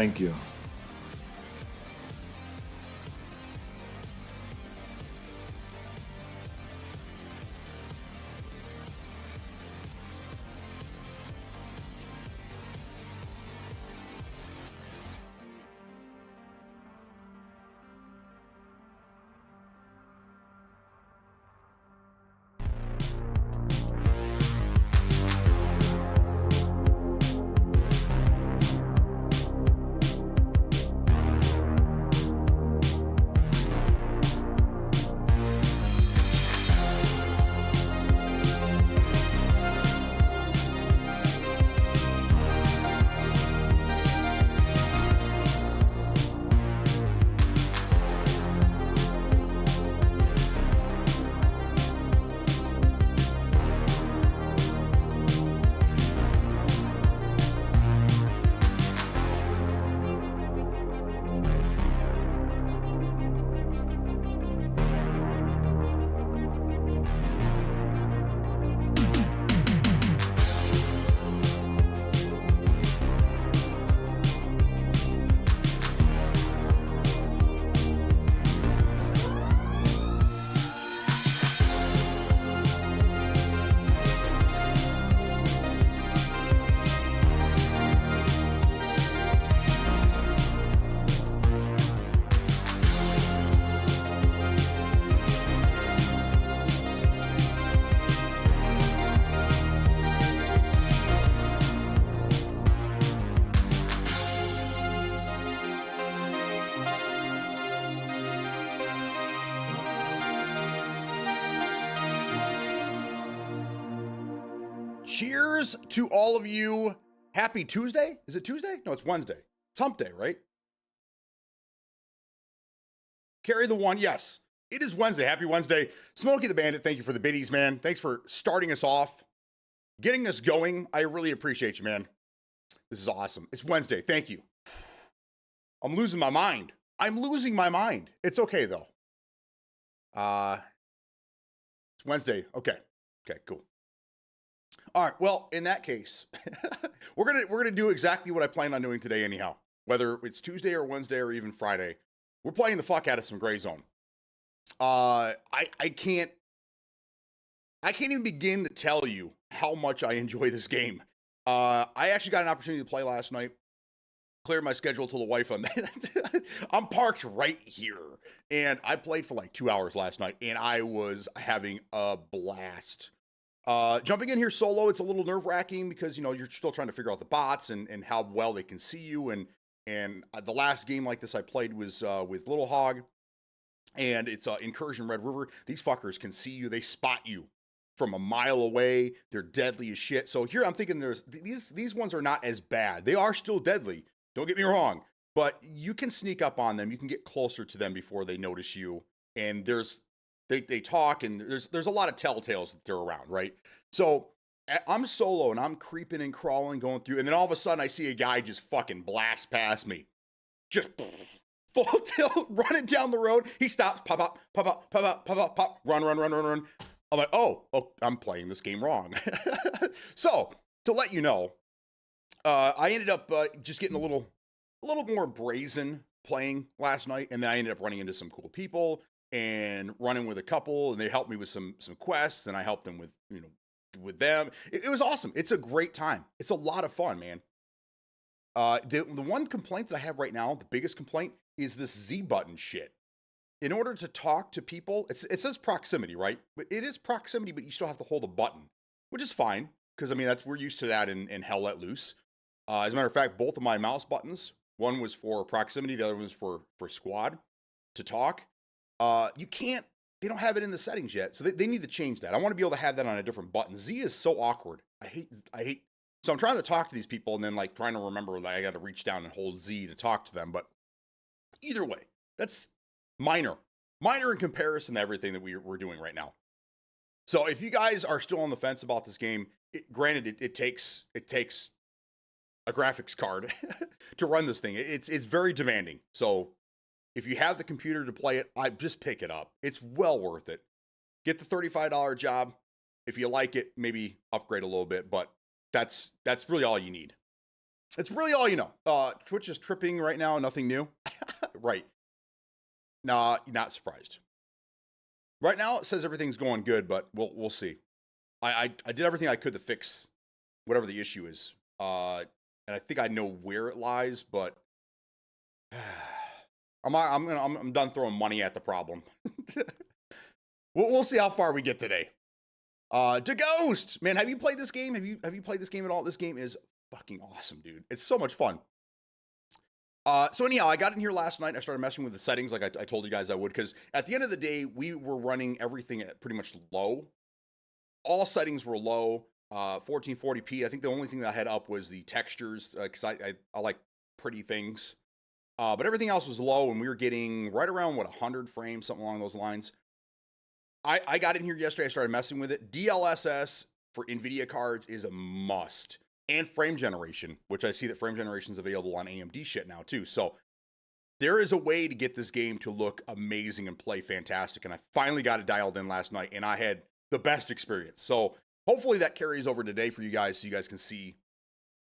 Thank you. Cheers to all of you. Happy Tuesday. Is it Tuesday? No, it's Wednesday. It's hump day, right? Carry the one. Yes, it is Wednesday. Happy Wednesday. Smokey the Bandit, thank you for the biddies, man. Thanks for starting us off, getting us going. I really appreciate you, man. This is awesome. It's Wednesday. Thank you. I'm losing my mind. I'm losing my mind. It's okay, though. It's Wednesday. Okay. Okay, cool. All right, well, in that case, we're gonna do exactly what I planned on doing today anyhow. Whether it's Tuesday or Wednesday or even Friday, we're playing the fuck out of some Gray Zone. I can't even begin to tell you how much I enjoy this game. I actually got an opportunity to play last night. Cleared my schedule, told the wife I'm parked right here, and I played for like 2 hours last night, and I was having a blast. Jumping in here solo, it's a little nerve-wracking because, you know, you're still trying to figure out the bots and how well they can see you. And the last game like this I played was with Little Hog, and it's Incursion Red River. These fuckers can see you. They spot you from a mile away. They're deadly as shit. So here I'm thinking these ones are not as bad. They are still deadly. Don't get me wrong. But you can sneak up on them. You can get closer to them before they notice you. And they talk, and there's a lot of telltales that they're around, right? So I'm solo, and I'm creeping and crawling, going through, and then all of a sudden I see a guy just fucking blast past me. Just full tilt, running down the road. He stops, pop up, pop up, pop up, pop up, pop, run. I'm like, oh, I'm playing this game wrong. So, to let you know, I ended up just getting a little more brazen playing last night, and then I ended up running into some cool people and running with a couple, and they helped me with some quests, and I helped them with them. It was awesome. It's a great time. It's a lot of fun, man. The one complaint that I have right now, the biggest complaint, is this Z button shit. In order to talk to people, it says proximity, right? But it is proximity, but you still have to hold a button, which is fine, because I mean we're used to that in Hell Let Loose. As a matter of fact, both of my mouse buttons, one was for proximity, the other one was for squad to talk. They don't have it in the settings yet, so they need to change that. I want to be able to have that on a different button. Z is so awkward. I hate. So I'm trying to talk to these people and then like trying to remember that I got to reach down and hold Z to talk to them. But either way, that's minor in comparison to everything that we're doing right now. So if you guys are still on the fence about this game, granted, it takes a graphics card to run this thing. It's very demanding. So if you have the computer to play it, I just pick it up. It's well worth it. Get the $35 job. If you like it, maybe upgrade a little bit, but that's really all you need. It's really all you know. Twitch is tripping right now, nothing new. Right. Nah, not surprised. Right now it says everything's going good, but we'll see. I did everything I could to fix whatever the issue is. And I think I know where it lies, but I'm done throwing money at the problem. We'll see how far we get today. To Ghost, man, have you played this game? Have you played this game at all? This game is fucking awesome, dude. It's so much fun. So anyhow, I got in here last night and I started messing with the settings like I told you guys I would, because at the end of the day, we were running everything at pretty much low. All settings were low, 1440p. I think the only thing that I had up was the textures, because I like pretty things. But everything else was low, and we were getting right around, 100 frames, something along those lines. I got in here yesterday, I started messing with it. DLSS for NVIDIA cards is a must. And frame generation, which I see that frame generation is available on AMD shit now too. So there is a way to get this game to look amazing and play fantastic. And I finally got it dialed in last night, and I had the best experience. So hopefully that carries over today for you guys, so you guys can see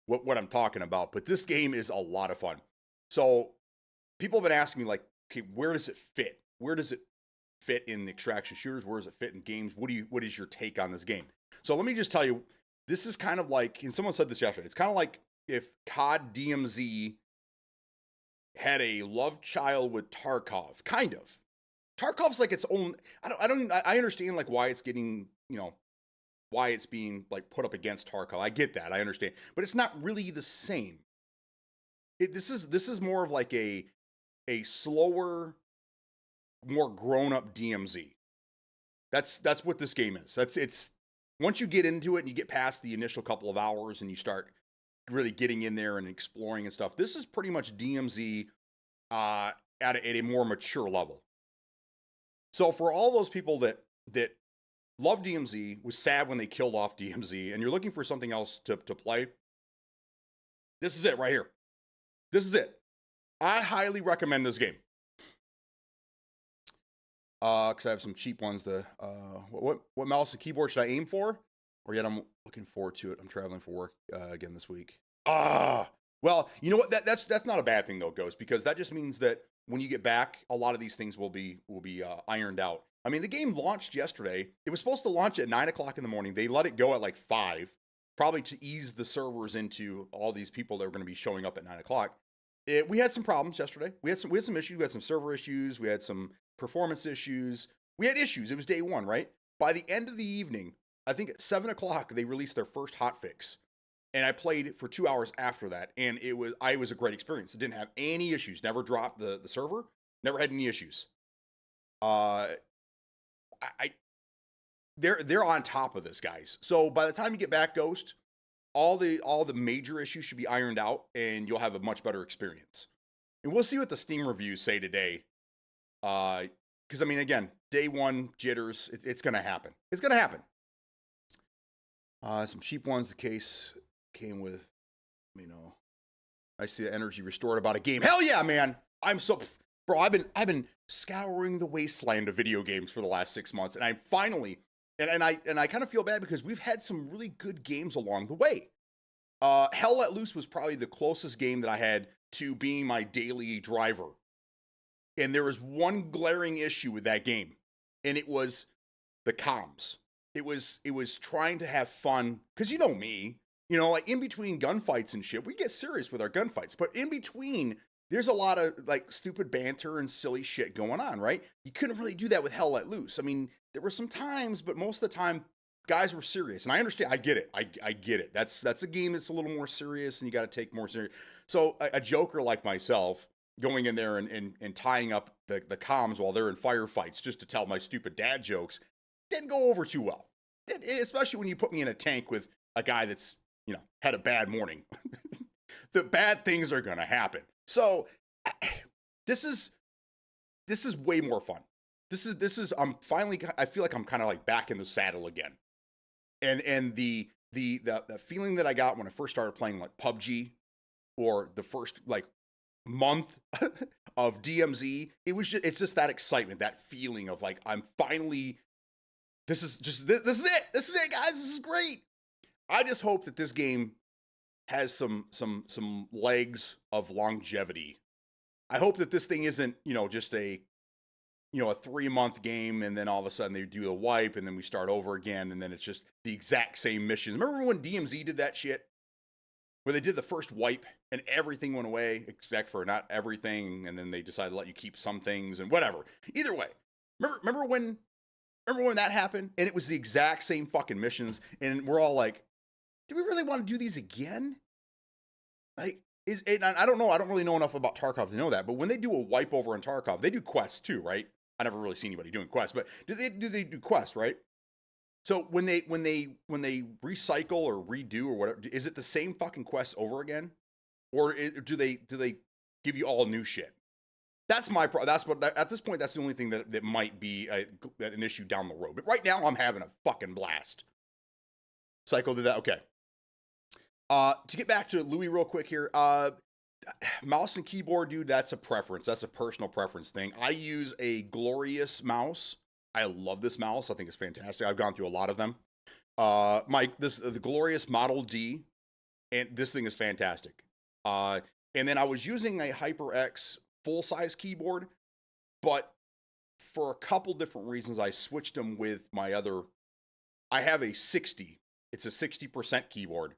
what I'm talking about. But this game is a lot of fun. So people have been asking me, like, okay, where does it fit? Where does it fit in the extraction shooters? Where does it fit in games? What is your take on this game? So let me just tell you, this is kind of like, and someone said this yesterday, it's kind of like if COD DMZ had a love child with Tarkov, kind of. Tarkov's like its own, I understand like why it's getting, why it's being like put up against Tarkov. I get that, I understand, but it's not really the same. This is more of like a slower, more grown-up DMZ. That's what this game is. It's once you get into it and you get past the initial couple of hours and you start really getting in there and exploring and stuff, this is pretty much DMZ at a more mature level. So for all those people that love DMZ, was sad when they killed off DMZ, and you're looking for something else to play, this is it right here. This is it. I highly recommend this game. Because I have some cheap ones to, what mouse and keyboard should I aim for? Or yet I'm looking forward to it. I'm traveling for work again this week. Well, you know what? That's not a bad thing though, Ghost, because that just means that when you get back, a lot of these things will be ironed out. I mean, the game launched yesterday. It was supposed to launch at 9 o'clock in the morning. They let it go at like 5, probably to ease the servers into all these people that are going to be showing up at 9 o'clock. We had some problems yesterday. We had some issues. We had some server issues. We had some performance issues. We had issues. It was day one, right? By the end of the evening, I think at 7 o'clock, they released their first hotfix. And I played for 2 hours after that. And it was a great experience. It didn't have any issues. Never dropped the server. Never had any issues. They're on top of this, guys. So by the time you get back, Ghost, all the major issues should be ironed out, and you'll have a much better experience. And we'll see what the Steam reviews say today. Because I mean, again, day one jitters. It's gonna happen. It's gonna happen. Some cheap ones. The case came with, I see the energy restored about a game. Hell yeah, man! Bro. I've been scouring the wasteland of video games for the last 6 months, and I finally. And I kind of feel bad because we've had some really good games along the way. Hell Let Loose was probably the closest game that I had to being my daily driver. And there was one glaring issue with that game, and it was the comms. It was trying to have fun, because you know me, like in between gunfights and shit, we get serious with our gunfights, but in between, there's a lot of like stupid banter and silly shit going on, right? You couldn't really do that with Hell Let Loose. I mean, there were some times, but most of the time, guys were serious. And I understand, I get it. I get it. That's a game that's a little more serious, and you got to take more serious. So a joker like myself, going in there and tying up the comms while they're in firefights just to tell my stupid dad jokes, didn't go over too well. Especially when you put me in a tank with a guy that's, had a bad morning. The bad things are going to happen. So this is way more fun. This is I feel like I'm kind of like back in the saddle again. And the feeling that I got when I first started playing like PUBG, or the first like month of DMZ, it's just that excitement, that feeling of like, I'm finally, this is it, guys, this is great. I just hope that this game has some legs of longevity. I hope that this thing isn't, just a 3-month game, and then all of a sudden they do a wipe, and then we start over again, and then it's just the exact same mission. Remember when DMZ did that shit? Where they did the first wipe, and everything went away, except for not everything, and then they decided to let you keep some things, and whatever. Either way, remember when that happened? And it was the exact same fucking missions, and we're all like, do we really want to do these again? Like, I don't know. I don't really know enough about Tarkov to know that. But when they do a wipe over on Tarkov, they do quests too, right? I never really see anybody doing quests, but do they do quests, right? So when they recycle or redo or whatever, is it the same fucking quests over again, or do they give you all new shit? That's at this point, that's the only thing that might be an issue down the road. But right now, I'm having a fucking blast. Cycle did that. Okay. To get back to Louis real quick here, mouse and keyboard, dude, that's a preference. That's a personal preference thing. I use a Glorious mouse. I love this mouse. I think it's fantastic. I've gone through a lot of them. The Glorious Model D, and this thing is fantastic. And then I was using a HyperX full-size keyboard, but for a couple different reasons, I switched them with my other. I have a 60. It's a 60% keyboard.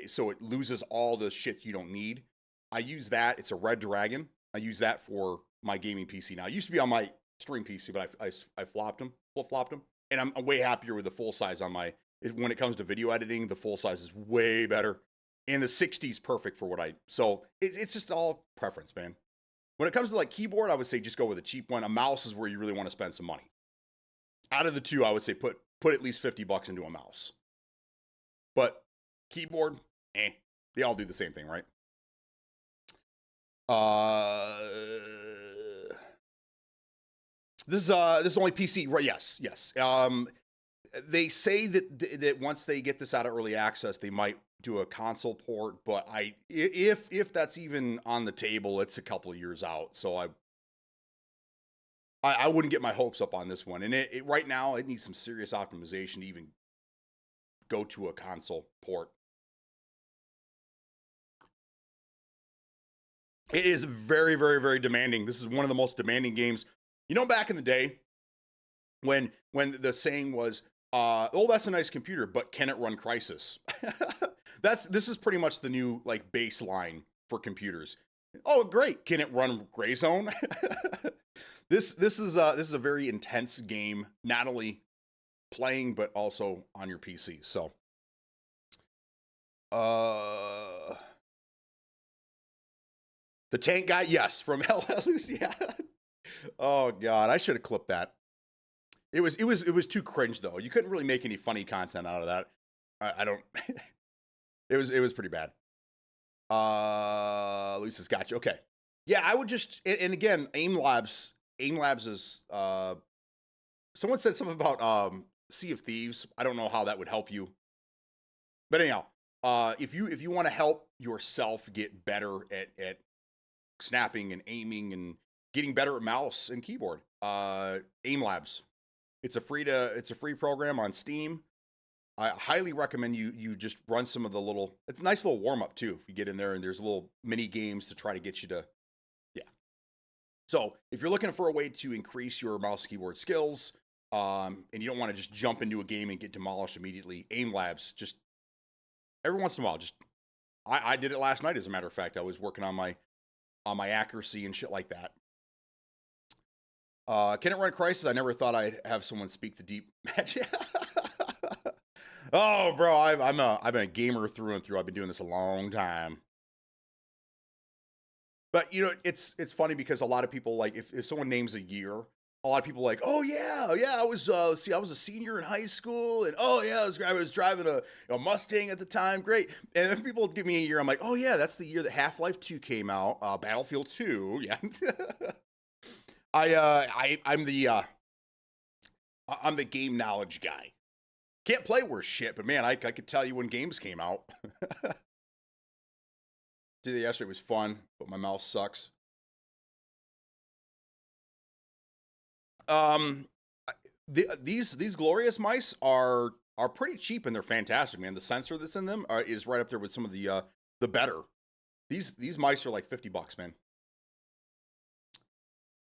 So it loses all the shit you don't need. I use that. It's a Red Dragon. I use that for my gaming PC now. It used to be on my stream PC, but I flip-flopped them. And I'm way happier with the full size on my, when it comes to video editing, the full size is way better. And the 60 is perfect for so it's just all preference, man. When it comes to like keyboard, I would say just go with a cheap one. A mouse is where you really want to spend some money. Out of the two, I would say put at least $50 into a mouse. But keyboard, they all do the same thing, right? This is only PC, right? Yes. They say that once they get this out of early access, they might do a console port, but if that's even on the table, it's a couple of years out. So I wouldn't get my hopes up on this one. And it right now, it needs some serious optimization to even go to a console port. It is very, very, very demanding. This is one of the most demanding games. Back in the day when the saying was, oh, that's a nice computer, but can it run Crysis? This is pretty much the new like baseline for computers. Oh, great. Can it run Gray Zone? This is a very intense game, not only playing, but also on your PC. So, the tank guy, yes, from Lucia. Oh God, I should have clipped that. It was too cringe though. You couldn't really make any funny content out of that. I don't. It was pretty bad. Lisa's got you. Okay, yeah, I would just and again, Aim Labs is. Someone said something about Sea of Thieves. I don't know how that would help you, but anyhow, if you want to help yourself get better at snapping and aiming and getting better at mouse and keyboard, Aim Labs. It's a free program on Steam. I highly recommend you just run some of the it's a nice little warm up too. If you get in there and there's little mini games to try to get you to, yeah. So if you're looking for a way to increase your mouse keyboard skills, and you don't want to just jump into a game and get demolished immediately, Aim Labs, just every once in a while, I did it last night. As a matter of fact, I was working on my accuracy and shit like that. Can it run Crysis? I never thought I'd have someone speak the deep magic. Oh, bro, I've been a gamer through and through. I've been doing this a long time. But it's funny because a lot of people, like, if someone names a year, a lot of people are like, oh yeah, I was I was a senior in high school, and oh yeah, I was driving a Mustang at the time, great. And then people give me a year, I'm like, oh yeah, that's the year that Half-Life 2 came out, Battlefield 2, yeah. I'm the game knowledge guy. Can't play worse shit, but man, I could tell you when games came out. Did it yesterday, was fun, but my mouse sucks. These Glorious mice are are pretty cheap and they're fantastic, man. The sensor that's in them is right up there with some of the better. These mice are like $50, man.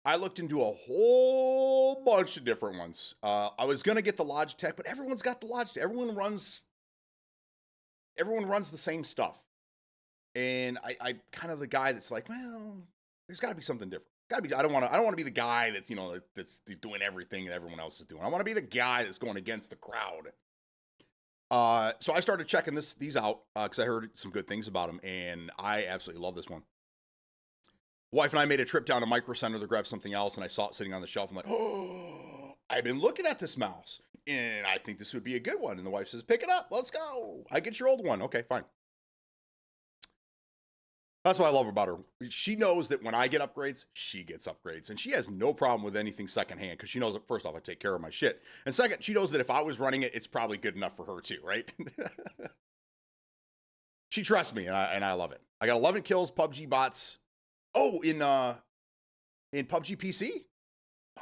I looked into a whole bunch of different ones. I was gonna get the Logitech, but everyone's got the Logitech. Everyone runs the same stuff. And I kind of the guy that's like, well, there's got to be something different. Got to be. I don't want to be the guy that's that's doing everything that everyone else is doing. I want to be the guy that's going against the crowd. So I started checking these out because I heard some good things about them, and I absolutely love this one. Wife and I made a trip down to Micro Center to grab something else, and I saw it sitting on the shelf. I'm like, oh, I've been looking at this mouse, and I think this would be a good one. And the wife says, pick it up. Let's go. I get your old one. Okay, fine. That's what I love about her. She knows that when I get upgrades, she gets upgrades. And she has no problem with anything secondhand because she knows that, first off, I take care of my shit. And second, she knows that if I was running it, it's probably good enough for her too, right? She trusts me, and I love it. I got 11 kills, PUBG bots. Oh, in PUBG PC?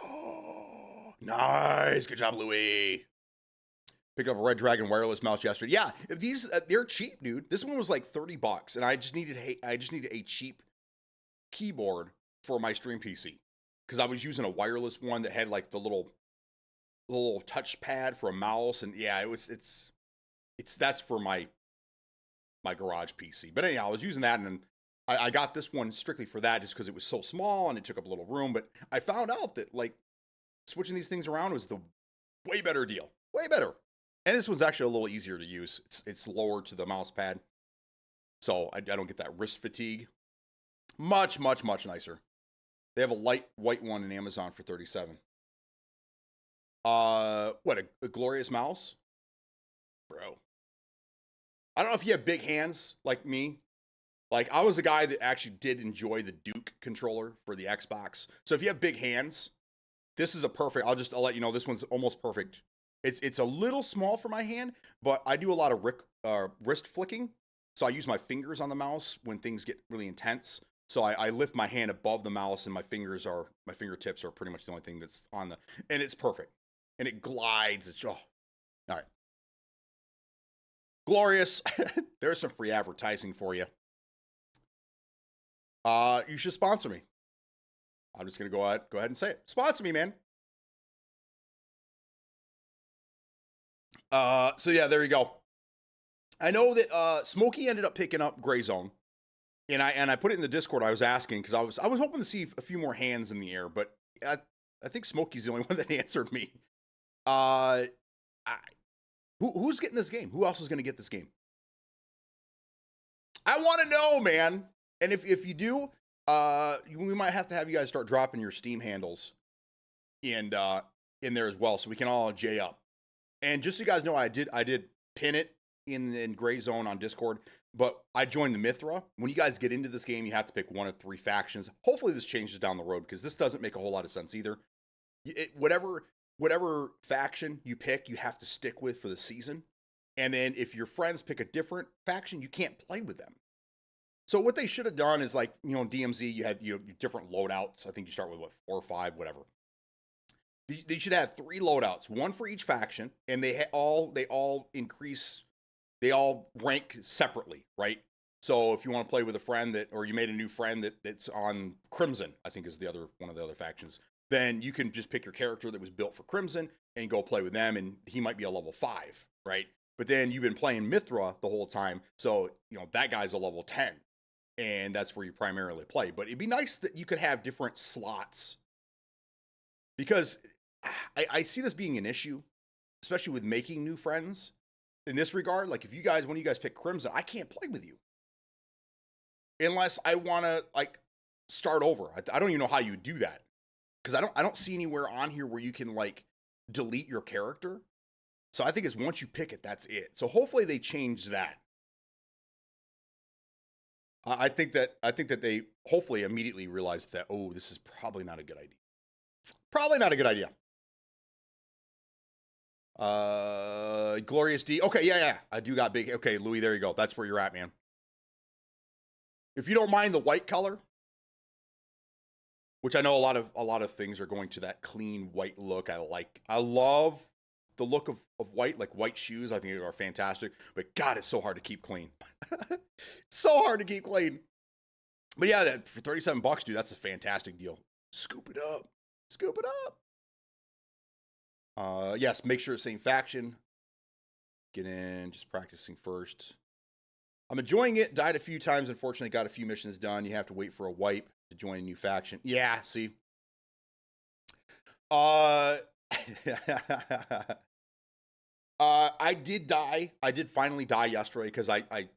Oh, nice. Good job, Louis. Picked up a Red Dragon wireless mouse yesterday. Yeah, these they're cheap, dude. This one was like $30, and I just needed a cheap keyboard for my stream PC because I was using a wireless one that had like the little touchpad for a mouse, and yeah, it's that's for my garage PC. But anyhow, I was using that, and I got this one strictly for that just because it was so small and it took up a little room. But I found out that like switching these things around was the way better deal, way better. And this one's actually a little easier to use. It's lower to the mouse pad, so I don't get that wrist fatigue. Much nicer. They have a light white one in Amazon for $37. What a glorious mouse, bro. I don't know if you have big hands like me. Like I was a guy that actually did enjoy the Duke controller for the Xbox. So if you have big hands, this is a perfect. I'll let you know this one's almost perfect. It's a little small for my hand, but I do a lot of wrist flicking. So I use my fingers on the mouse when things get really intense. So I lift my hand above the mouse, and my fingertips are pretty much the only thing that's on and it's perfect. And it glides. It's all right. Glorious. There's some free advertising for you. You should sponsor me. I'm just gonna go ahead and say it. Sponsor me, man. So yeah, there you go. I know that Smokey ended up picking up Gray Zone, and I put it in the Discord. I was asking because I was hoping to see a few more hands in the air, but I think Smokey's the only one that answered me. Who's getting this game? Who else is going to get this game? I want to know, man. And if you do, we might have to have you guys start dropping your Steam handles in there as well, so we can all J up. And just so you guys know, I did pin it in Gray Zone on Discord, but I joined the Mithra. When you guys get into this game, you have to pick one of 3 factions. Hopefully this changes down the road because this doesn't make a whole lot of sense either. Whatever faction you pick, you have to stick with for the season. And then if your friends pick a different faction, you can't play with them. So what they should have done is like, DMZ, you had different loadouts. I think you start with 4 or 5, whatever. They should have 3 loadouts, 1 for each faction, and they all rank separately, right? So if you want to play with a friend or you made a new friend that's on Crimson, I think is one of the other factions, then you can just pick your character that was built for Crimson and go play with them, and he might be a level 5, right? But then you've been playing Mithra the whole time, so that guy's a level 10, and that's where you primarily play. But it'd be nice that you could have different slots, because I see this being an issue, especially with making new friends in this regard. Like when you guys pick Crimson, I can't play with you unless I want to like start over. I don't even know how you do that because I don't see anywhere on here where you can like delete your character. So I think it's once you pick it, that's it. So hopefully they change that. I think that they hopefully immediately realized that, oh, this is probably not a good idea. Probably not a good idea. Glorious D. Okay, yeah. I do got big. Okay, Louis, there you go. That's where you're at, man. If you don't mind the white color, which I know a lot of things are going to that clean white look. I love the look of white, like white shoes. I think are fantastic. But God, it's so hard to keep clean. So hard to keep clean. But yeah, that for $37, dude, that's a fantastic deal. Scoop it up. Scoop it up. Yes, make sure it's same faction. Get in, just practicing first. I'm enjoying it. Died a few times. Unfortunately, got a few missions done. You have to wait for a wipe to join a new faction. Yeah, see. I did die. I did finally die yesterday because I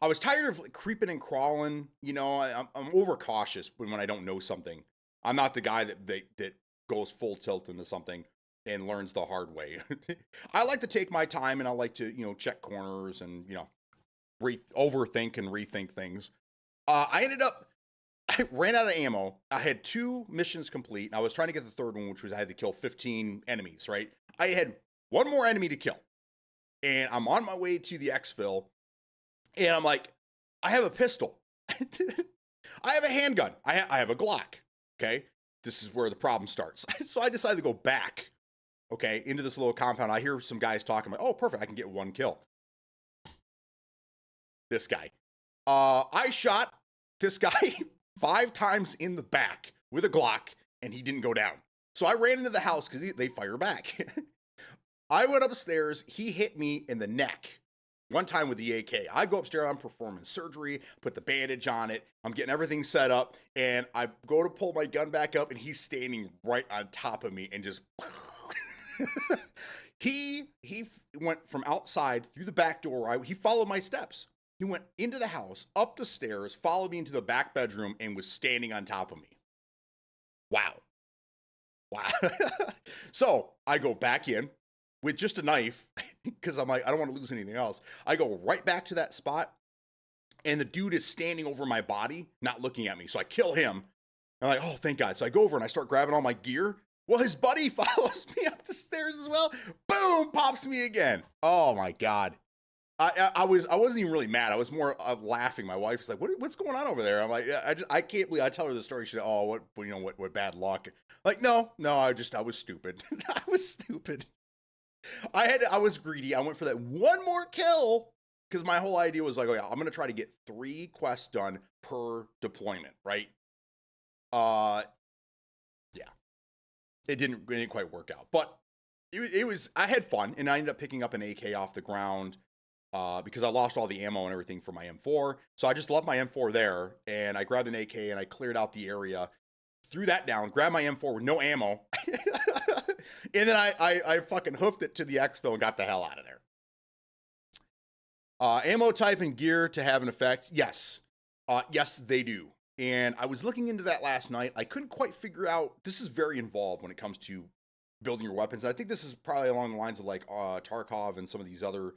was tired of creeping and crawling. You know, I'm overcautious when I don't know something. I'm not the guy that goes full tilt into something and learns the hard way. I like to take my time, and I like to, you know, check corners and, you know, overthink and rethink things. I ran out of ammo. I had 2 missions complete, and I was trying to get the third one, which was I had to kill 15 enemies, right? I had one more enemy to kill, and I'm on my way to the exfil, and I'm like, I have a pistol. I have a handgun. I have a Glock, okay? This is where the problem starts. So I decided to go back, okay, into this little compound. I hear some guys talking, I'm like, oh, perfect, I can get 1 kill. This guy. I shot this guy 5 times in the back with a Glock, and he didn't go down. So I ran into the house because they fire back. I went upstairs. He hit me in the neck 1 time with the AK. I go upstairs. I'm performing surgery, put the bandage on it. I'm getting everything set up, and I go to pull my gun back up, and he's standing right on top of me and just... He went from outside through the back door. He followed my steps. He went into the house, up the stairs, followed me into the back bedroom, and was standing on top of me. Wow. So I go back in with just a knife because I'm like, I don't want to lose anything else. I go right back to that spot, and the dude is standing over my body, not looking at me. So I kill him. I'm like, oh, thank God. So I go over and I start grabbing all my gear. Well, his buddy follows me up the stairs as well. Boom, pops me again. Oh my God. I wasn't even really mad. I was more laughing. My wife was like, what's going on over there? I'm like, I can't believe. I tell her the story. She's like, oh, what bad luck. Like, no, I was stupid. I was stupid. I was greedy. I went for that 1 more kill because my whole idea was like, oh yeah, I'm going to try to get 3 quests done per deployment. Right. Yeah, it didn't quite work out, but it was, I had fun, and I ended up picking up an AK off the ground. Because I lost all the ammo and everything for my M4. So I just left my M4 there, and I grabbed an AK, and I cleared out the area, threw that down, grabbed my M4 with no ammo, and then I fucking hoofed it to the exfil and got the hell out of there. Ammo type and gear to have an effect. Yes. Yes, they do. And I was looking into that last night. I couldn't quite figure out, this is very involved when it comes to building your weapons. I think this is probably along the lines of like Tarkov and some of these other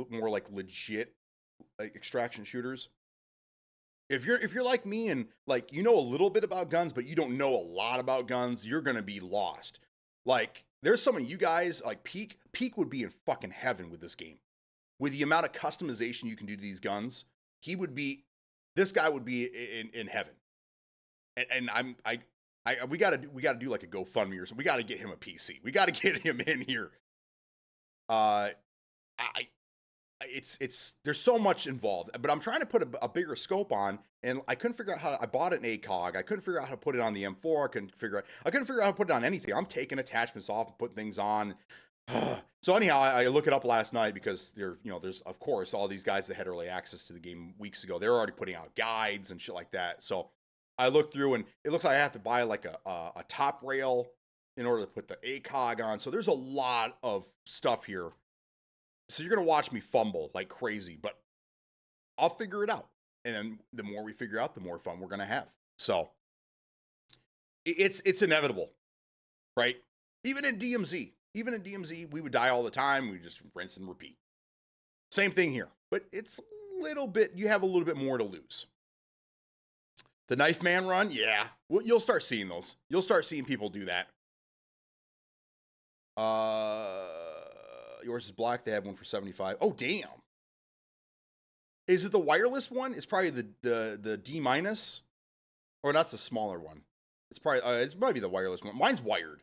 more like legit like extraction shooters. If you're like me and like you know a little bit about guns, but you don't know a lot about guns, you're gonna be lost. Like there's some of you guys like Peak would be in fucking heaven with this game, with the amount of customization you can do to these guns. This guy would be in heaven. And we gotta do like a GoFundMe or something. We gotta get him a PC. We gotta get him in here. It's there's so much involved, but I'm trying to put a bigger scope on, and I couldn't figure out how. I bought an ACOG. I couldn't figure out how to put it on the M4. I couldn't figure out how to put it on anything. I'm taking attachments off and putting things on. So anyhow, I look it up last night because there's of course all these guys that had early access to the game weeks ago. They're already putting out guides and shit like that. So I looked through, and it looks like I have to buy like a top rail in order to put the ACOG on. So there's a lot of stuff here. So you're going to watch me fumble like crazy, but I'll figure it out. And then the more we figure out, the more fun we're going to have. So it's inevitable, right? Even in DMZ, we would die all the time. We just rinse and repeat. Same thing here, but it's a little bit, you have a little bit more to lose. The Knife Man run, yeah. Well, you'll start seeing those. You'll start seeing people do that. Yours is black. They have one for 75. Oh, damn. Is it the wireless one? It's probably the D minus, or that's the smaller one. It's probably it might be the wireless one. Mine's wired.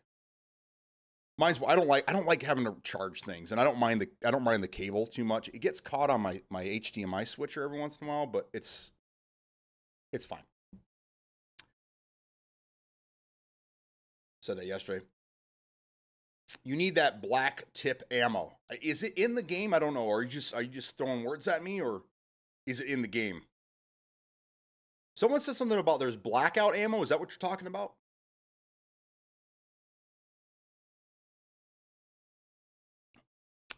I don't like having to charge things, and I don't mind the cable too much. It gets caught on my HDMI switcher every once in a while, but it's fine. Said that yesterday. You need that black tip ammo. Is it in the game? I don't know. Or are you just throwing words at me, or is it in the game? Someone said something about there's blackout ammo. Is that what you're talking about?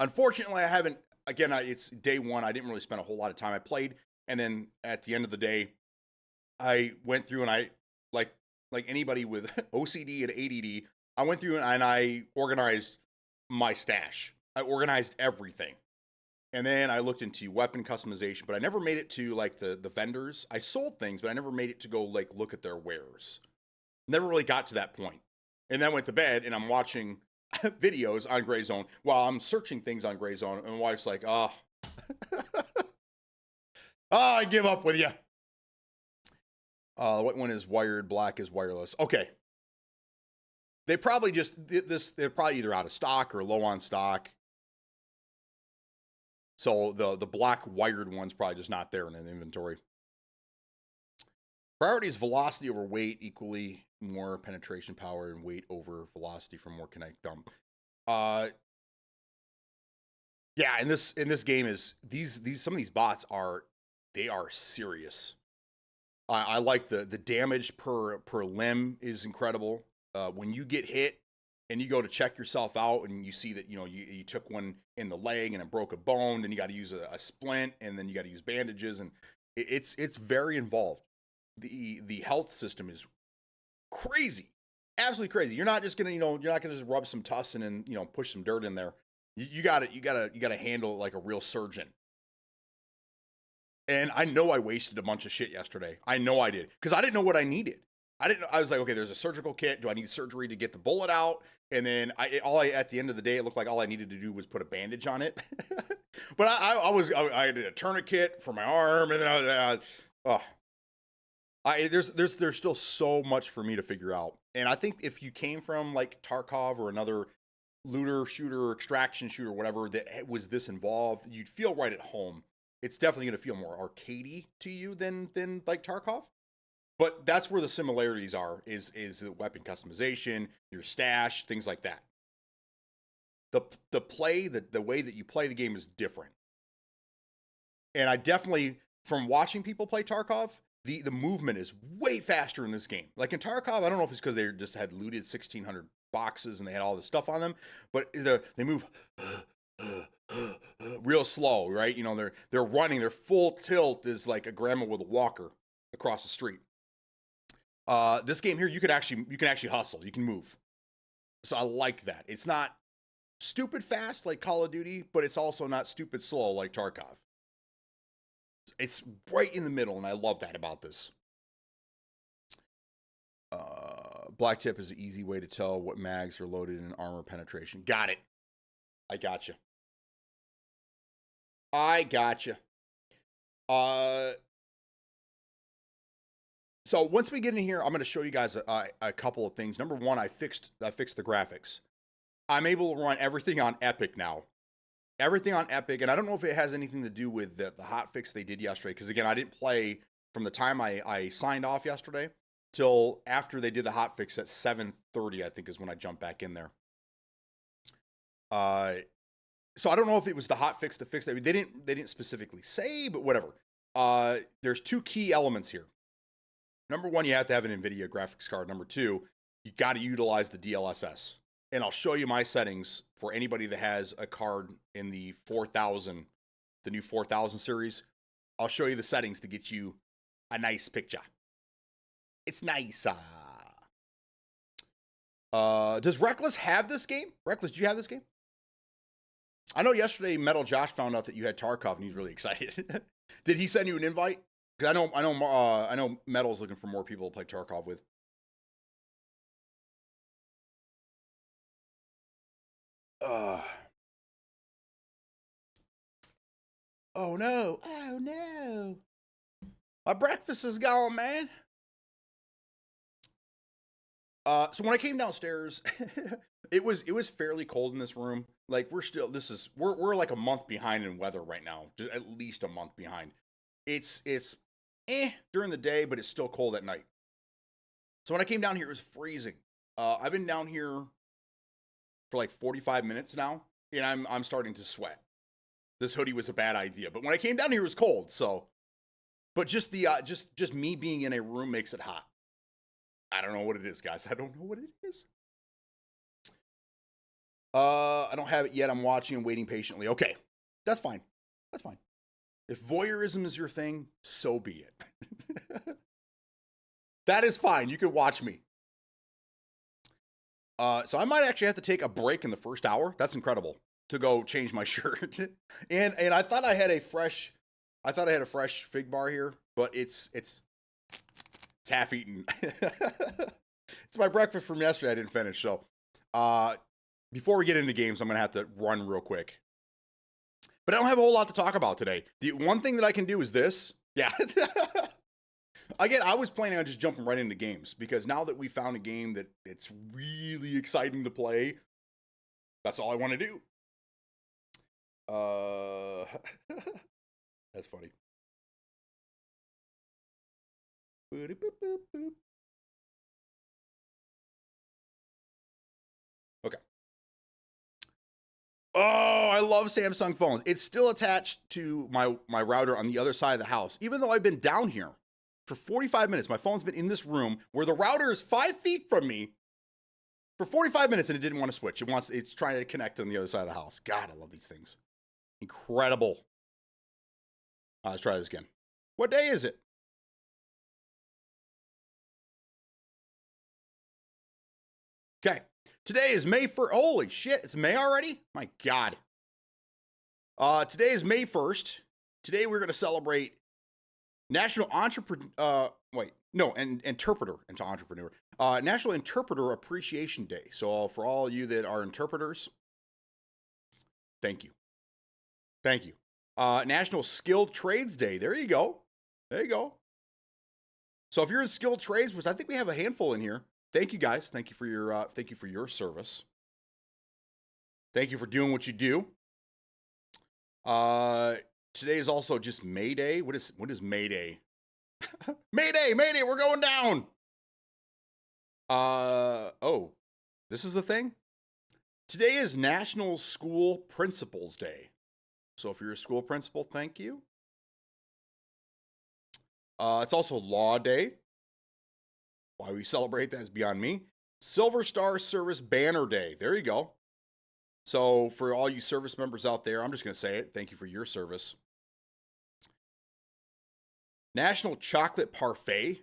Unfortunately, I haven't. Again, it's day one. I didn't really spend a whole lot of time. I played, and then at the end of the day, I went through and I like anybody with OCD and ADD. I went through and I organized my stash. I organized everything. And then I looked into weapon customization, but I never made it to like the vendors. I sold things, but I never made it to go like look at their wares. Never really got to that point. And then I went to bed and I'm watching videos on Gray Zone while I'm searching things on Gray Zone. And my wife's like, oh, I give up with you. White one is wired, black is wireless. Okay. They probably just they're probably either out of stock or low on stock. So the black wired one's probably just not there in an inventory. Priority is velocity over weight, equally more penetration power, and weight over velocity for more kinetic dump. Yeah, in this game is some of these bots are serious. I like the damage per limb is incredible. When you get hit and you go to check yourself out and you see that, you know, you took one in the leg and it broke a bone, then you got to use a splint, and then you got to use bandages, and it's very involved. The health system is crazy, absolutely crazy. You're not just gonna, you're not gonna just rub some tussin and, push some dirt in there. You gotta handle it like a real surgeon. And I know I wasted a bunch of shit yesterday. I know I did, because I didn't know what I needed. I was like, okay, there's a surgical kit. Do I need surgery to get the bullet out? And then at the end of the day, it looked like all I needed to do was put a bandage on it. But I did a tourniquet for my arm, and then there's still so much for me to figure out. And I think if you came from like Tarkov or another looter shooter, extraction shooter, whatever that was this involved, you'd feel right at home. It's definitely going to feel more arcadey to you than like Tarkov. But that's where the similarities are, is the weapon customization, your stash, things like that. The play, the way that you play the game is different. And I definitely, from watching people play Tarkov, the movement is way faster in this game. Like in Tarkov, I don't know if it's because they just had looted 1,600 boxes and they had all this stuff on them, but they move real slow, right? They're running, their full tilt is like a grandma with a walker across the street. This game here, you can actually hustle, you can move. So I like that. It's not stupid fast like Call of Duty, but it's also not stupid slow like Tarkov. It's right in the middle, and I love that about this. Black tip is an easy way to tell what mags are loaded in armor penetration. Got it. I gotcha. So once we get in here, I'm going to show you guys a couple of things. Number one, I fixed the graphics. I'm able to run everything on Epic now. Everything on Epic, and I don't know if it has anything to do with the hotfix they did yesterday, because again, I didn't play from the time I signed off yesterday till after they did the hotfix at 7:30, I think is when I jumped back in there. So I don't know if it was the hotfix to fix that. They didn't specifically say, but whatever. There's two key elements here. Number one, you have to have an NVIDIA graphics card. Number two, you got to utilize the DLSS. And I'll show you my settings for anybody that has a card in the 4000, the new 4000 series. I'll show you the settings to get you a nice picture. It's nice. Does Reckless have this game? Reckless, do you have this game? I know yesterday Metal Josh found out that you had Tarkov and he's really excited. Did he send you an invite? Because I know Metal's looking for more people to play Tarkov with. Oh no. Oh no. My breakfast is gone, man. So when I came downstairs, It was fairly cold in this room. Like we're like a month behind in weather right now. Just at least a month behind. It's during the day, but it's still cold at night. So when I came down here, it was freezing. I've been down here for like 45 minutes now, and I'm starting to sweat. This hoodie was a bad idea, but when I came down here, it was cold. So, but just the just me being in a room makes it hot. I don't know what it is, guys. I don't know what it is. I don't have it yet. I'm watching and waiting patiently. Okay, that's fine. That's fine. If voyeurism is your thing, so be it. That is fine. You can watch me. So I might actually have to take a break in the first hour. That's incredible. To go change my shirt. and I thought I had a fresh fig bar here, but it's half eaten. It's my breakfast from yesterday. I didn't finish. So before we get into games, I'm gonna have to run real quick. But I don't have a whole lot to talk about today. The one thing that I can do is this. Yeah. Again, I was planning on just jumping right into games because now that we found a game that it's really exciting to play, that's all I want to do. That's funny. Okay. Oh, I love Samsung phones. It's still attached to my router on the other side of the house. Even though I've been down here for 45 minutes, my phone's been in this room where the router is 5 feet from me for 45 minutes and it didn't want to switch. It's trying to connect on the other side of the house. God, I love these things. Incredible. Let's try this again. What day is it? Okay. Today is May 1st. Holy shit, it's May already? My God. Today is May 1st. Today we're going to celebrate National Interpreter into Entrepreneur. National Interpreter Appreciation Day. So for all you that are interpreters, thank you. Thank you. National Skilled Trades Day. There you go. There you go. So if you're in skilled trades, which I think we have a handful in here, thank you guys. Thank you for your service. Thank you for doing what you do. Today is also just May Day. What is May Day? May Day, we're going down. Oh, this is a thing. Today is National School Principals Day. So if you're a school principal, thank you. It's also Law Day. Why we celebrate that is beyond me. Silver Star Service Banner Day. There you go. So for all you service members out there, I'm just going to say it. Thank you for your service. National Chocolate Parfait.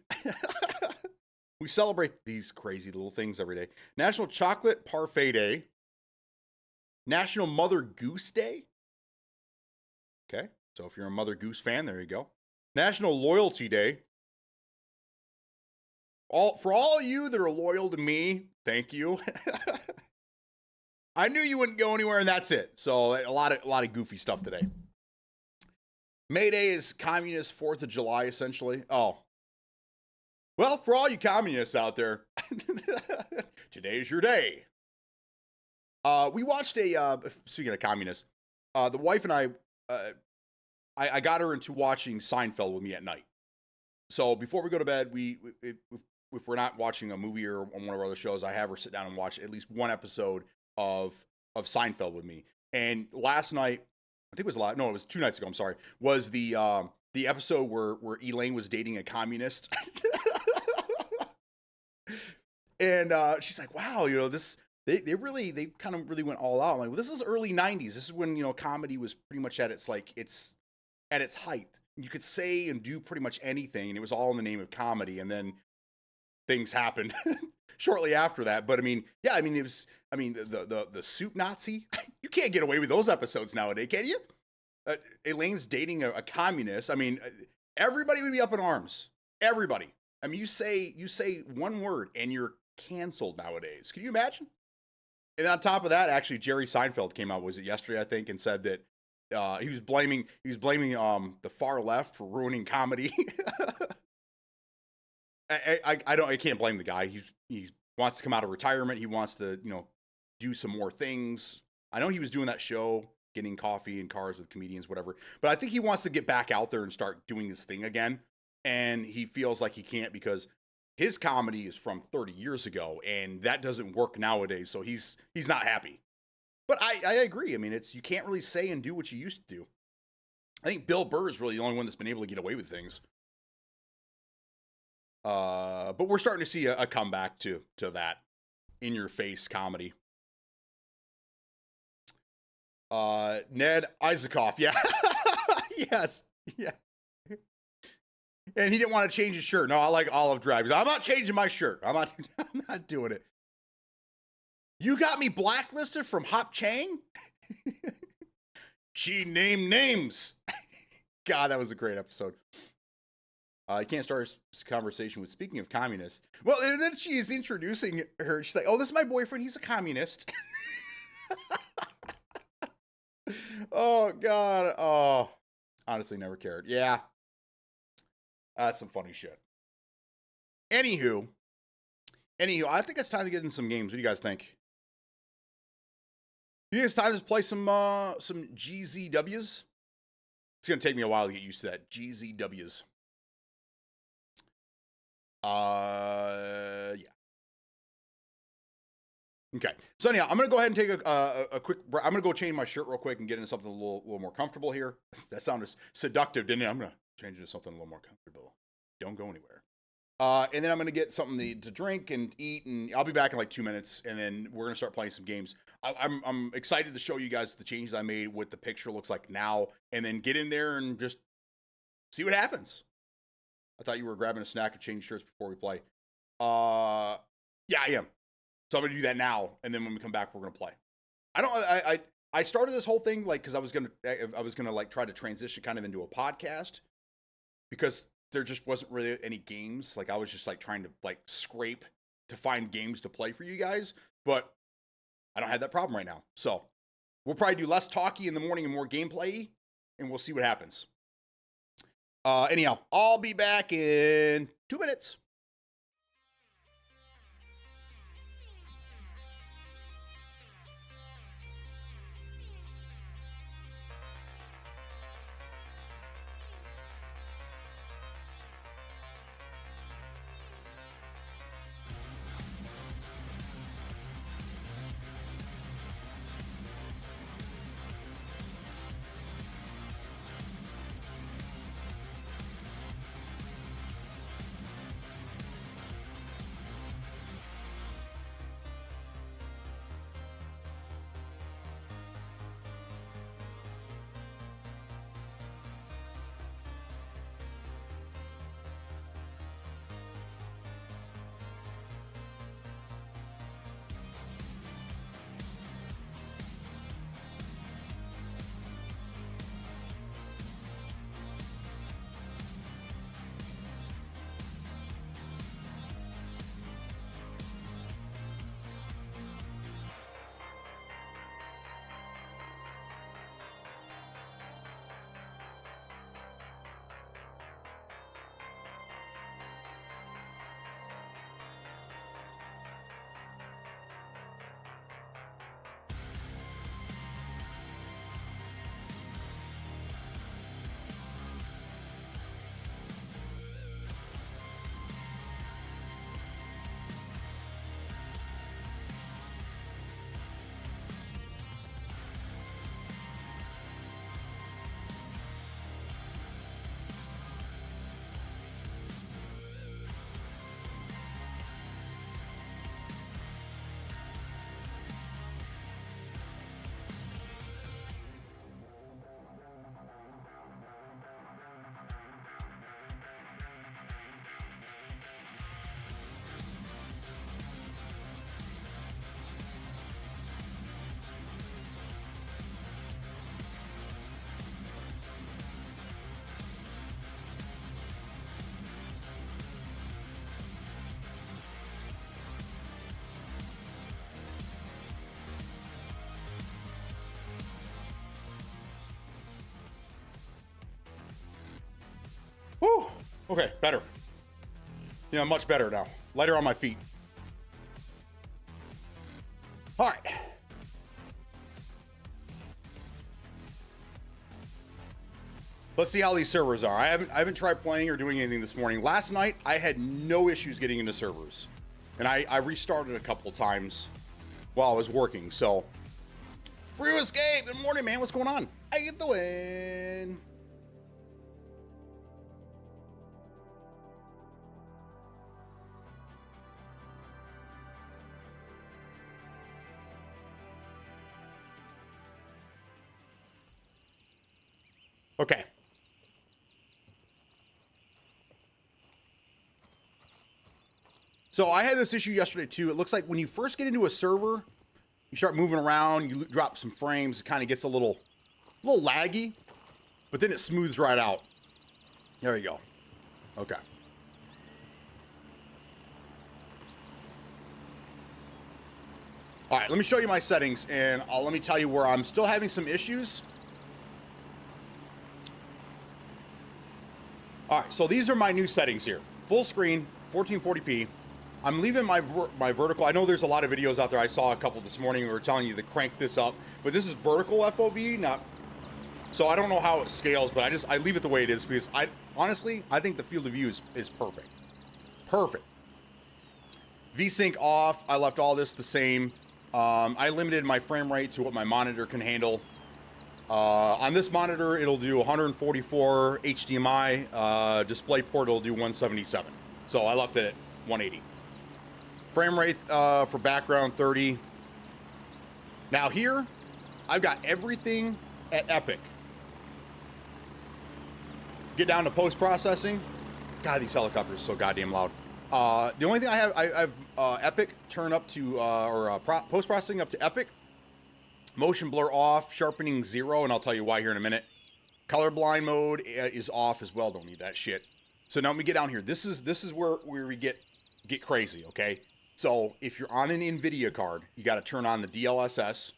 We celebrate these crazy little things every day. National Chocolate Parfait Day. National Mother Goose Day. Okay, so if you're a Mother Goose fan, there you go. National Loyalty Day. For all you that are loyal to me, thank you. I knew you wouldn't go anywhere, and that's it. So a lot of goofy stuff today. May Day is Communist 4th of July, essentially. Oh. Well, for all you communists out there, today's your day. We watched speaking of communists, the wife and I got her into watching Seinfeld with me at night. So before we go to bed, if we're not watching a movie or on one of our other shows, I have her sit down and watch at least one episode of Seinfeld with me. And last night, I think it was 2 nights ago, I'm sorry, was the episode where Elaine was dating a communist. And she's like, wow, they kind of really went all out. I'm like, well, this is early 90s. This is when, comedy was pretty much at its height. You could say and do pretty much anything, and it was all in the name of comedy. And then things happened shortly after that. But it was, the soup Nazi, you can't get away with those episodes nowadays, can you? Elaine's dating a communist. Everybody would be up in arms. Everybody. You say one word and you're canceled nowadays. Can you imagine? And on top of that, actually, Jerry Seinfeld came out, was it yesterday, I think, and said that he was blaming the far left for ruining comedy. I can't blame the guy. He wants to come out of retirement. He wants to do some more things. I know he was doing that show, getting coffee and cars with comedians, whatever. But I think he wants to get back out there and start doing this thing again. And he feels like he can't because his comedy is from 30 years ago, and that doesn't work nowadays. So he's not happy. But I agree. I mean, you can't really say and do what you used to do. I think Bill Burr is really the only one that's been able to get away with things. But we're starting to see a comeback to that in-your-face comedy. Ned Isakoff, yeah. Yes, yeah. And he didn't want to change his shirt. No, I like olive drab. I'm not changing my shirt. I'm not doing it. You got me blacklisted from Hop Chang? She named names. God, that was a great episode. You can't start a conversation with speaking of communists. Well, and then she's introducing her. She's like, oh, this is my boyfriend. He's a communist. Oh, God. Oh, honestly, never cared. Yeah. That's some funny shit. Anywho, I think it's time to get in some games. What do you guys think? You think it's time to play some GZWs? It's going to take me a while to get used to that. GZWs. Yeah. Okay. So anyhow, I'm going to go ahead and take a quick break. I'm going to go change my shirt real quick and get into something a little more comfortable here. That sounded seductive, didn't it? I'm going to change into something a little more comfortable. Don't go anywhere. And then I'm going to get something to drink and eat, and I'll be back in like 2 minutes, and then we're going to start playing some games. I'm excited to show you guys the changes I made, what the picture looks like now, and then get in there and just see what happens. I thought you were grabbing a snack and changing shirts before we play. Yeah, I am. So I'm going to do that now, and then when we come back, we're going to play. I started this whole thing like because I was gonna like try to transition kind of into a podcast because there just wasn't really any games. Like I was just like trying to like scrape to find games to play for you guys, but I don't have that problem right now. So we'll probably do less talky in the morning and more gameplay, and we'll see what happens. Anyhow, I'll be back in 2 minutes. Whew. Okay, better. Yeah, much better now. Lighter on my feet. All right. Let's see how these servers are. I haven't tried playing or doing anything this morning. Last night, I had no issues getting into servers. And I restarted a couple of times while I was working, so. Brew Escape, good morning, man. What's going on? How you doing? Okay. So I had this issue yesterday too. It looks like when you first get into a server, you start moving around, you drop some frames, it kind of gets a little laggy, but then it smooths right out. There you go. Okay. All right, let me show you my settings, and let me tell you where I'm still having some issues. All right, so these are my new settings here. Full screen, 1440p. I'm leaving my vertical. I know there's a lot of videos out there. I saw a couple this morning. We were telling you to crank this up, but this is vertical FOV, not. So I don't know how it scales, but I leave it the way it is because honestly, I think the field of view is perfect. Perfect. VSync off. I left all this the same. I limited my frame rate to what my monitor can handle. On this monitor, it'll do 144 HDMI. DisplayPort, it'll do 177. So I left it at 180. Frame rate for background 30. Now here, I've got everything at Epic. Get down to post-processing. God, these helicopters are so goddamn loud. The only thing I have Epic turn up to, post-processing up to Epic. Motion blur off, sharpening 0, and I'll tell you why here in a minute. Colorblind mode is off as well. Don't need that shit. So now let me get down here. This is where we get crazy, okay? So if you're on an NVIDIA card, you got to turn on the DLSS.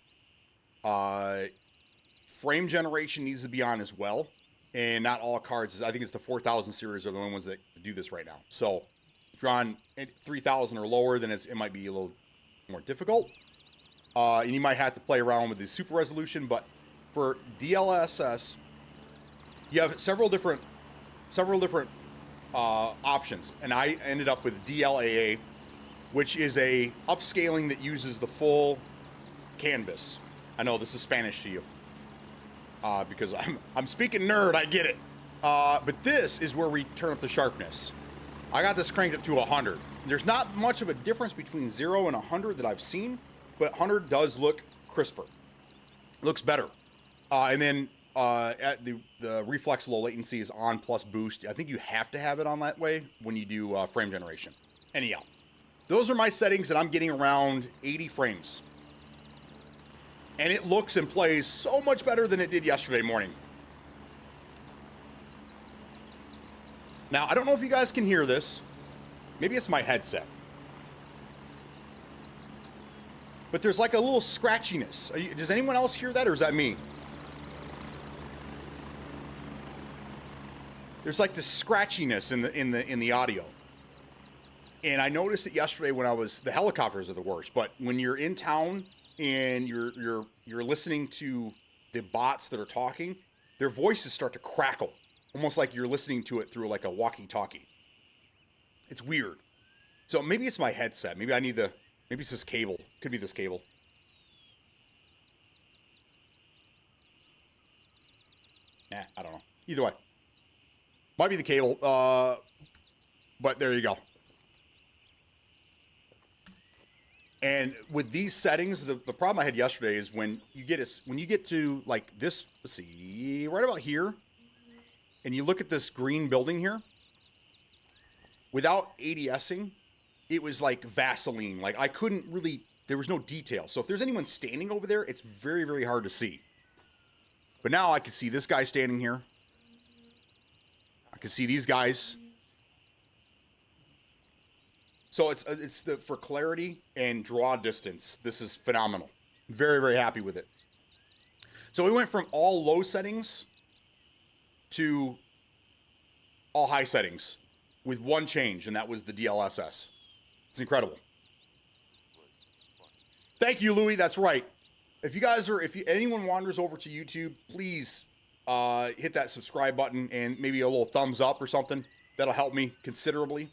Frame generation needs to be on as well, and not all cards. I think it's the 4000 series are the only ones that do this right now. So if you're on 3000 or lower, then it might be a little more difficult. And you might have to play around with the super resolution, but for DLSS, you have several different options, and I ended up with DLAA, which is a upscaling that uses the full canvas. I know this is Spanish to you, because I'm speaking nerd. I get it, but this is where we turn up the sharpness. I got this cranked up to 100. There's not much of a difference between 0 and 100 that I've seen. But 100 does look crisper. Looks better. And then at the reflex low latency is on plus boost. I think you have to have it on that way when you do frame generation. Anyhow, those are my settings, and I'm getting around 80 frames. And it looks and plays so much better than it did yesterday morning. Now, I don't know if you guys can hear this. Maybe it's my headset. But there's like a little scratchiness. Does anyone else hear that, or is that me? There's like this scratchiness in the audio. And I noticed it yesterday when the helicopters are the worst, but when you're in town and you're listening to the bots that are talking, their voices start to crackle, almost like you're listening to it through like a walkie-talkie. It's weird. So maybe it's my headset. Maybe it's this cable. Could be this cable. I don't know. Either way. Might be the cable. But there you go. And with these settings, the problem I had yesterday is when you get to like this, let's see, right about here, and you look at this green building here, without ADSing, it was like Vaseline. Like I couldn't really, there was no detail. So if there's anyone standing over there, it's very, very hard to see. But now I can see this guy standing here. I can see these guys. So it's for clarity and draw distance. This is phenomenal. Very, very happy with it. So we went from all low settings to all high settings with one change, and that was the DLSS. It's incredible. Thank you, Louis. That's right. If anyone wanders over to YouTube, please hit that subscribe button and maybe a little thumbs up or something. That'll help me considerably.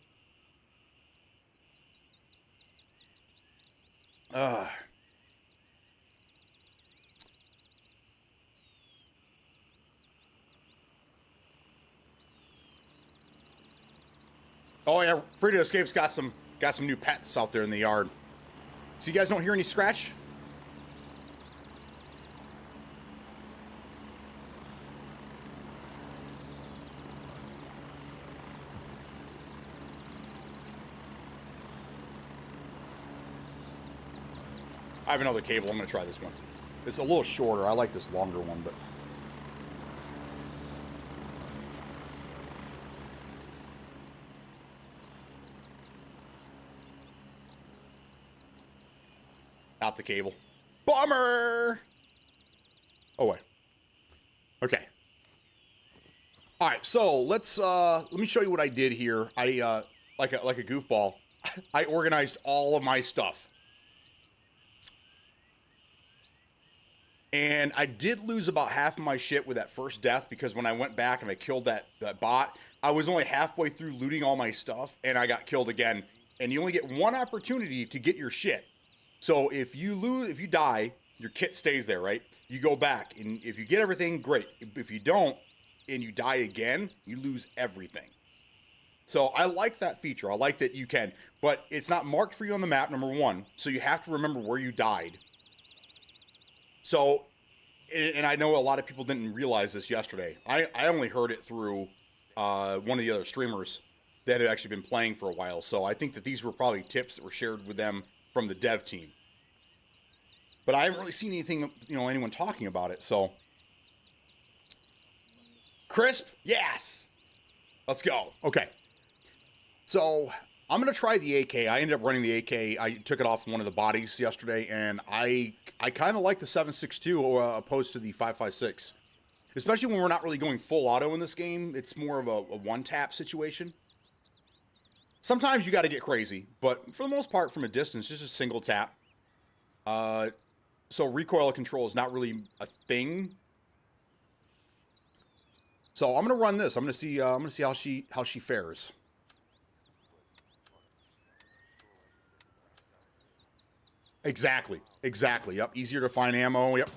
Oh yeah, Free to Escape's got some new pets out there in the yard. So you guys don't hear any scratch? I have another cable. I'm going to try this one. It's a little shorter. I like this longer one, but... Out the cable. Bummer! Oh, wait. Okay. All right, so let me show you what I did here. I, like a goofball, I organized all of my stuff. And I did lose about half of my shit with that first death because when I went back and I killed that bot, I was only halfway through looting all my stuff and I got killed again. And you only get one opportunity to get your shit. So if you die, your kit stays there, right? You go back and if you get everything, great. If you don't and you die again, you lose everything. So I like that feature. I like that you can, but it's not marked for you on the map, number one. So you have to remember where you died. So, and I know a lot of people didn't realize this yesterday. I only heard it through one of the other streamers that had actually been playing for a while. So I think that these were probably tips that were shared with them from the dev team. But I haven't really seen anything, anyone talking about it. So, crisp, yes. Let's go. Okay. So I'm going to try the AK. I ended up running the AK. I took it off one of the bodies yesterday, and I kind of like the 7.62 opposed to the 5.56. Especially when we're not really going full auto in this game. It's more of a one-tap situation. Sometimes you got to get crazy, but for the most part, from a distance, just a single tap. So recoil control is not really a thing. So I'm going to run this. I'm going to see how she fares. Exactly. Yep. Easier to find ammo. Yep.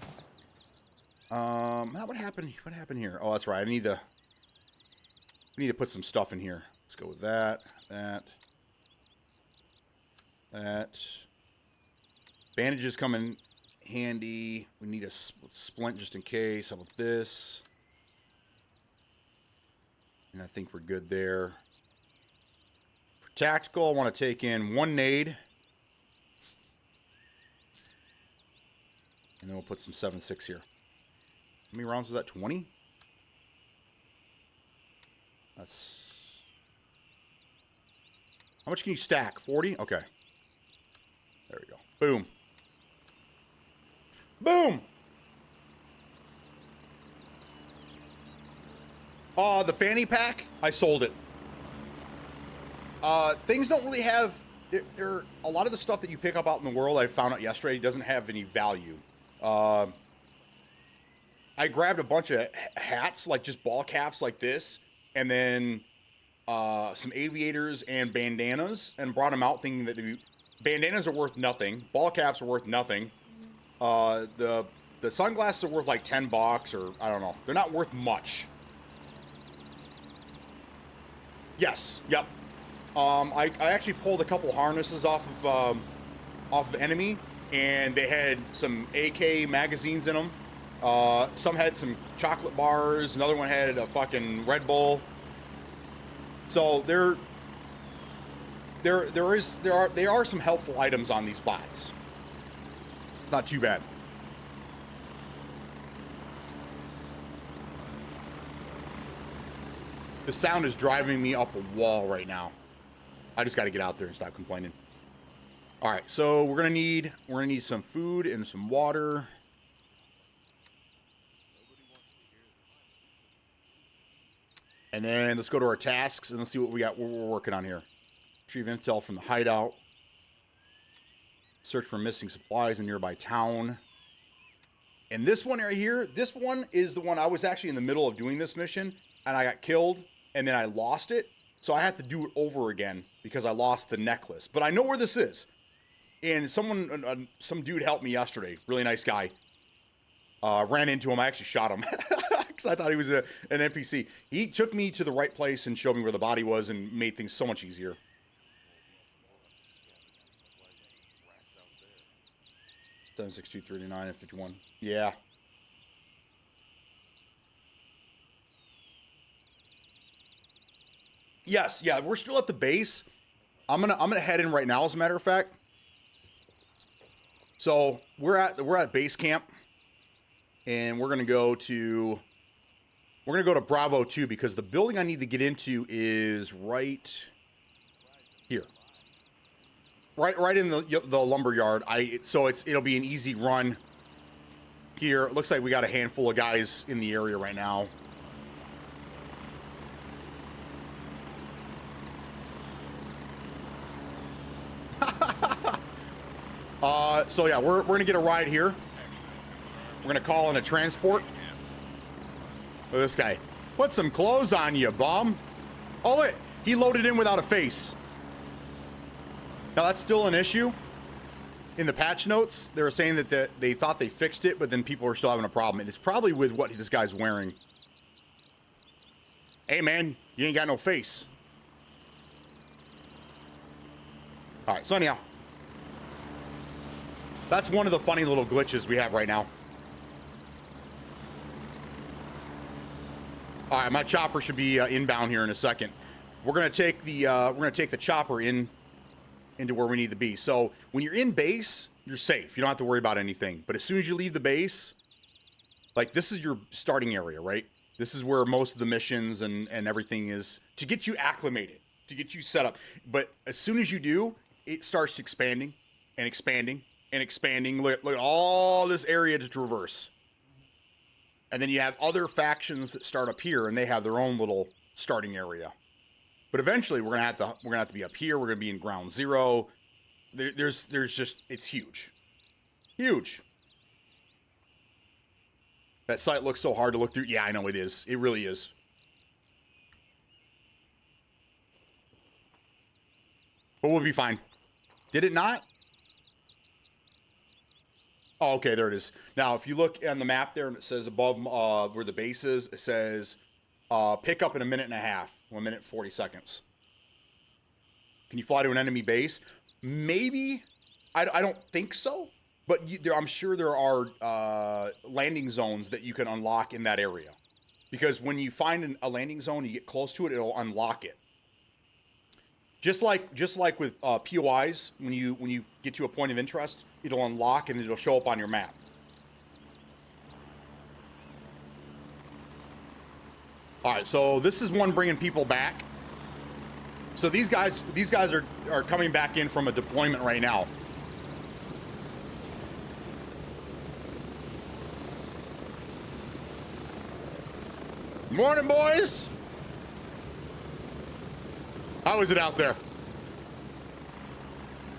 What happened? What happened here? Oh, that's right. We need to put some stuff in here. Let's go with that. Bandages come in handy. We need a splint just in case. How about this? And I think we're good there. For tactical, I want to take in one nade. And then we'll put some 7.6 here. How many rounds was that? 20? That's... How much can you stack? 40? Okay. There we go. Boom. Boom! The fanny pack, I sold it. Things don't really have... There a lot of the stuff that you pick up out in the world, I found out yesterday, doesn't have any value. I grabbed a bunch of hats, like just ball caps like this, and then some aviators and bandanas, and brought them out thinking that bandanas are worth nothing, ball caps are worth nothing. The sunglasses are worth like $10 or I don't know. They're not worth much. Yes. Yep. I actually pulled a couple harnesses off of enemy, and they had some AK magazines in them. Some had some chocolate bars. Another one had a fucking Red Bull. So there are some helpful items on these bots. Not too bad. The sound is driving me up a wall right now. I just got to get out there and stop complaining. All right, so we're gonna need some food and some water. And then let's go to our tasks and let's see what we got. What we're working on here. Retrieve intel from the hideout. Search for missing supplies in nearby town. And this one right here, this one is the one I was actually in the middle of doing this mission, and I got killed, and then I lost it. So I had to do it over again because I lost the necklace. But I know where this is. And some dude helped me yesterday. Really nice guy. Ran into him. I actually shot him because I thought he was an NPC. He took me to the right place and showed me where the body was and made things so much easier. $762.39 and 51. Yeah. Yes, yeah, we're still at the base. I'm gonna head in right now, as a matter of fact. So we're at base camp, and we're gonna go to Bravo 2 because the building I need to get into is right here. Right in the lumber yard. So it'll be an easy run here. It looks like we got a handful of guys in the area right now. So yeah, we're gonna get a ride here. We're gonna call in a transport. Look at this guy. Put some clothes on you, bum. Oh, he loaded in without a face. Now that's still an issue. In the patch notes, they were saying that they thought they fixed it, but then people are still having a problem. And it's probably with what this guy's wearing. Hey man, you ain't got no face. All right, so anyhow. That's one of the funny little glitches we have right now. All right, my chopper should be inbound here in a second. We're gonna take the chopper into where we need to be. So when you're in base, you're safe. You don't have to worry about anything. But as soon as you leave the base, like this is your starting area, right? This is where most of the missions and everything is to get you acclimated, to get you set up. But as soon as you do, it starts expanding and expanding and expanding. Look at all this area to traverse. And then you have other factions that start up here, and they have their own little starting area. But eventually, we're gonna have to be up here. We're gonna be in ground zero. There's just, it's huge, huge. That site looks so hard to look through. Yeah, I know it is. It really is. But we'll be fine. Did it not? Oh, okay, there it is. Now, if you look on the map there, and it says above where the base is, it says pick up in 1.5 minutes, 1 minute 40 seconds. Can you fly to an enemy base? Maybe. I don't think so. But I'm sure there are landing zones that you can unlock in that area. Because when you find a landing zone, you get close to it, it'll unlock it. Just like with POIs, when you get to a point of interest, it'll unlock and it'll show up on your map. All right, so this is one bringing people back. So these guys are coming back in from a deployment right now. Morning, boys. How is it out there?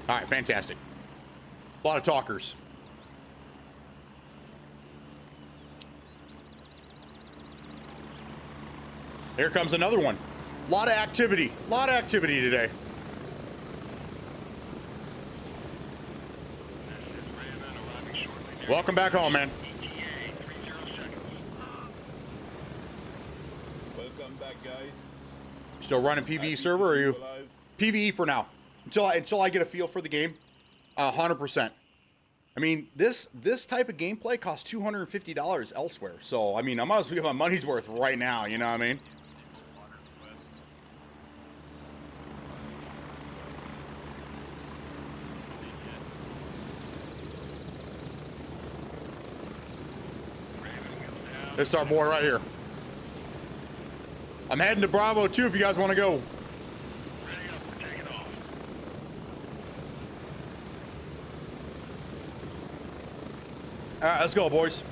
All right, fantastic. A lot of talkers. Here comes another one. A lot of activity. A lot of activity today. Welcome back home, man. Welcome back, guys. Still running PvE server, or are you? PvE for now. Until I get a feel for the game. 100%. I mean, this type of gameplay costs $250 elsewhere. So, I mean, I might as well get my money's worth right now, you know what I mean? This is our boy right here. I'm heading to Bravo 2 if you guys want to go. All right, let's go, boys.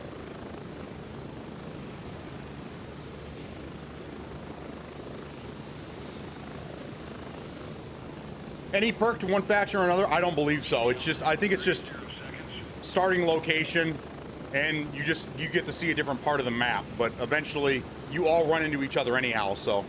Any perk to one faction or another? I don't believe so. It's just, I think it's just starting location, and you get to see a different part of the map, but eventually you all run into each other anyhow, so.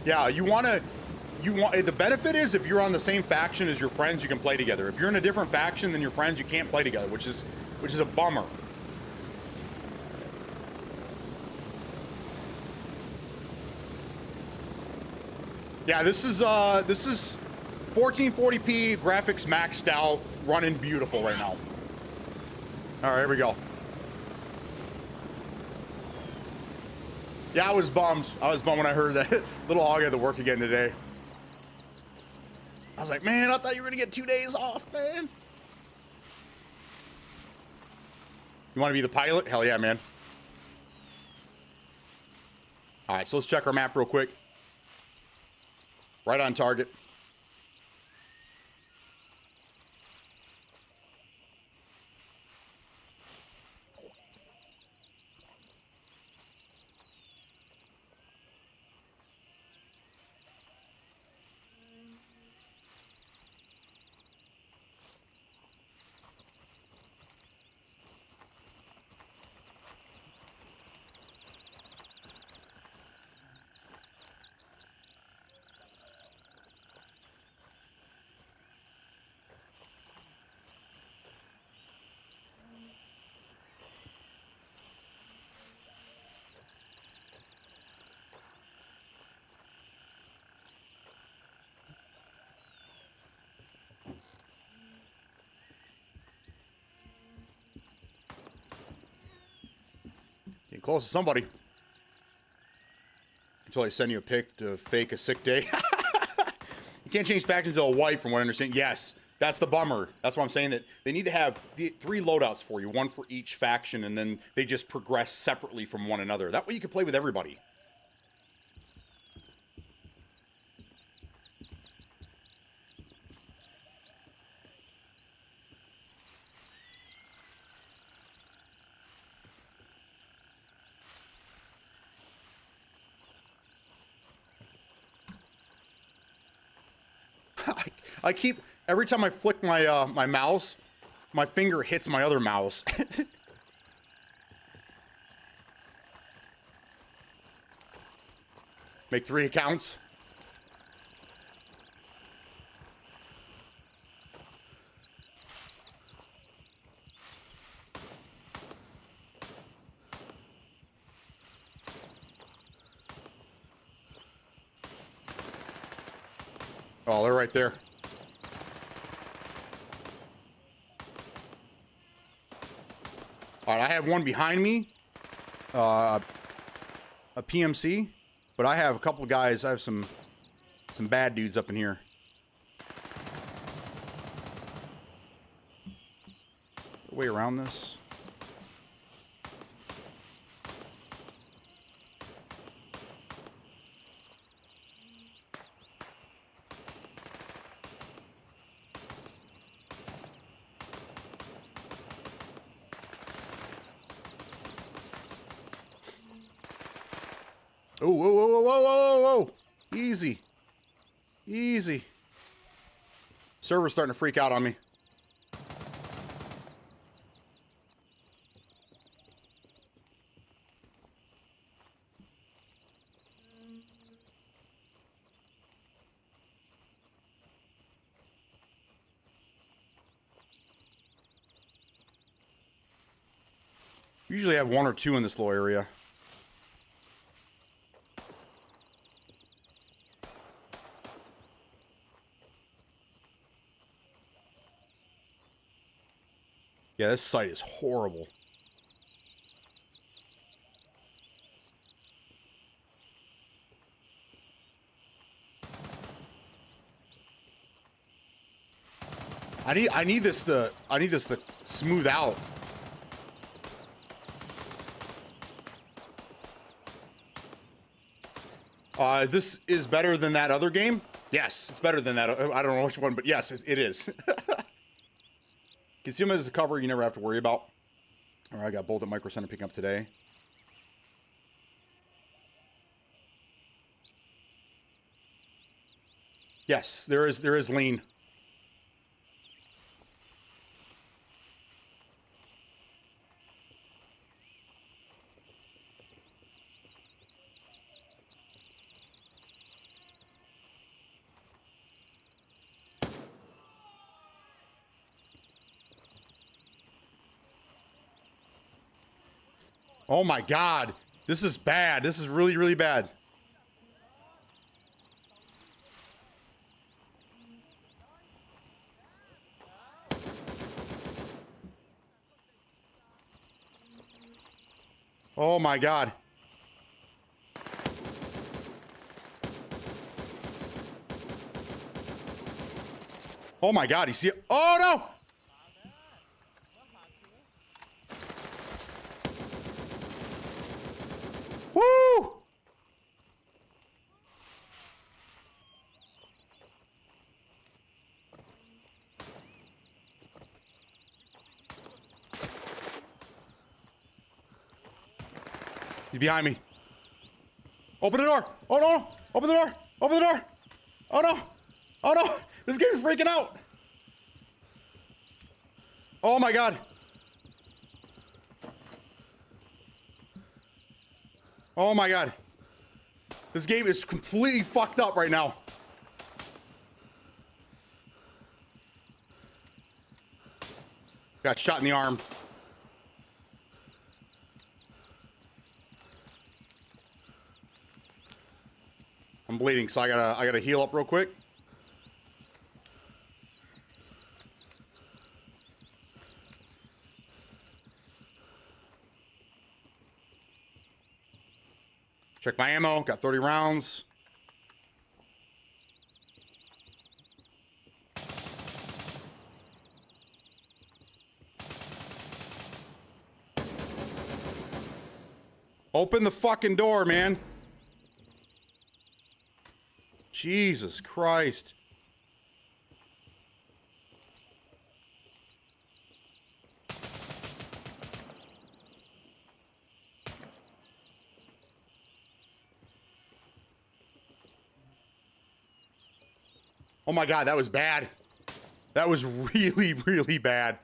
Yeah, the benefit is if you're on the same faction as your friends, you can play together. If you're in a different faction than your friends, you can't play together, which is a bummer. Yeah, this is 1440p graphics maxed out, running beautiful right now. All right, here we go. Yeah, I was bummed. I was bummed when I heard that little hog had to work again today. I was like, man, I thought you were gonna get 2 days off, man. You want to be the pilot? Hell yeah, man. All right, so let's check our map real quick. Right on target. Get close to somebody. Until I send you a pic to fake a sick day. You can't change factions to a white from what I understand. Yes, that's the bummer. That's why I'm saying that they need to have 3 loadouts for you, 1 for each faction, and then they just progress separately from one another. That way you can play with everybody. I keep, every time I flick my my mouse, my finger hits my other mouse. Make 3 accounts. Oh, they're right there. All right, I have one behind me, a PMC, but I have a couple of guys. I have some bad dudes up in here. Way around this. Oh, whoa, whoa, whoa, whoa, whoa, whoa. Easy. Easy. Server's starting to freak out on me. Usually have 1 or 2 in this little area. Yeah, this site is horrible. I need this to smooth out. This is better than that other game. Yes, it's better than that. I don't know which one, but yes, it is. Concealment is a cover you never have to worry about. All right, I got both at Micro Center picking up today. Yes, there is lean. Oh my God. This is bad. This is really, really bad. Oh my God. Oh my God, you see it? Oh no! Woo! He's behind me. Open the door! Oh no! Open the door! Open the door! Oh no! Oh no! This game's freaking out! Oh my God! Oh my God! This game is completely fucked up right now. Got shot in the arm. I'm bleeding, so I gotta heal up real quick. Check my ammo. Got 30 rounds. Open the fucking door, man. Jesus Christ. Oh my God, that was bad. That was really, really bad.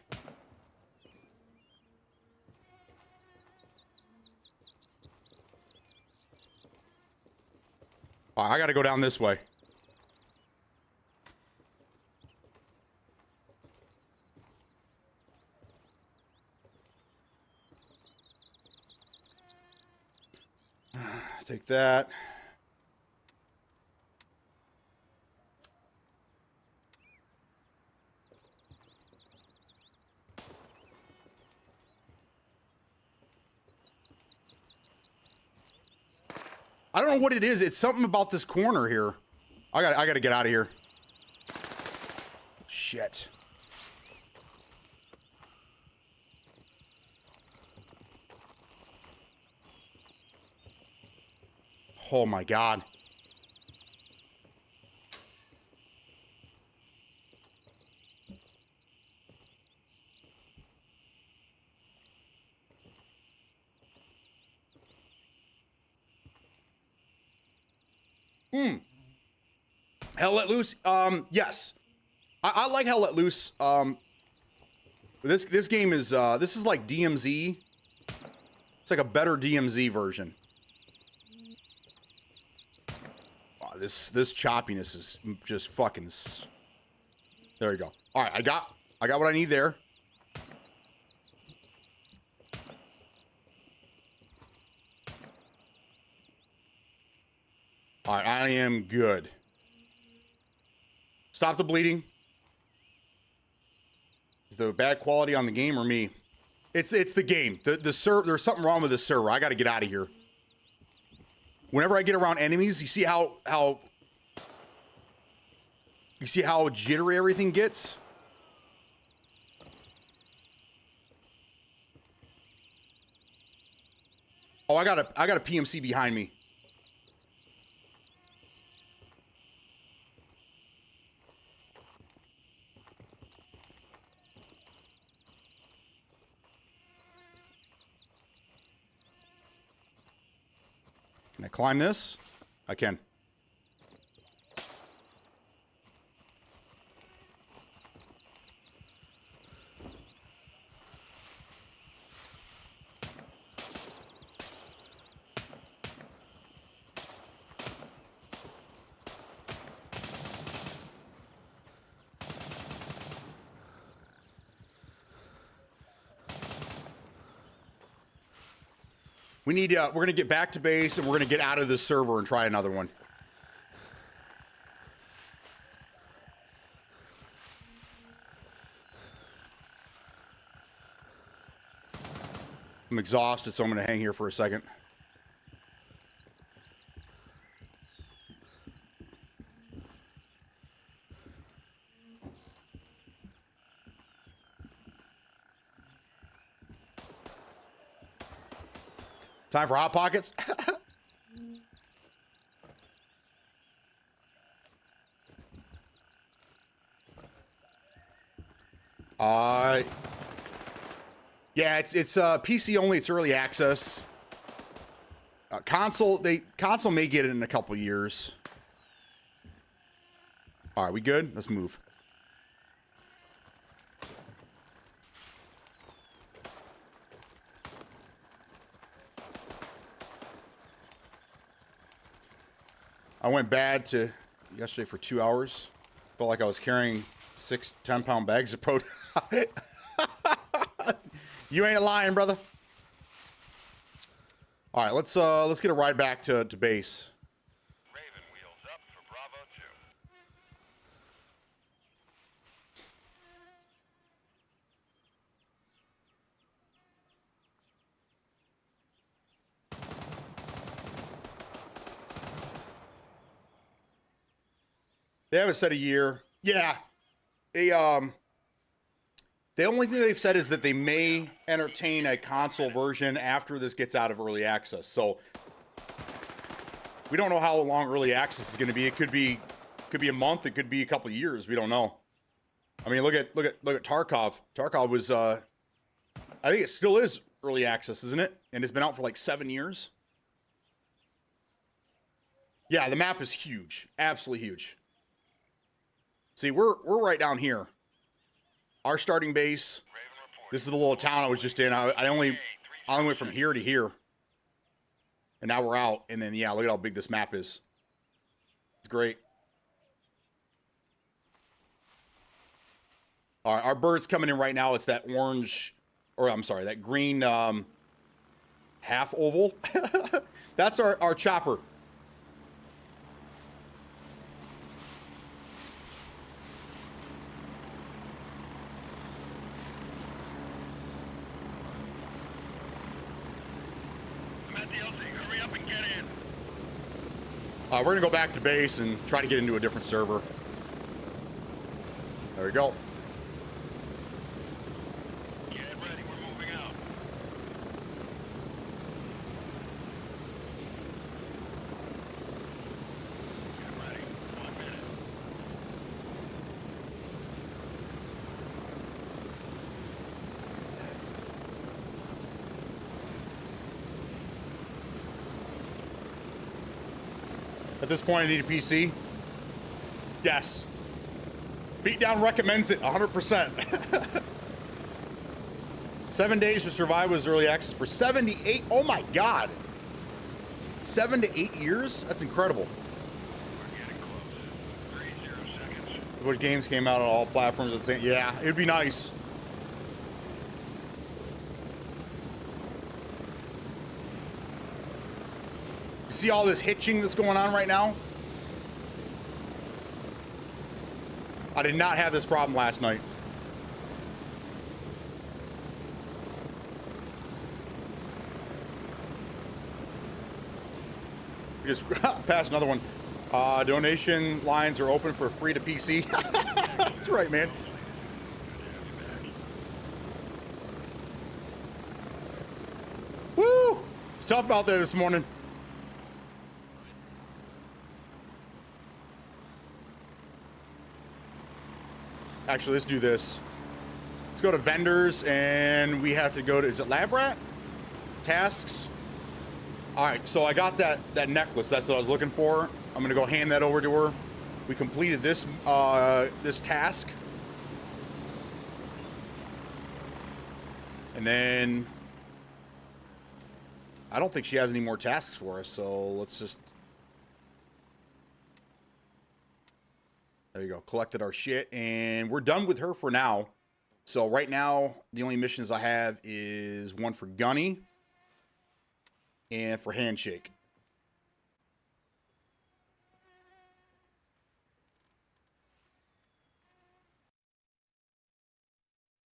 All right, I gotta go down this way. Take that. I don't know what it is. It's something about this corner here. I gotta get out of here. Shit. Oh my God. Hell Let Loose. Yes. I like Hell Let Loose. This game is this is like DMZ. It's like a better DMZ version. Oh, this choppiness is just fucking. There you go. All right, I got what I need there. All right, I am good. Stop the bleeding. Is the bad quality on the game or me? It's the game. The server. There's something wrong with the server. I got to get out of here. Whenever I get around enemies, you see how jittery everything gets. Oh, I got a PMC behind me. Can I climb this? I can. We need, we're going to get back to base, and we're going to get out of this server and try another one. I'm exhausted, so I'm going to hang here for a second. Time for Hot Pockets. Yeah, it's PC only. It's early access. Console may get it in a couple years. All right, we good? Let's move. I went bad to yesterday for 2 hours. Felt like I was carrying 6 10-pound bags of protein. You ain't lying, brother. All right, let's get a ride back to base. Raven wheels up for Bravo 2. They haven't said a year. Yeah. The only thing they've said is that they may entertain a console version after this gets out of early access. So we don't know how long early access is going to be. It could be a month. It could be a couple of years. We don't know. I mean, look at Tarkov. Tarkov was, I think it still is early access, isn't it? And it's been out for like 7 years. Yeah, the map is huge. Absolutely huge. See, we're right down here. Our starting base. This is the little town I was just in. I only went from here to here. And now we're out. And then, yeah, look at how big this map is. It's great. All right, our bird's coming in right now. It's that orange, or I'm sorry, that green half oval. That's our chopper. We're going to go back to base and try to get into a different server. There we go. Get ready, we're moving out. Get ready, 1 minute. At this point, I need a PC. Yes. Beatdown recommends it 100%. 7 days to survive was early access for 78. Oh my God. 7 to 8 years? That's incredible. We're getting close. 30 seconds. What games came out on all platforms at the same? Yeah, it'd be nice. You see all this hitching that's going on right now? I did not have this problem last night. We just passed another one. Donation lines are open for free to PC. That's right, man. Woo! It's tough out there this morning. Actually, let's do this. Let's go to vendors, and we have to go to, is it Lab Rat? Tasks. All right, so I got that necklace. That's what I was looking for. I'm gonna go hand that over to her. We completed this this task, and then I don't think she has any more tasks for us. So let's just. There you go. Collected our shit, and we're done with her for now. So right now, the only missions I have is one for Gunny. and for handshake.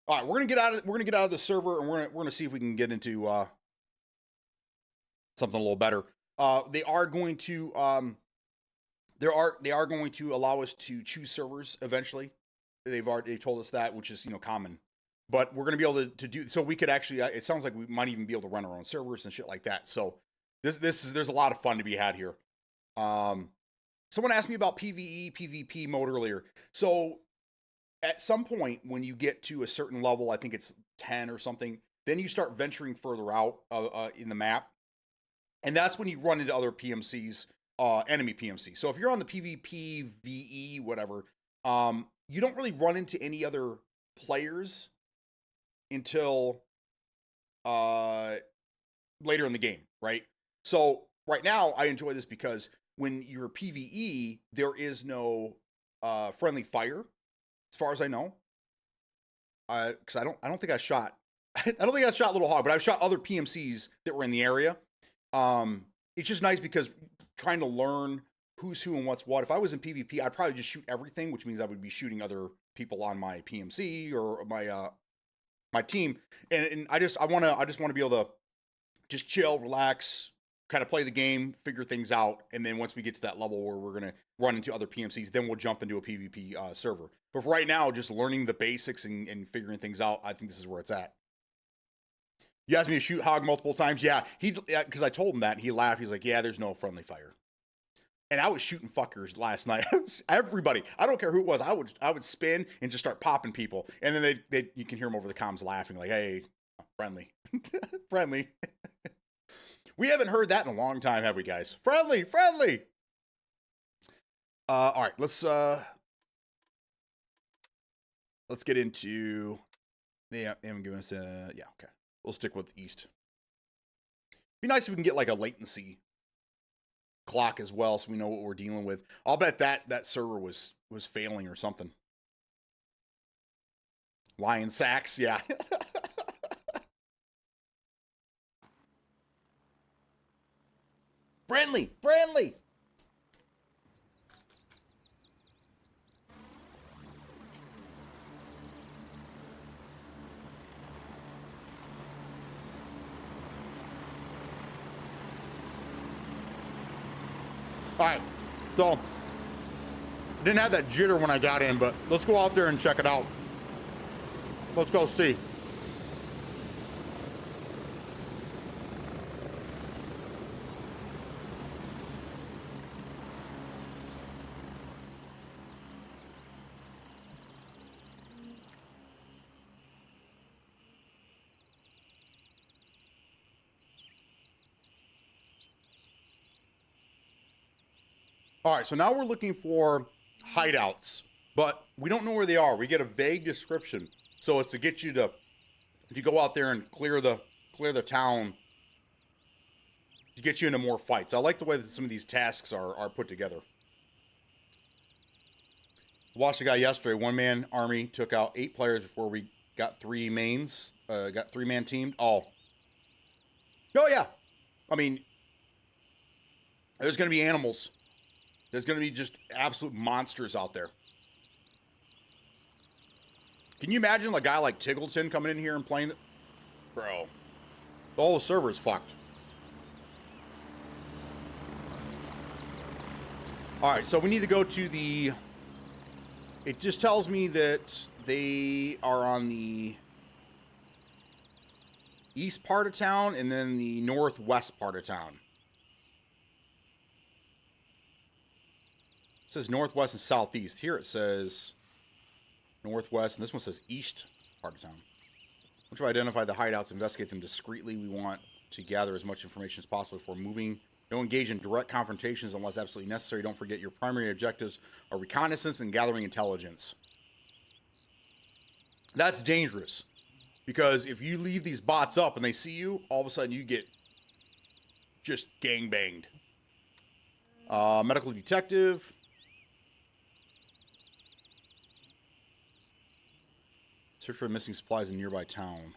All right, we're gonna get out of the server, and we're gonna see if we can get into something a little better. They are going to going to allow us to choose servers eventually. They've told us that, which is common. But we're gonna be able to do so. We could actually. It sounds like we might even be able to run our own servers and shit like that. So there's a lot of fun to be had here. Someone asked me about PvE, PvP mode earlier. So at some point when you get to a certain level, I think it's 10 or something, then you start venturing further out in the map. And that's when you run into other PMCs, enemy PMCs. So if you're on the PvP, VE, whatever, you don't really run into any other players until later in the game, right? So right now, I enjoy this because when you're PvE, there is no friendly fire, as far as I know. Because I don't think I shot. I don't think I shot Little Hog, but I've shot other PMCs that were in the area. It's just nice because trying to learn who's who and what's what. If I was in PvP, I'd probably just shoot everything, which means I would be shooting other people on my PMC or my team. And I just want to be able to just chill, relax, kind of play the game, figure things out, and then once we get to that level where we're gonna run into other PMCs, then we'll jump into a PvP server. But for right now, just learning the basics and figuring things out, I think this is where it's at. You asked me to shoot Hog multiple times. Yeah, because I told him that, and he laughed. He's like, yeah, there's no friendly fire. And I was shooting fuckers last night. Everybody, I don't care who it was. I would spin and just start popping people, and then you can hear them over the comms laughing like, hey, friendly, friendly. We haven't heard that in a long time, have we, guys? Friendly, friendly. All right, let's get into. Yeah, I'm giving us yeah, okay. We'll stick with East. Be nice if we can get like a latency clock as well, so we know what we're dealing with. I'll bet that server was failing or something. Lion sacks, yeah. Friendly, friendly. All right, so didn't have that jitter when I got in, but let's go out there and check it out. Let's go see. All right, so now we're looking for hideouts, but we don't know where they are. We get a vague description, so it's to get you to go out there and clear the town to get you into more fights. I like the way that some of these tasks are put together. Watched a guy yesterday, one-man army, took out 8 players before we got 3 mains, got 3-man teamed. Oh yeah. I mean, there's going to be animals. There's going to be just absolute monsters out there. Can you imagine a guy like Tiggleton coming in here and playing? Bro, the whole server's fucked. All right, so we need to go to the... It just tells me that they are on the east part of town and then the northwest part of town. It says northwest and southeast. Here it says northwest, and this one says east part of town. Once we identify the hideouts, investigate them discreetly. We want to gather as much information as possible before moving. Don't engage in direct confrontations unless absolutely necessary. Don't forget your primary objectives are reconnaissance and gathering intelligence. That's dangerous, because if you leave these bots up and they see you, all of a sudden you get just gangbanged. Medical detective. Search for missing supplies in nearby town.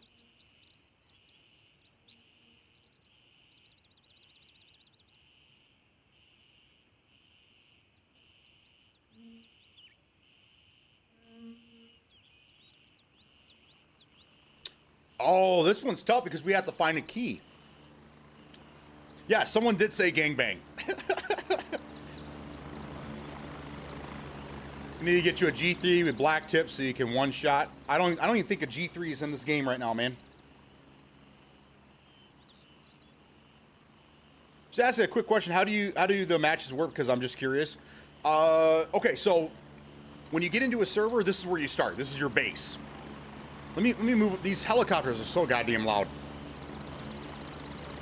Oh, this one's tough because we have to find a key. Yeah, someone did say gangbang. We need to get you a G3 with black tips so you can one shot. I don't even think a G3 is in this game right now, man. Just ask you a quick question. How do the matches work? Because I'm just curious. Okay, so when you get into a server, this is where you start. This is your base. Let me move. These helicopters are so goddamn loud.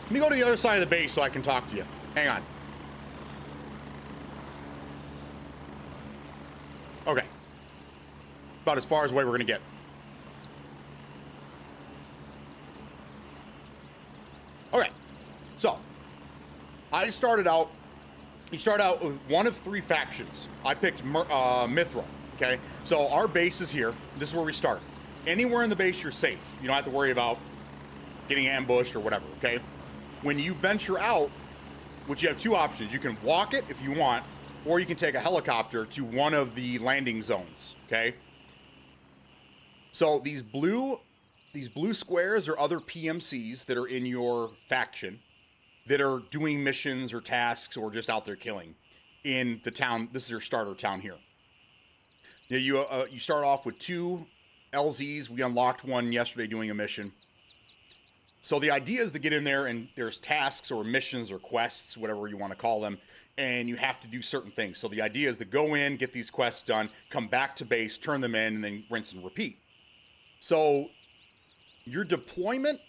Let me go to the other side of the base so I can talk to you. Hang on. Okay. About as far as away we're gonna get. Okay. So, I started out. You start out with one of three factions. I picked Mithra. Okay. So our base is here. This is where we start. Anywhere in the base, you're safe. You don't have to worry about getting ambushed or whatever. Okay. When you venture out, which you have two options. You can walk it if you want, or you can take a helicopter to one of the landing zones, okay? So these blue squares are other PMCs that are in your faction that are doing missions or tasks or just out there killing in the town. This is your starter town here. Now you start off with 2 LZs. We unlocked one yesterday doing a mission. So the idea is to get in there and there's tasks or missions or quests, whatever you want to call them, and you have to do certain things. So the idea is to go in, get these quests done, come back to base, turn them in, and then rinse and repeat. So your deployment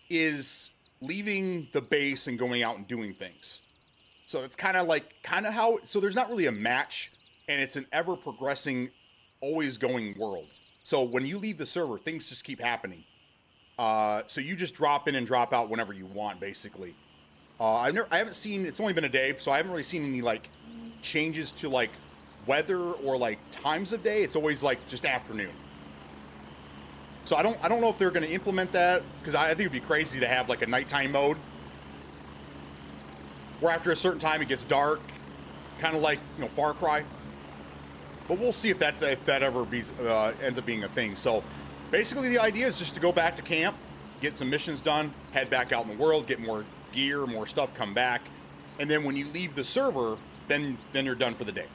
is leaving the base and going out and doing things. So it's kind of how, so there's not really a match, and it's an ever progressing, always going world. So when you leave the server, things just keep happening. So you just drop in and drop out whenever you want, basically. I haven't seen, it's only been a day, so I haven't really seen any, like, changes to, like, weather or, like, times of day. It's always, like, just afternoon. So I don't know if they're going to implement that, because I think it'd be crazy to have, like, a nighttime mode, where after a certain time it gets dark, kind of like, you know, Far Cry. But we'll see if that ever ends up being a thing. So basically, the idea is just to go back to camp, get some missions done, head back out in the world, get more gear, more stuff, come back. And then when you leave the server, then you're done for the day.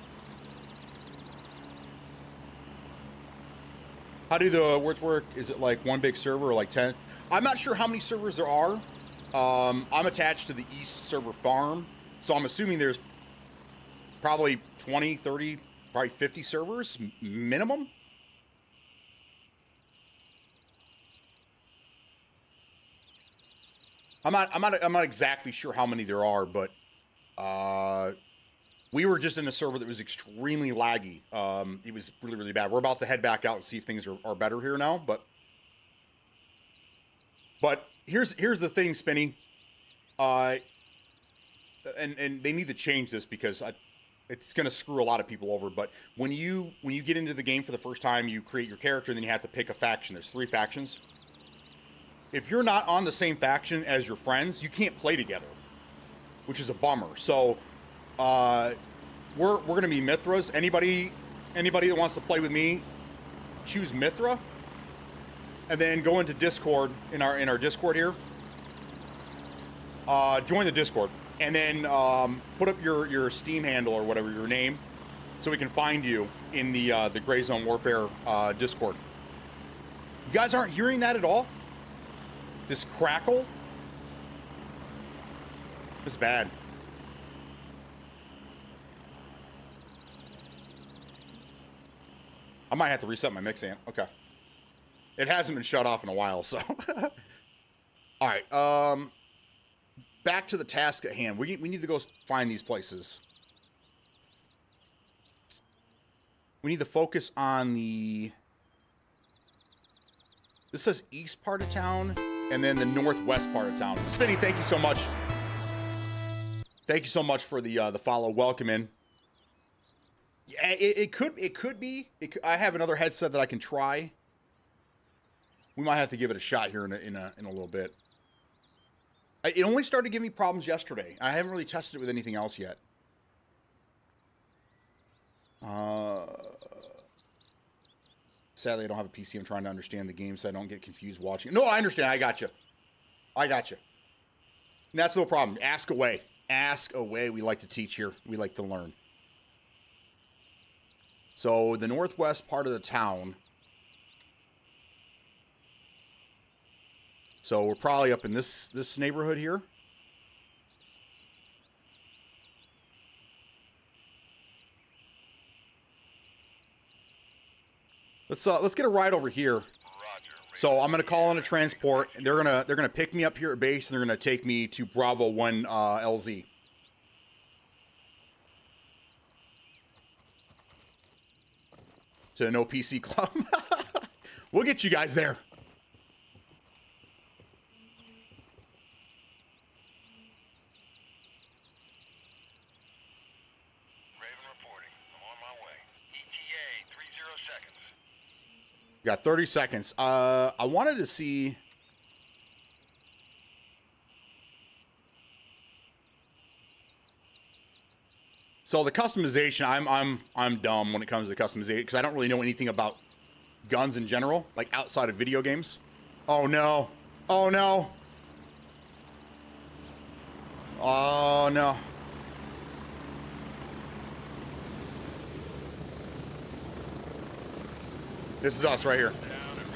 How do the words work? Is it like one big server or like 10? I'm not sure how many servers there are. I'm attached to the East server farm, so I'm assuming there's probably 20, 30, probably 50 servers minimum. I'm not exactly sure how many there are, but we were just in a server that was extremely laggy. It was really, really bad. We're about to head back out and see if things are better here now, but here's the thing, Spinny. And they need to change this because it's going to screw a lot of people over. But when you get into the game for the first time, you create your character and then you have to pick a faction. There's 3 factions. If you're not on the same faction as your friends, you can't play together, which is a bummer. So we're going to be Mithras. Anybody that wants to play with me, choose Mithra, and then go into Discord in our Discord here. Join the Discord, and then put up your Steam handle or whatever, your name, so we can find you in the Gray Zone Warfare Discord. You guys aren't hearing that at all? This crackle? It's bad. I might have to reset my mix amp. Okay. It hasn't been shut off in a while, so. All right. Back to the task at hand. We need to go find these places. We need to focus on the... This says east part of town, and then the northwest part of town. Spinny, thank you so much. Thank you so much for the follow. Welcome in. Yeah, it could be. I have another headset that I can try. We might have to give it a shot here in a little bit. It only started giving me problems yesterday. I haven't really tested it with anything else yet. Sadly, I don't have a PC. I'm trying to understand the game so I don't get confused watching. No, I understand. I got you. I got you. And that's no problem. Ask away. Ask away. We like to teach here. We like to learn. So the northwest part of the town. So we're probably up in this neighborhood here. Let's get a ride over here. Roger. So I'm gonna call in a transport. They're gonna pick me up here at base, and they're gonna take me to Bravo 1 LZ. To No PC Club. We'll get you guys there. Raven reporting. I'm on my way. ETA 30 seconds. Got 30 seconds. I wanted to see. So the customization, I'm dumb when it comes to customization because I don't really know anything about guns in general, like outside of video games. Oh no! Oh no! Oh no! This is us right here.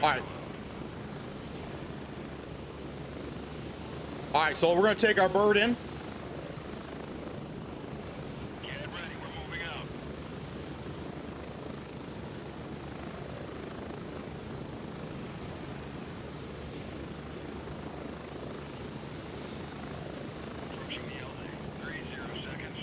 All right. All right, so we're gonna take our bird in. Get ready. We're moving out. Approaching the LZ. 30 seconds.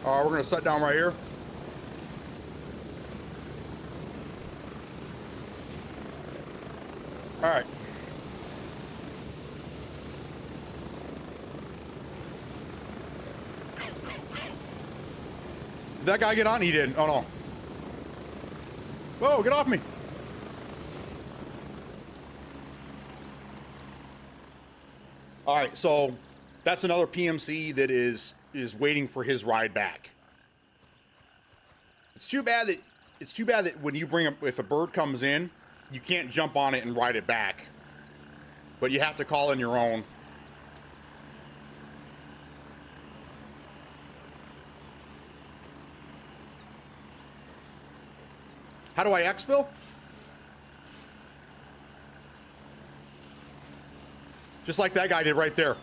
All right, we're gonna sit down right here. All right. Did that guy get on? He did. Oh no. Whoa, get off me. All right, so that's another PMC that is waiting for his ride back. It's too bad that when you bring if a bird comes in, you can't jump on it and ride it back. But you have to call in your own. How do I exfil? Just like that guy did right there.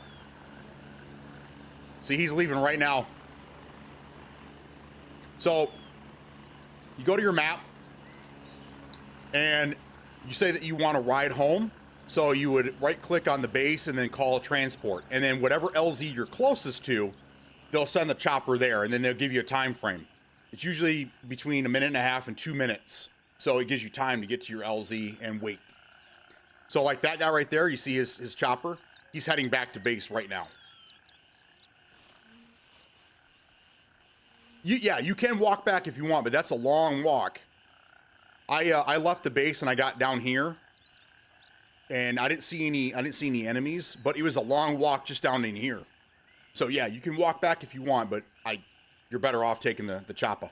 See, he's leaving right now. So, you go to your map, and you say that you want to ride home. So you would right-click on the base and then call a transport. And then whatever LZ you're closest to, they'll send the chopper there, and then they'll give you a time frame. It's usually between 1.5 minutes and 2 minutes. So it gives you time to get to your LZ and wait. So like that guy right there, you see his chopper? He's heading back to base right now. You can walk back if you want, but that's a long walk. I left the base and I got down here, and I didn't see any enemies, but it was a long walk just down in here. So yeah, you can walk back if you want, but you're better off taking the chopper.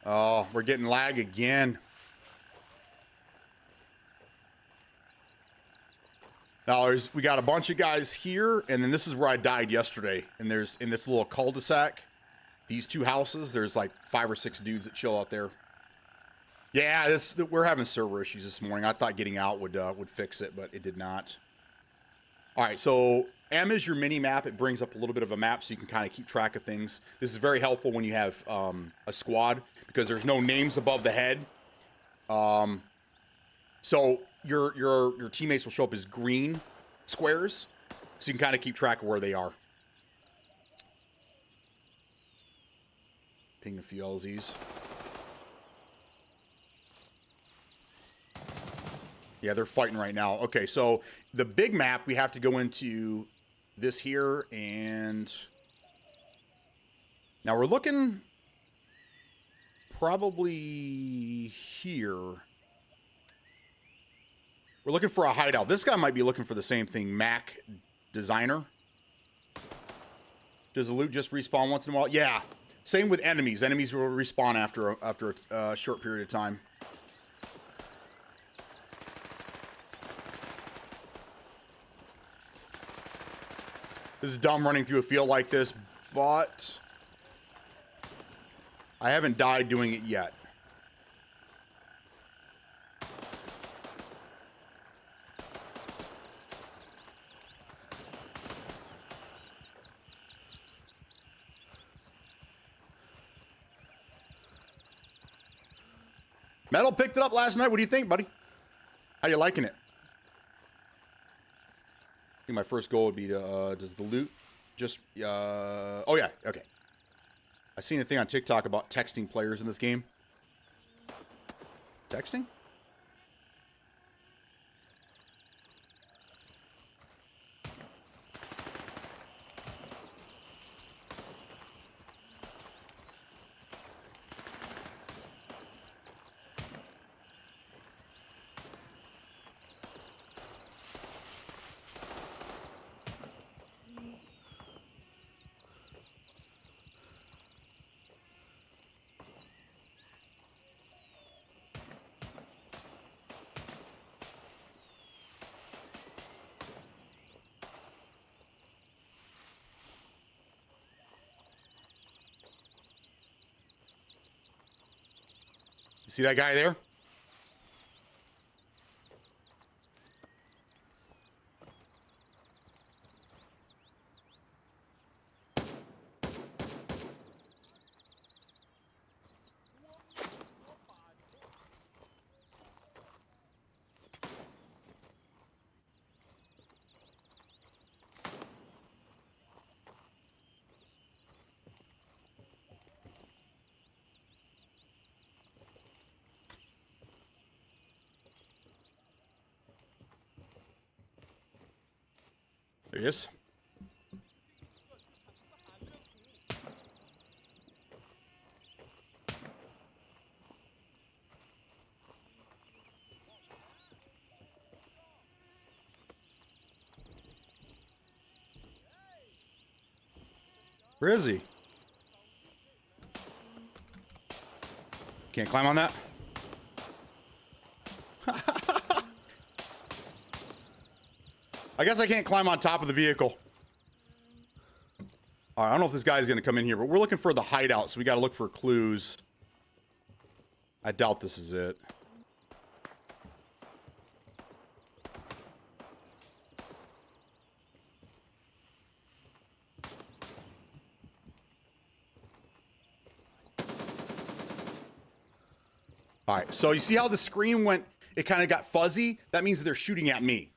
Oh, we're getting lag again. Now we got a bunch of guys here, and then this is where I died yesterday. And there's in this little cul-de-sac, these two houses, there's like 5 or 6 dudes that chill out there. Yeah, we're having server issues this morning. I thought getting out would fix it, but it did not. All right, so M is your mini map. It brings up a little bit of a map so you can kind of keep track of things. This is very helpful when you have a squad because there's no names above the head. So your teammates will show up as green squares, so you can kind of keep track of where they are. Ping a few LZs. Yeah, they're fighting right now. Okay, so the big map, we have to go into this here, and now we're looking probably here. We're looking for a hideout. This guy might be looking for the same thing. Mac Designer. Does the loot just respawn once in a while? Yeah. Same with enemies. Enemies will respawn after a short period of time. This is dumb running through a field like this, but I haven't died doing it yet. Metal picked it up last night. What do you think, buddy? How you liking it? I think my first goal would be to, does the loot just, oh yeah, okay. I seen a thing on TikTok about texting players in this game. Texting? You see that guy there? There he is. Where is he? Can't climb on that? I guess I can't climb on top of the vehicle. All right, I don't know if this guy's going to come in here, but we're looking for the hideout, so we got to look for clues. I doubt this is it. All right, so you see how the screen went, it kind of got fuzzy? That means they're shooting at me.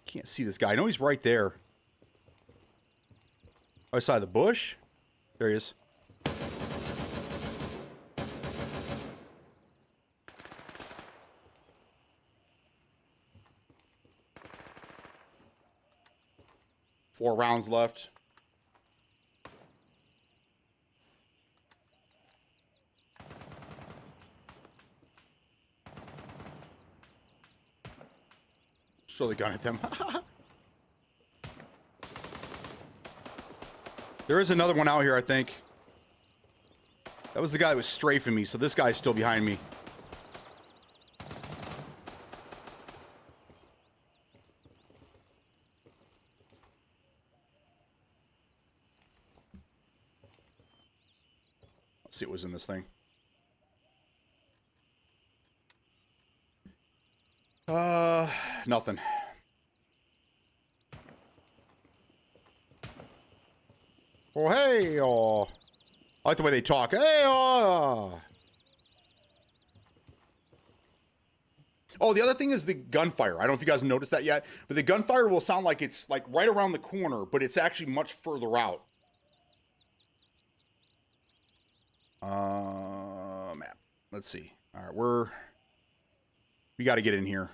Can't see this guy. I know he's right there. Outside the bush? There he is. Four rounds left. Show the gun at them. There is another one out here, I think. That was the guy that was strafing me, so this guy's still behind me. Let's see what was in this thing. Nothing. Oh, hey, oh. I like the way they talk. Hey, oh. Oh, the other thing is the gunfire. I don't know if you guys noticed that yet, but the gunfire will sound like it's like right around the corner, but it's actually much further out. Map. Let's see. All right, we got to get in here.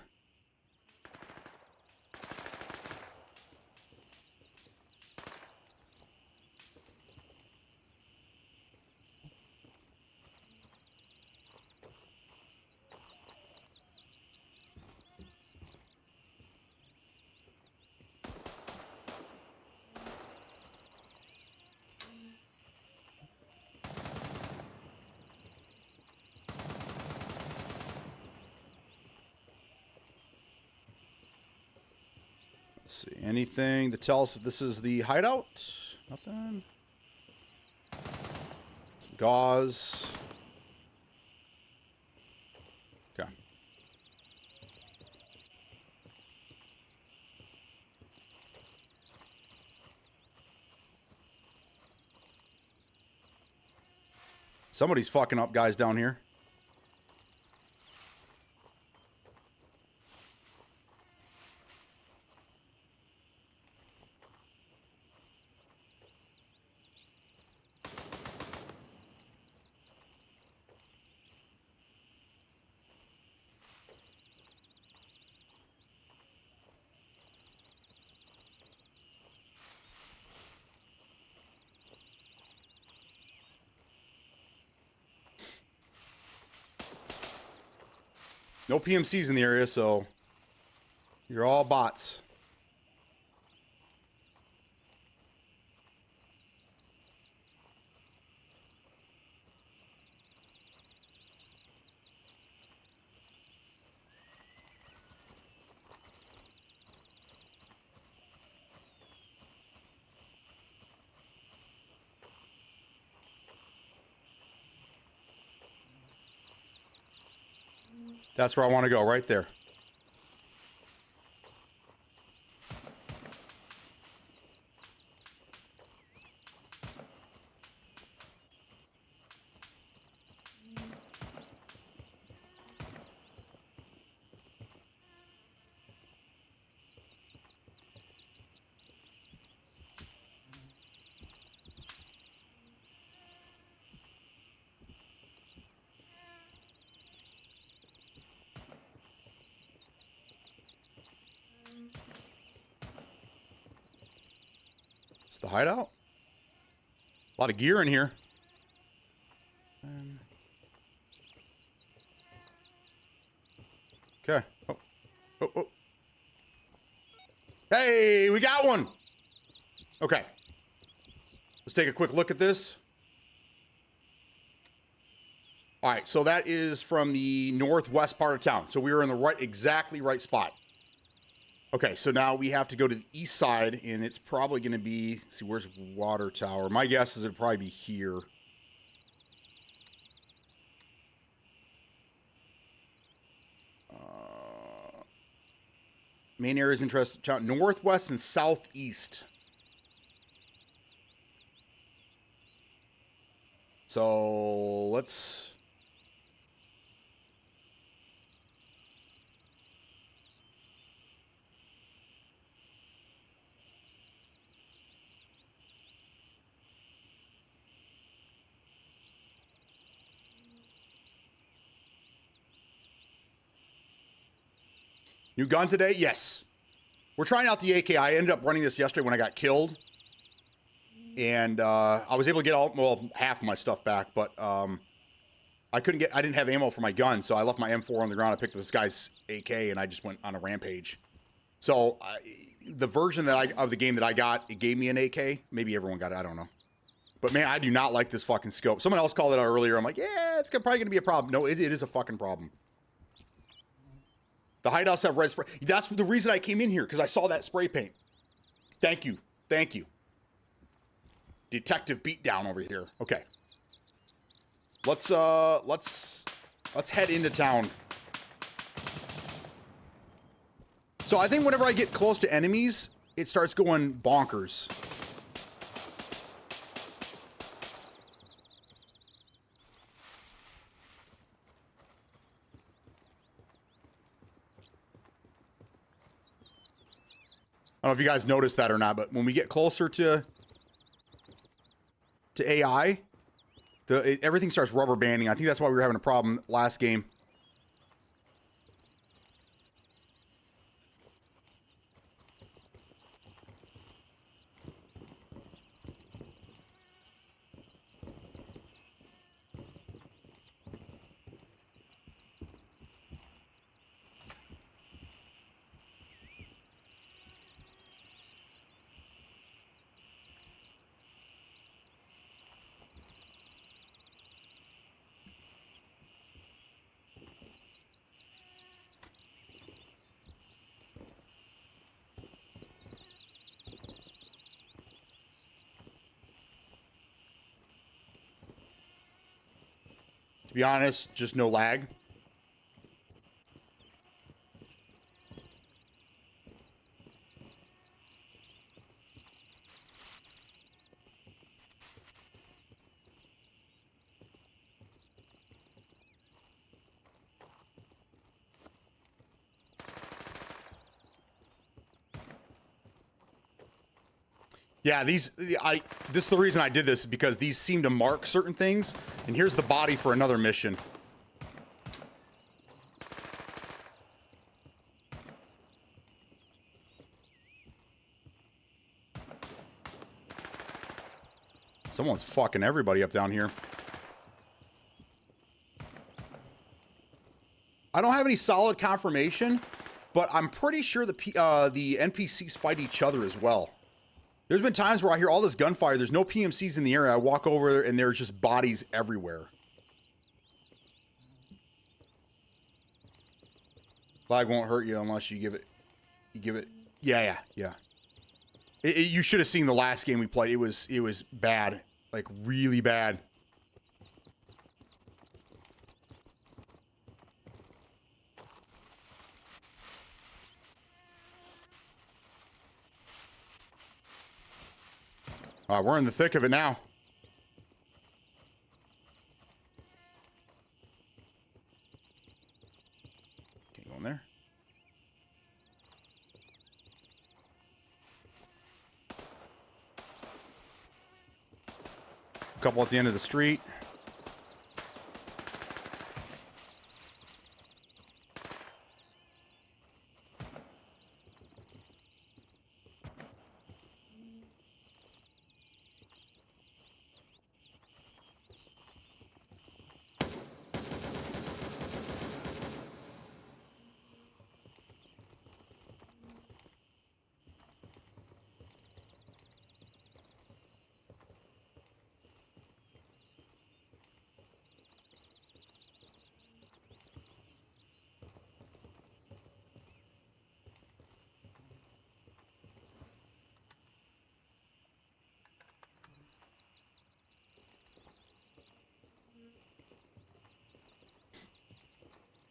Let's see. Anything to tell us if this is the hideout? Nothing. Some gauze. Okay. Somebody's fucking up guys down here. No PMCs in the area, so you're all bots. That's where I want to go, right there. The hideout? A lot of gear in here. Okay. Oh. Hey, we got one. Okay. Let's take a quick look at this. All right, so that is from the northwest part of town. So we were in the exactly right spot. Okay, so now we have to go to the east side, and it's probably going to be... See, where's Water Tower? My guess is it'll probably be here. Main areas interest... Northwest and southeast. So, let's... New gun today? Yes. We're trying out the AK. I ended up running this yesterday when I got killed. And I was able to get half of my stuff back, but I didn't have ammo for my gun, so I left my M4 on the ground. I picked up this guy's AK, and I just went on a rampage. So the version of the game that I got, it gave me an AK. Maybe everyone got it. I don't know. But man, I do not like this fucking scope. Someone else called it out earlier. I'm like, yeah, it's probably going to be a problem. No, it is a fucking problem. The hideouts have red spray. That's the reason I came in here, because I saw that spray paint. Thank you. Thank you. Detective Beatdown over here. Okay. Let's head into town. So I think whenever I get close to enemies, it starts going bonkers. I don't know if you guys noticed that or not, but when we get closer to AI, Everything starts rubber banding. I think that's why we were having a problem last game. To be honest, just no lag. Yeah, this is the reason I did this, because these seem to mark certain things, and here's the body for another mission. Someone's fucking everybody up down here. I don't have any solid confirmation, but I'm pretty sure the NPCs fight each other as well. There's been times where I hear all this gunfire, there's no PMCs in the area, I walk over there and there's just bodies everywhere. Flag won't hurt you unless you give it, yeah. You should have seen the last game we played, it was bad, like really bad. We're in the thick of it now. Can't go in there. A couple at the end of the street.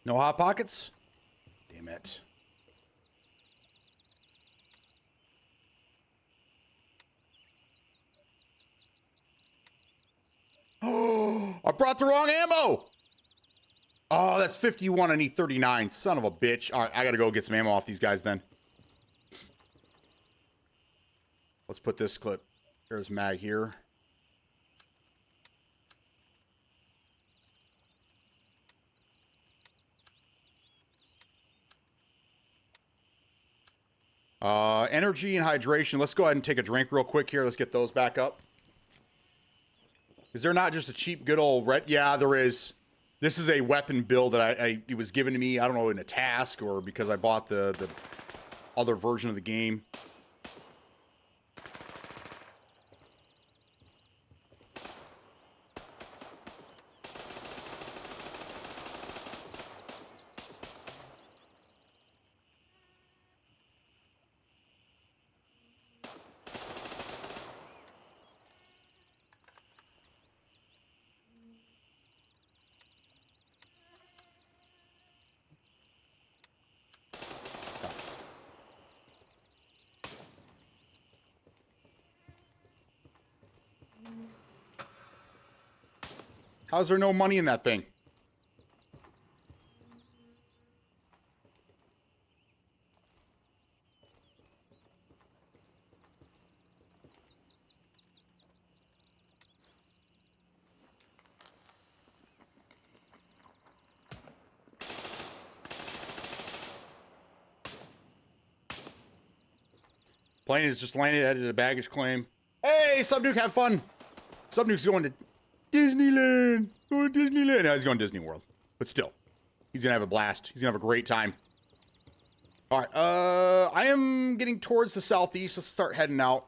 No hot pockets? Damn it. Oh, I brought the wrong ammo. Oh, that's 51. I need 39. Son of a bitch. All right, I gotta go get some ammo off these guys then. Let's put this clip. There's mag here. Energy and hydration. Let's go ahead and take a drink real quick here. Let's get those back up. Is there not just a cheap, good old red? Yeah, there is. This is a weapon build that it was given to me, I don't know, in a task or because I bought the other version of the game. How's there no money in that thing? Plane is just landed at a baggage claim. Hey, Subnuke, have fun. Subnuke's going to Disneyland. Going to Disneyland. No, he's going to Disney World. But still, he's going to have a blast. He's going to have a great time. All right, I am getting towards the southeast. Let's start heading out.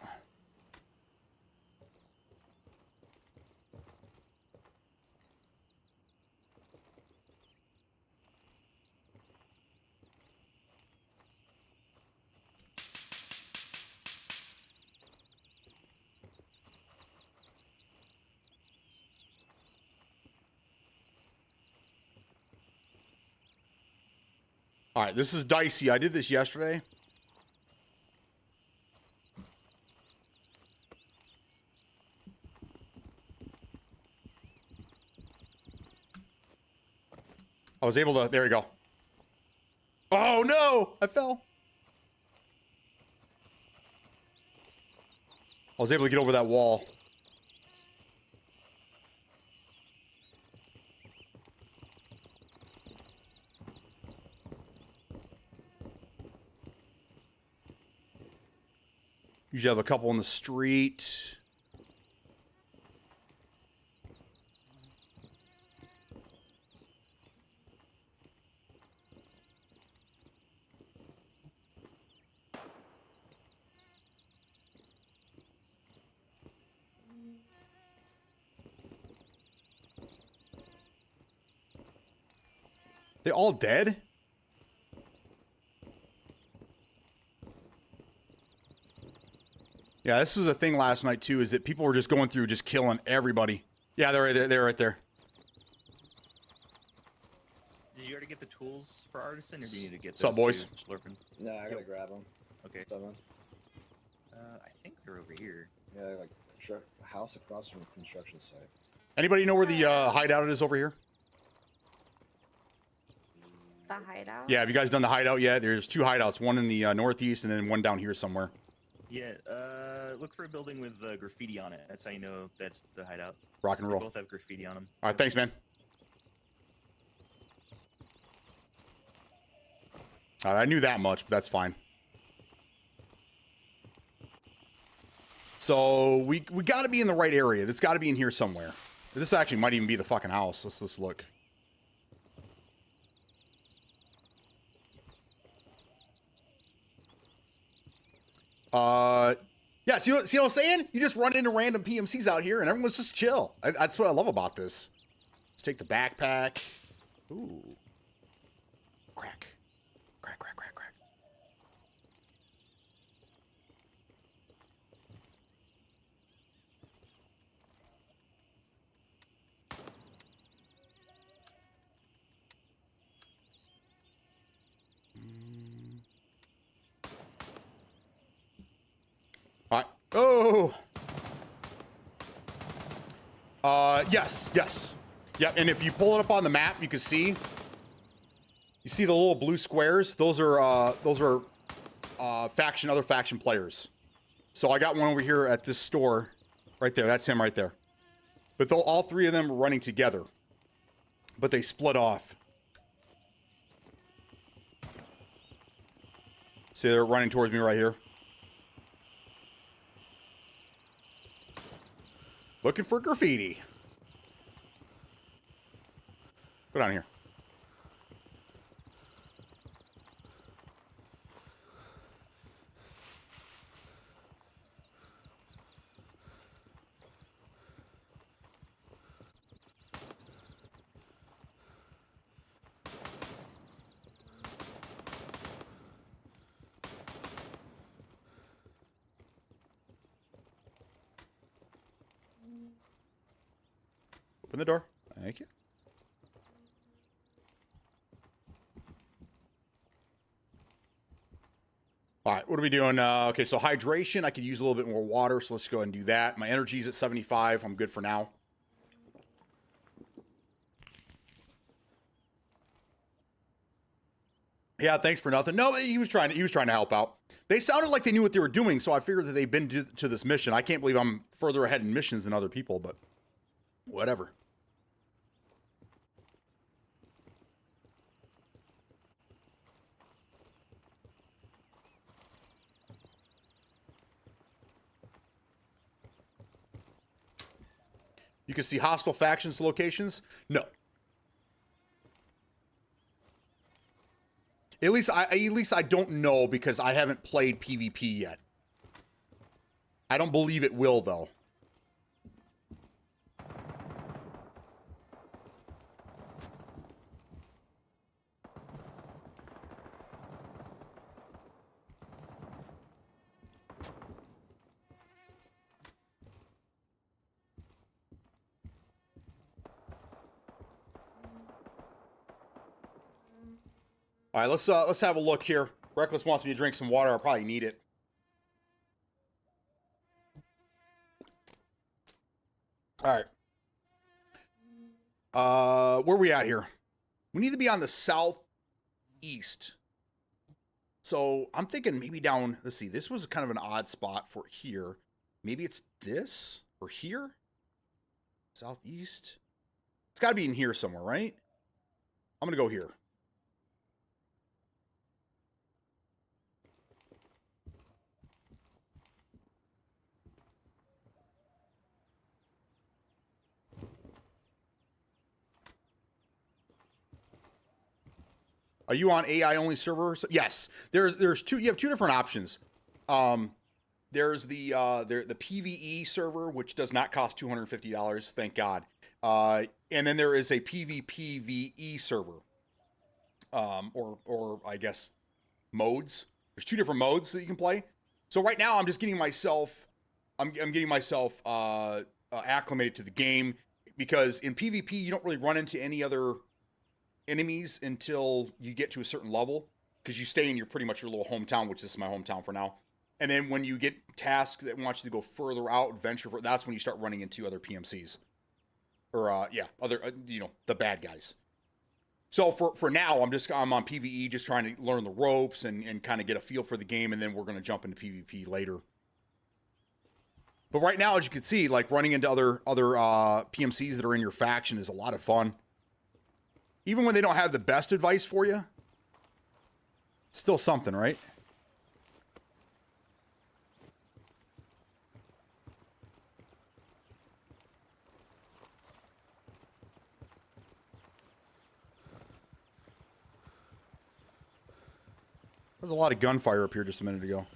All right, this is dicey. I did this yesterday. I was able to, there we go. Oh no, I fell. I was able to get over that wall. Usually have a couple on the street. They all dead? Yeah, this was a thing last night too, is that people were just going through just killing everybody. Yeah, they're right there. They're right there. Did you already get the tools for Artisan, or do you need to get What's up, those boys? too, Slurping? No, I gotta grab them. Okay. Someone. I think they're over here. Yeah, like a house across from a construction site. Anybody know where the hideout is over here? The hideout? Yeah, have you guys done the hideout yet? There's two hideouts, one in the northeast and then one down here somewhere. Yeah, look for a building with graffiti on it. That's how you know that's the hideout. Rock and They roll. both have graffiti on them. All right, thanks, man. All right, I knew that much, but that's fine. So we got to be in the right area. It's got to be in here somewhere. This actually might even be the fucking house. Let's look. Yeah, see what I'm saying? You just run into random PMCs out here and everyone's just chill. That's what I love about this. Let's take the backpack. Ooh. Crack. Crack, crack, crack, crack. All right. Oh. Yes, yes. Yeah, and if you pull it up on the map, you can see. You see the little blue squares? Those are other faction players. So I got one over here at this store, right there. That's him right there. But all three of them are running together, but they split off. See, they're running towards me right here. Looking for graffiti. Go down here. Open the door. Thank you. All right, what are we doing? Okay, so hydration. I could use a little bit more water, so let's go ahead and do that. My energy's at 75. I'm good for now. Yeah, thanks for nothing. No, he was trying to help out. They sounded like they knew what they were doing, so I figured that they've been to this mission. I can't believe I'm further ahead in missions than other people, but whatever. You can see hostile factions locations. No. At least I don't know because I haven't played PvP yet. I don't believe it will though. All right, let's have a look here. Reckless wants me to drink some water. I'll probably need it. All right. Where we at here? We need to be on the southeast. So I'm thinking maybe down, let's see, this was kind of an odd spot for here. Maybe it's this or here? Southeast? It's got to be in here somewhere, right? I'm going to go here. Are you on AI only servers? Yes. There's two. You have two different options. There's the PVE server, which does not cost $250. Thank God. And then there is a PvPvE server. Or I guess modes. There's two different modes that you can play. So right now I'm just getting myself. I'm getting myself acclimated to the game because in PvP you don't really run into any other enemies until you get to a certain level because you stay in your pretty much your little hometown, which is my hometown for now. And then when you get tasks that want you to go further out, that's when you start running into other PMCs or other the bad guys. So for now, I'm on PvE, just trying to learn the ropes and kind of get a feel for the game, and then we're going to jump into PvP later. But right now, as you can see, like running into other PMCs that are in your faction is a lot of fun. Even when they don't have the best advice for you, it's still something, right? There was a lot of gunfire up here just a minute ago.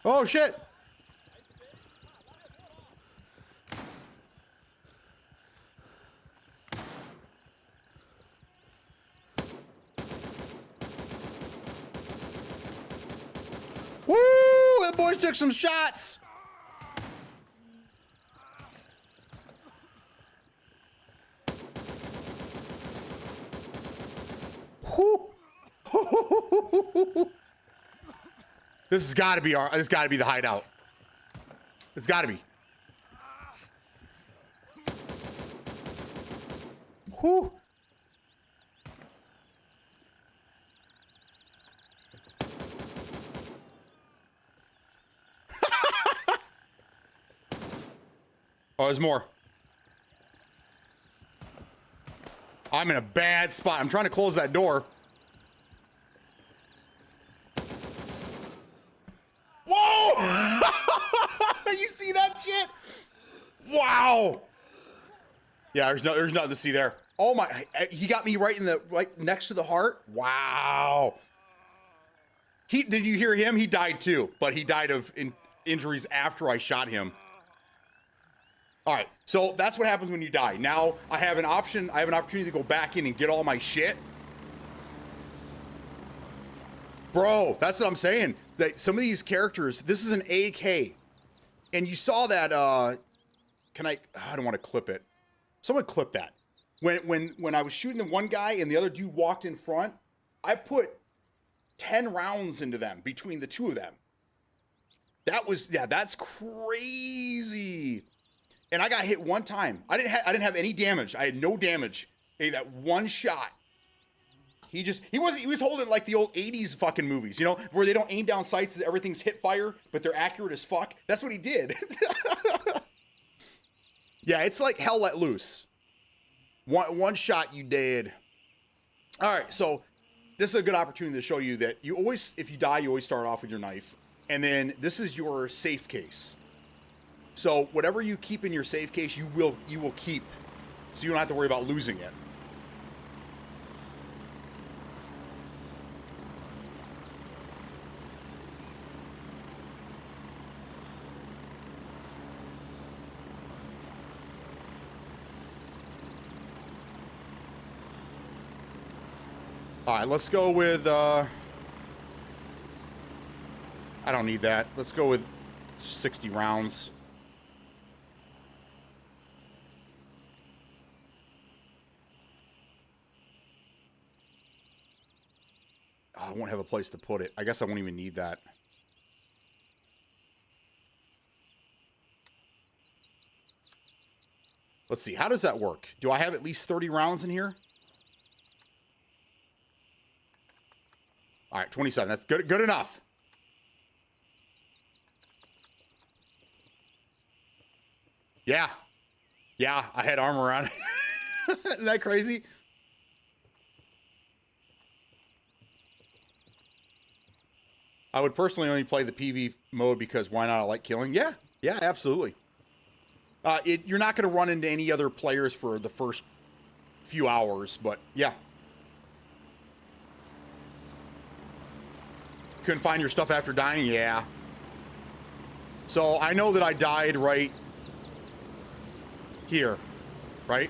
Oh, shit. Woo! That boy took some shots. Woo! This has got to be the hideout. It's got to be. Whew. Oh, there's more. I'm in a bad spot. I'm trying to close that door. Whoa! You see that shit? Wow. Yeah, there's nothing to see there. Oh my! He got me right next to the heart. Wow. Did you hear him? He died too, but he died of injuries after I shot him. All right, so that's what happens when you die. Now I have an option. I have an opportunity to go back in and get all my shit. Bro, that's what I'm saying. That some of these characters, this is an AK. And you saw that, I don't want to clip it. Someone clip that. When I was shooting the one guy and the other dude walked in front, I put 10 rounds into them between the two of them. That's crazy. And I got hit one time. I didn't have any damage. I had no damage. Hey, that one shot. He was holding like the old 80s fucking movies, you know, where they don't aim down sights that everything's hip fire, but they're accurate as fuck. That's what he did. Yeah, it's like hell let loose. One shot, you dead. All right, so this is a good opportunity to show you that you always, if you die, you always start off with your knife. And then this is your safe case. So whatever you keep in your safe case, you will keep. So you don't have to worry about losing it. All right, let's go with, I don't need that. Let's go with 60 rounds. Oh, I won't have a place to put it. I guess I won't even need that. Let's see, how does that work? Do I have at least 30 rounds in here? All right, 27. That's good enough. Yeah. Yeah, I had armor on. Isn't that crazy? I would personally only play the PV mode because why not? I like killing. Yeah, yeah, absolutely. You're not going to run into any other players for the first few hours, but yeah. Couldn't find your stuff after dying? Yeah. So I know that I died right here, right?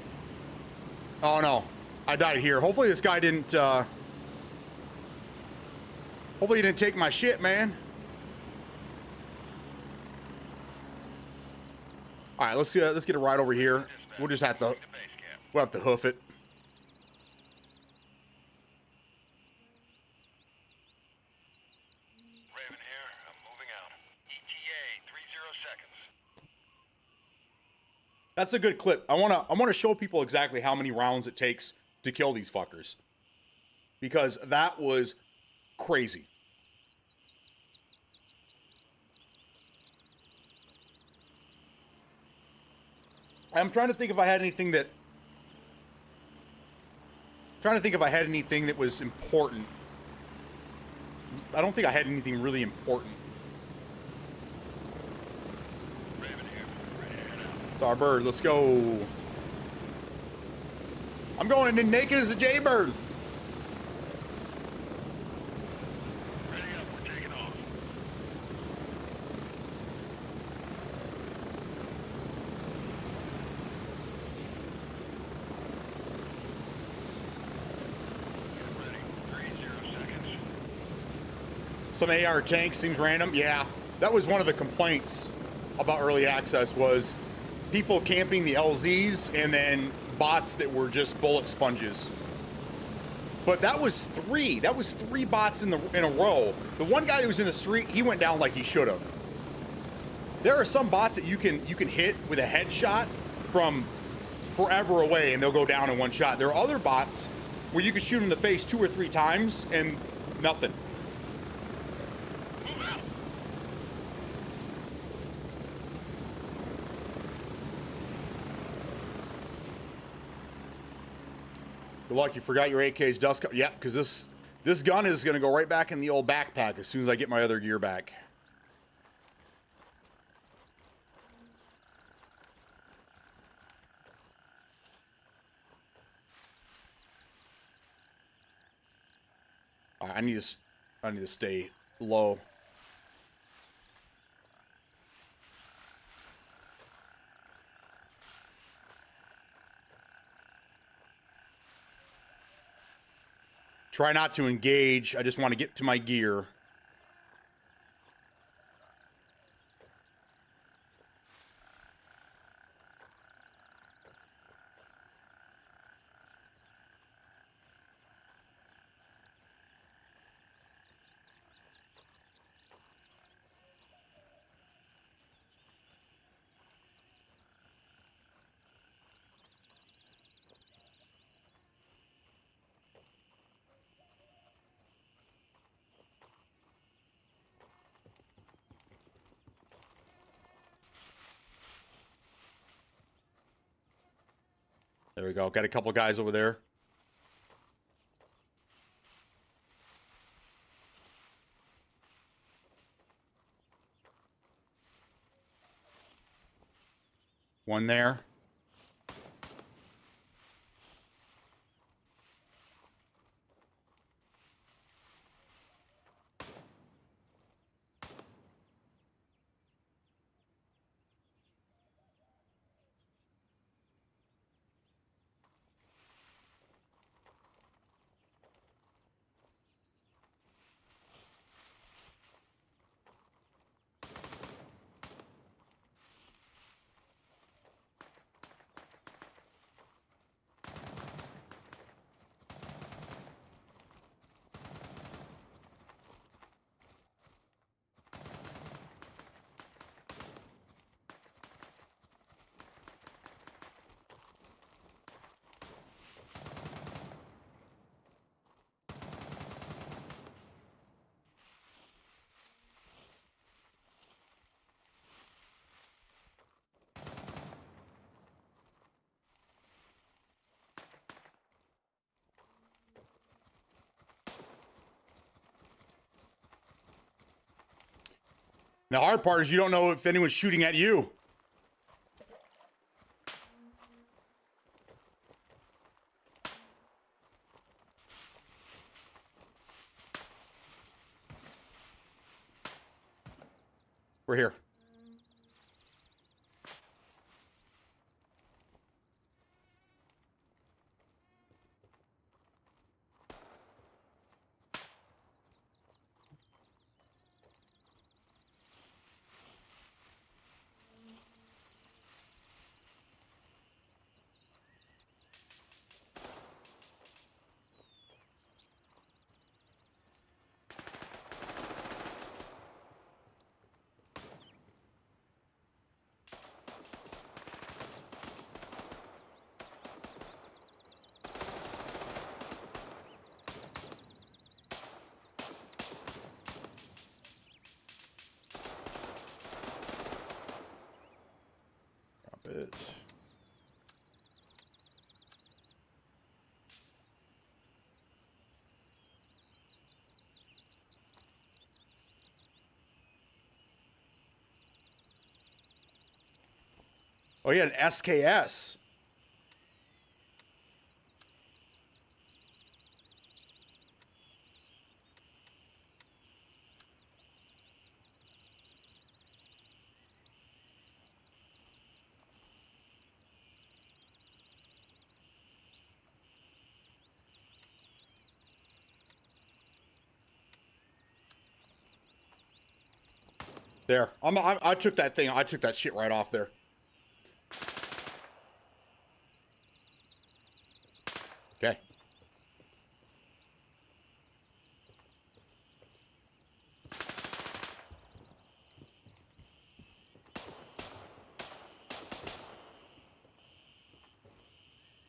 Oh no, I died here. Hopefully this guy didn't, hopefully he didn't take my shit, man. All right, let's get a ride over here. We'll just have to, we'll have to hoof it. Raven here. I'm moving out. ETA 30 seconds. That's a good clip. I wanna show people exactly how many rounds it takes to kill these fuckers, because that was crazy. I'm trying to think if I had anything that. Trying to think if I had anything that was important. I don't think I had anything really important. Raven here. Ready to head out. It's our bird. Let's go. I'm going in naked as a jaybird. Ready up. We're taking off. Get ready. 30 seconds. Some AR tanks seems random. Yeah, that was one of the complaints about early access, was people camping the LZs and then bots that were just bullet sponges. But that was three. That was three bots in a row. The one guy that was in the street, he went down like he should have. There are some bots that you can hit with a headshot from forever away and they'll go down in one shot. There are other bots where you can shoot in the face 2 or 3 times and nothing. Move out. Good luck, you forgot your AK's dust cover. Yeah, because this gun is going to go right back in the old backpack as soon as I get my other gear back. All right, I need to stay low. Try not to engage. I just want to get to my gear. There we go. Got a couple guys over there. One there. The hard part is you don't know if anyone's shooting at you. We're here. It. Oh, yeah, an SKS. There. I took that thing. I took that shit right off there. Okay.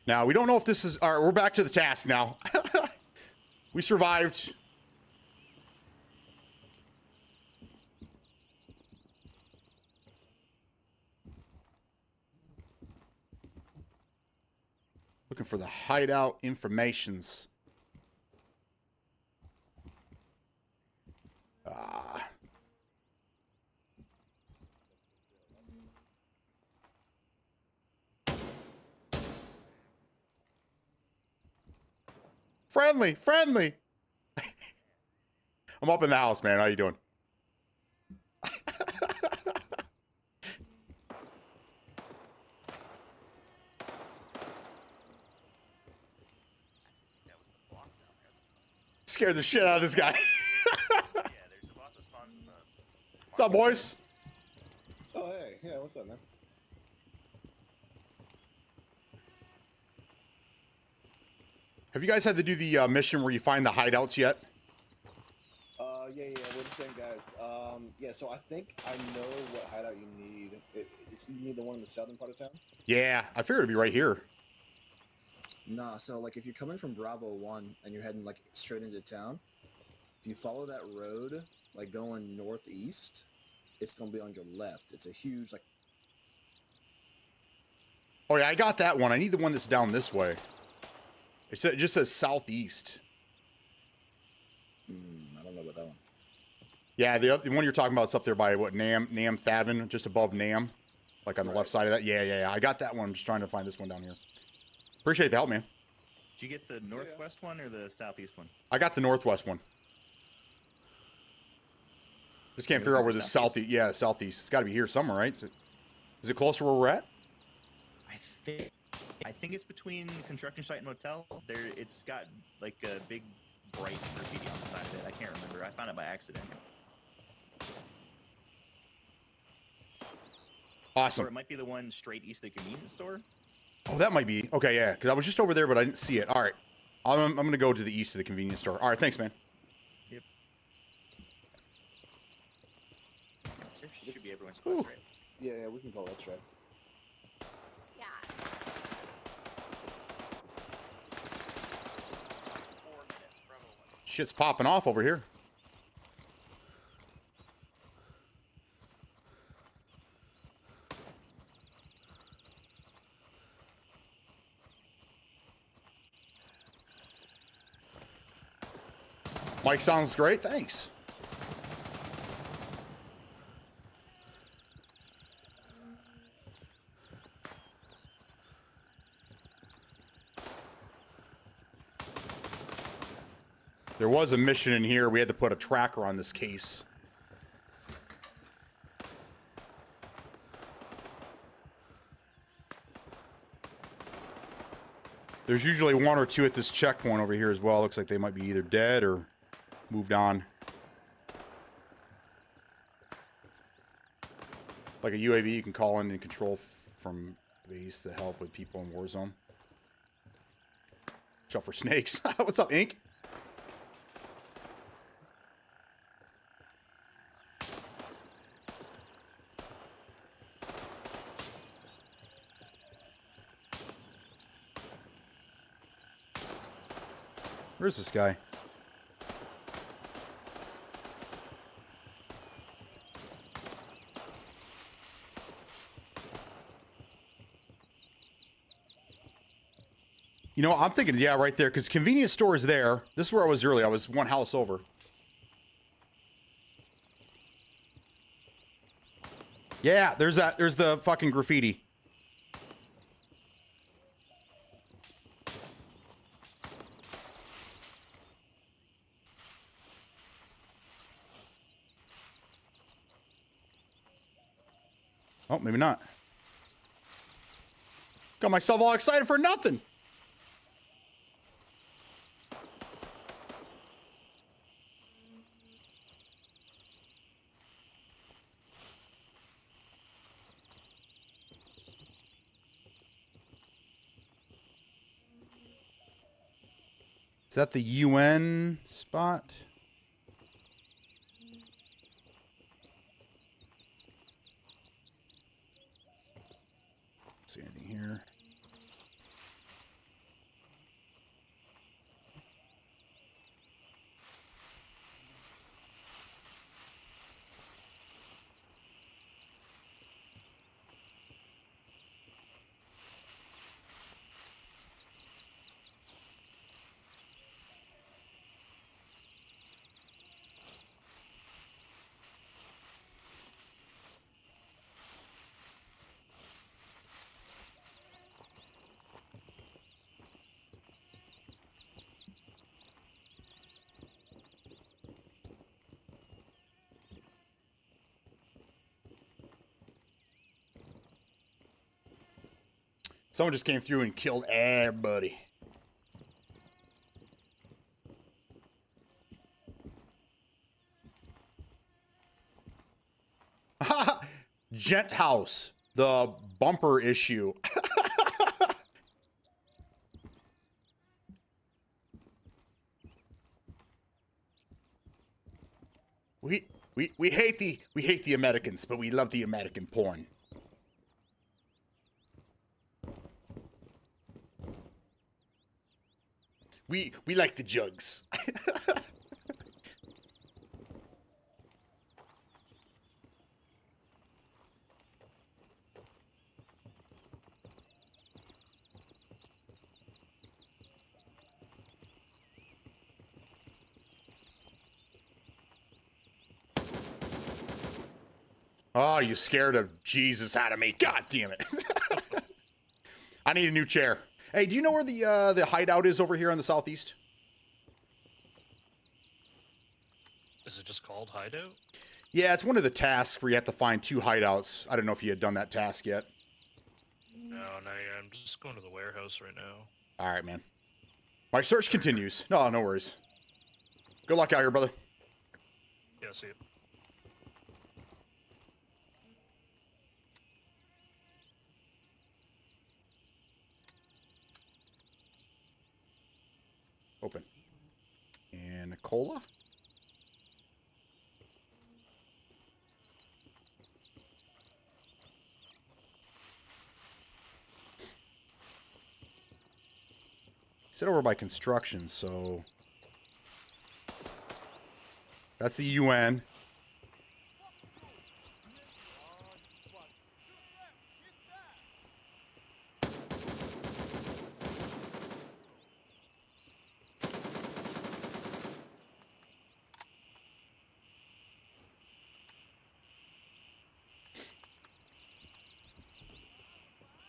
Now, we don't know if this is... All right, we're back to the task now. We survived. Looking for the hideout informations. Friendly, friendly. I'm up in the house, man. How you doing? Scared the shit out of this guy. What's up, boys? Oh, hey. Yeah, what's up, man? Have you guys had to do the mission where you find the hideouts yet? Yeah, we're the same guys. Yeah, so I think I know what hideout you need. You need the one in the southern part of town? Yeah, I figured it'd be right here. Nah, so like if you're coming from Bravo 1 and you're heading like straight into town, if you follow that road, like going northeast, it's gonna be on your left. It's a huge like Oh yeah, I got that one. I need the one that's down this way. It just says southeast. I don't know about that one. Yeah, the one you're talking about is up there by what, Nam Thavin, just above Nam, like on the left side of that. Yeah. I got that one. I'm just trying to find this one down here. Appreciate the help, man. Did you get the northwest one or the southeast one? I got the northwest one. Just can't figure out where the southeast. Yeah, southeast. It's got to be here somewhere, right? Is it close to where we're at? I think it's between construction site and motel. It's got like a big bright graffiti on the side of it. I can't remember. I found it by accident. Awesome. Or it might be the one straight east of the convenience store. Oh, that might be. Okay, yeah, because I was just over there, but I didn't see it. All right. I'm going to go to the east of the convenience store. All right, thanks, man. Yep. Should be everyone's close, right? Yeah, we can call that straight. Yeah. Shit's popping off over here. Mike sounds great. Thanks. There was a mission in here. We had to put a tracker on this case. There's usually one or two at this checkpoint over here as well. Looks like they might be either dead or moved on. Like a UAV you can call in and control from base to help with people in Warzone. Watch out for snakes. What's up, Ink? Where's this guy? You know, I'm thinking, yeah, right there, because convenience store is there. This is where I was earlier. I was one house over. Yeah, there's that. There's the fucking graffiti. Oh, maybe not. Got myself all excited for nothing. Is that the UN spot? See anything here? Someone just came through and killed everybody. Gent House, the bumper issue. we hate the Americans, but we love the American porn. We like the jugs. Oh, you scared of Jesus out of me. God damn it. I need a new chair. Hey, do you know where the hideout is over here on the southeast? Is it just called hideout? Yeah, it's one of the tasks where you have to find 2 hideouts. I don't know if you had done that task yet. No, not yet. I'm just going to the warehouse right now. All right, man. My search continues. No, no worries. Good luck out here, brother. Yeah, see it. Open. And a cola. Sit over by construction, so that's the UN.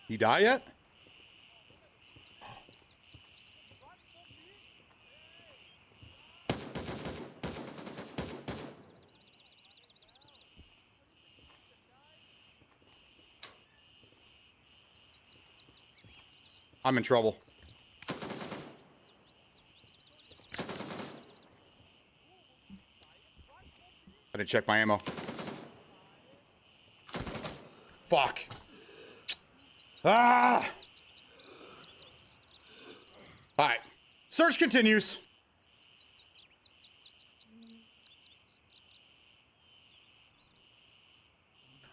He die yet? I'm in trouble. I didn't check my ammo. Fuck. Ah! Alright. Search continues.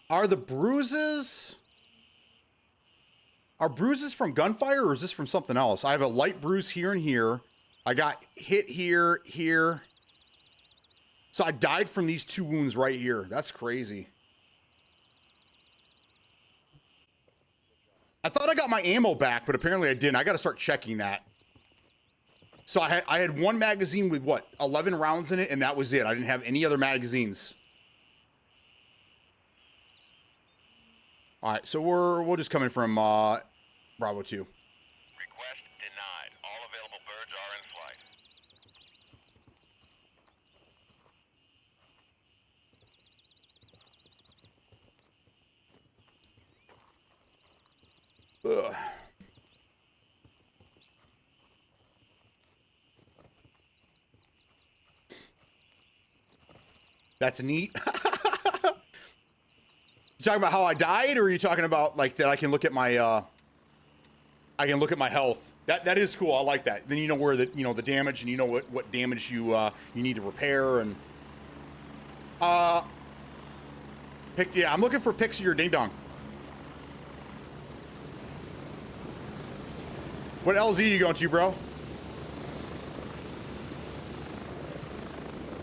Are the bruises... Are bruises from gunfire, or is this from something else? I have a light bruise here and here. I got hit here, here. So I died from these 2 wounds right here. That's crazy. I thought I got my ammo back, but apparently I didn't. I got to start checking that. So I had 1 magazine with, what, 11 rounds in it, and that was it. I didn't have any other magazines. All right, so we'll just come in from Bravo 2. Request denied. All available birds are in flight. Ugh. That's neat. You talking about how I died, or are you talking about like that I can look at my I can look at my health? That is cool. I like that. Then you know where the the damage, and you know what damage you you need to repair, and yeah, I'm looking for Pixie or Ding Dong. What LZ you going to, bro?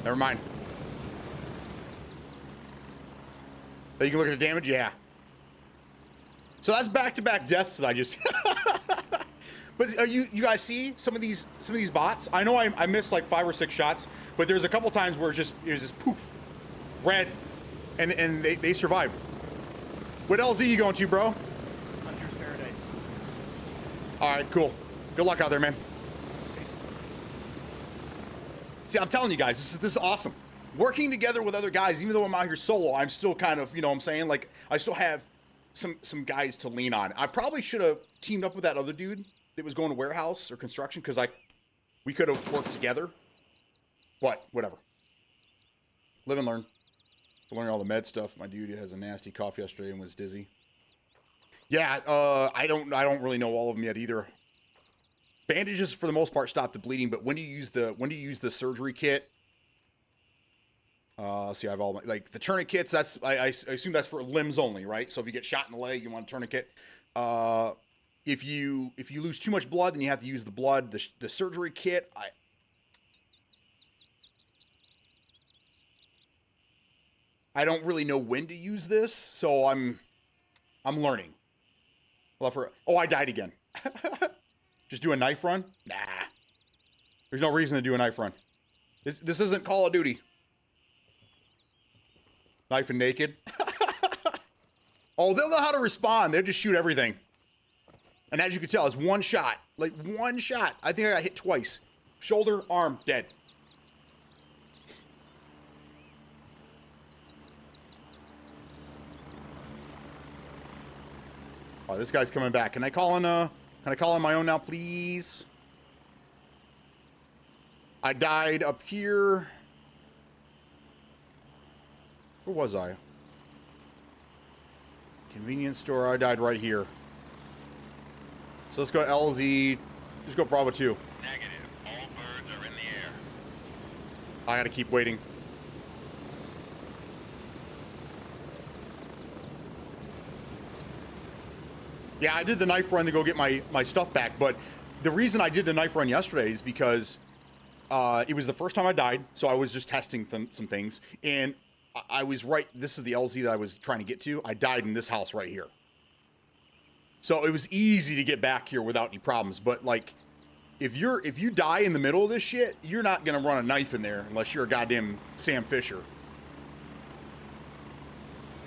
Never mind. So you can look at the damage? Yeah. So that's back-to-back deaths that I just... But you guys see some of these bots? I know I missed like 5 or 6 shots, but there's a couple times where it was just poof, red, and they survived. What LZ you going to, bro? Hunter's Paradise. All right, cool. Good luck out there, man. See, I'm telling you guys, this is awesome. Working together with other guys, even though I'm out here solo, I'm still kind of, you know what I'm saying? Like, I still have some guys to lean on. I probably should have teamed up with that other dude that was going to warehouse or construction, because we could have worked together. But, whatever. Live and learn. Learning all the med stuff. My dude has a nasty cough yesterday and was dizzy. Yeah, I don't really know all of them yet either. Bandages for the most part stop the bleeding, but when do you use the surgery kit? See, I have all my, like, the tourniquets. That's I assume that's for limbs only, right? So if you get shot in the leg, you want a tourniquet. If you lose too much blood, then you have to use the blood. The surgery kit. I don't really know when to use this, so I'm learning. Oh, I died again. Just do a knife run? Nah. There's no reason to do a knife run. This isn't Call of Duty. Knife and naked. Oh, they'll know how to respond. They'll just shoot everything. And as you can tell, it's one shot. Like, one shot. I think I got hit twice. Shoulder, arm, dead. Oh, this guy's coming back. Can I call on my own now, please? I died up here. Where was I? Convenience store. I died right here. So let's go LZ. Let's go Bravo 2. Negative. All birds are in the air. I gotta keep waiting. Yeah, I did the knife run to go get my stuff back, but the reason I did the knife run yesterday is because it was the first time I died, so I was just testing some things, and I was right. This is the LZ that I was trying to get to. I died in this house right here. So it was easy to get back here without any problems, but like, if you die in the middle of this shit, you're not gonna run a knife in there unless you're a goddamn Sam Fisher.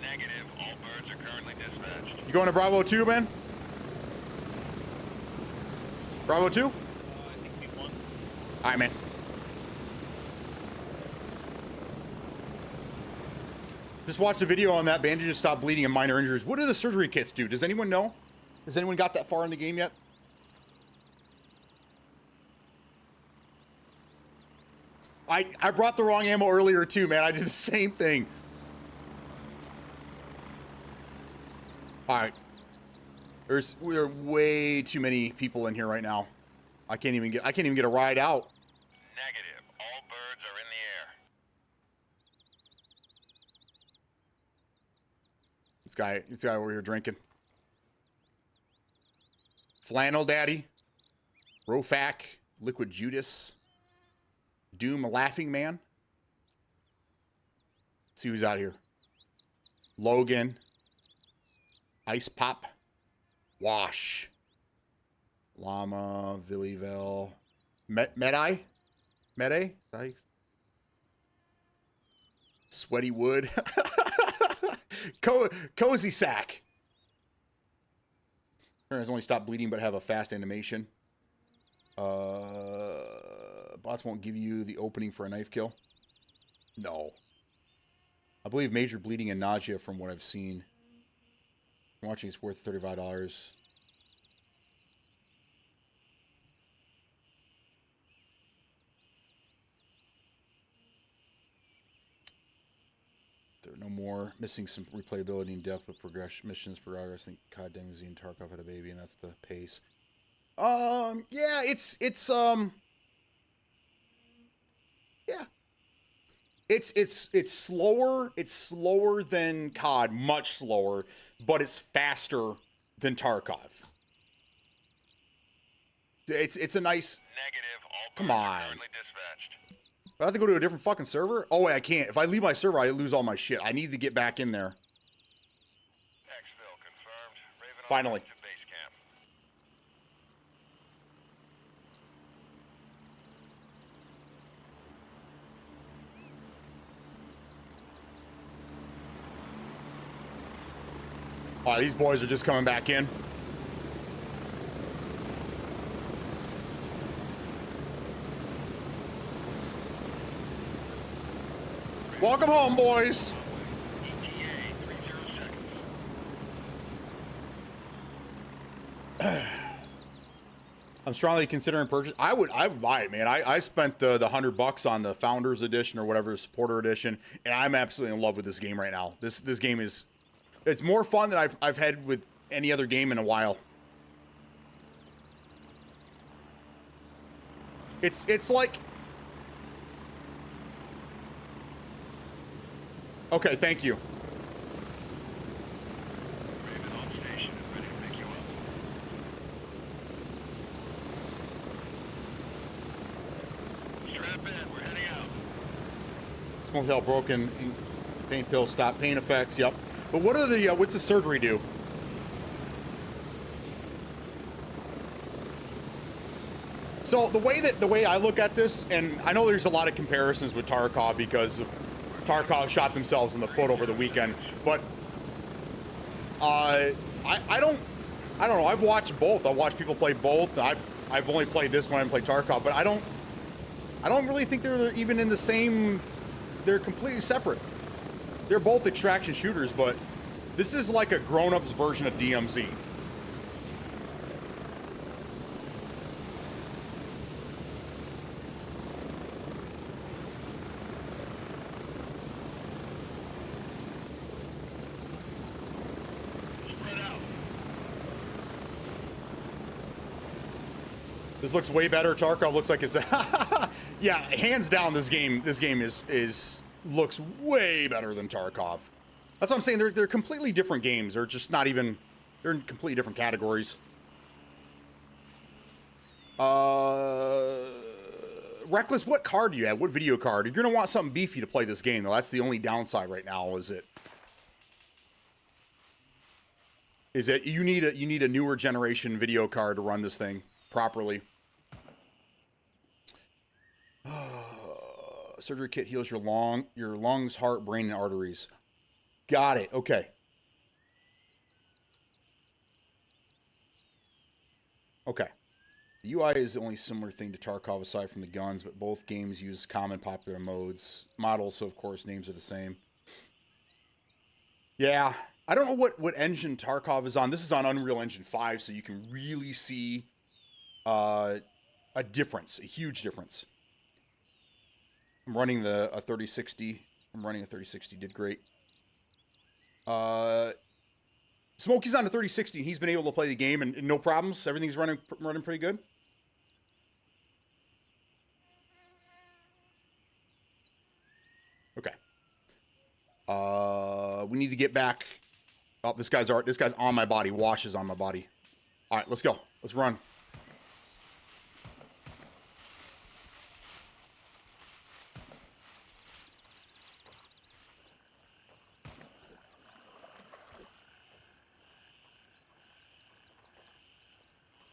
Negative. All birds are currently dispatched. You going to Bravo 2, man? Bravo 2? I think we won. All right, man. Just watched a video on that. Bandages stop bleeding and minor injuries. What do the surgery kits do? Does anyone know? Has anyone got that far in the game yet? I brought the wrong ammo earlier too, man. I did the same thing. All right. There are way too many people in here right now. I can't even get a ride out. Negative. All birds are in the air. This guy over here drinking. Flannel Daddy, Rofak, Liquid Judas, Doom, a Laughing Man. Let's see who's out here. Logan, Ice Pop, Wash, Llama, Villyville, Medi, Sweaty Wood, Cozy Sack. Has only stopped bleeding but have a fast animation. Bots won't give you the opening for a knife kill. No. I believe major bleeding and nausea from what I've seen. I'm watching it's worth $35. There are no more. Missing some replayability and depth with progression missions progress. I think God damn Z and Tarkov had a baby, and that's the pace. Yeah, it's yeah. It's slower. It's slower than COD, much slower, but it's faster than Tarkov. It's a nice. Negative. All Come birds on. are currently dispatched. I have to go to a different fucking server? Oh, wait, I can't. If I leave my server, I lose all my shit. I need to get back in there. Exfil confirmed. Raven on Finally. to base camp. All right, these boys are just coming back in. Welcome home, boys. ETA 30 seconds. I'm strongly considering purchase. I would buy it, man. I spent the $100 on the Founders Edition or whatever, the Supporter Edition, and I'm absolutely in love with this game right now. This game is, it's more fun than I've had with any other game in a while. It's like. Okay, thank you. Raven on station is ready to pick you up. Strap in. We're heading out. Smoke help broken. Pain pills stop pain effects. Yep. But what are the what's the surgery do? So the way I look at this, and I know there's a lot of comparisons with Tarkov because of Tarkov shot themselves in the foot over the weekend, but I don't know. I've watched both. I watched people play both. I've only played this one and played Tarkov, but I don't really think they're even in the same. They're completely separate. They're both extraction shooters, but this is like a grown-ups version of DMZ. This looks way better. Tarkov looks like it's yeah, hands down. This game is looks way better than Tarkov. That's what I'm saying. They're completely different games. They're just not even. They're in completely different categories. Reckless, what card do you have? What video card? You're gonna want something beefy to play this game, though. That's the only downside right now. Is that you need a newer generation video card to run this thing properly. Surgery kit heals your lungs, heart, brain, and arteries. Got it. Okay. Okay. The UI is the only similar thing to Tarkov aside from the guns, but both games use common popular models, so of course names are the same. Yeah. I don't know what engine Tarkov is on. This is on Unreal Engine 5, so you can really see a difference, a huge difference. I'm running a 3060. I'm running a 3060. Did great. Smokey's on a 3060. He's been able to play the game and no problems. Everything's running pretty good. Okay. We need to get back. Oh, this guy's on my body. Wash is on my body. All right, let's go. Let's run.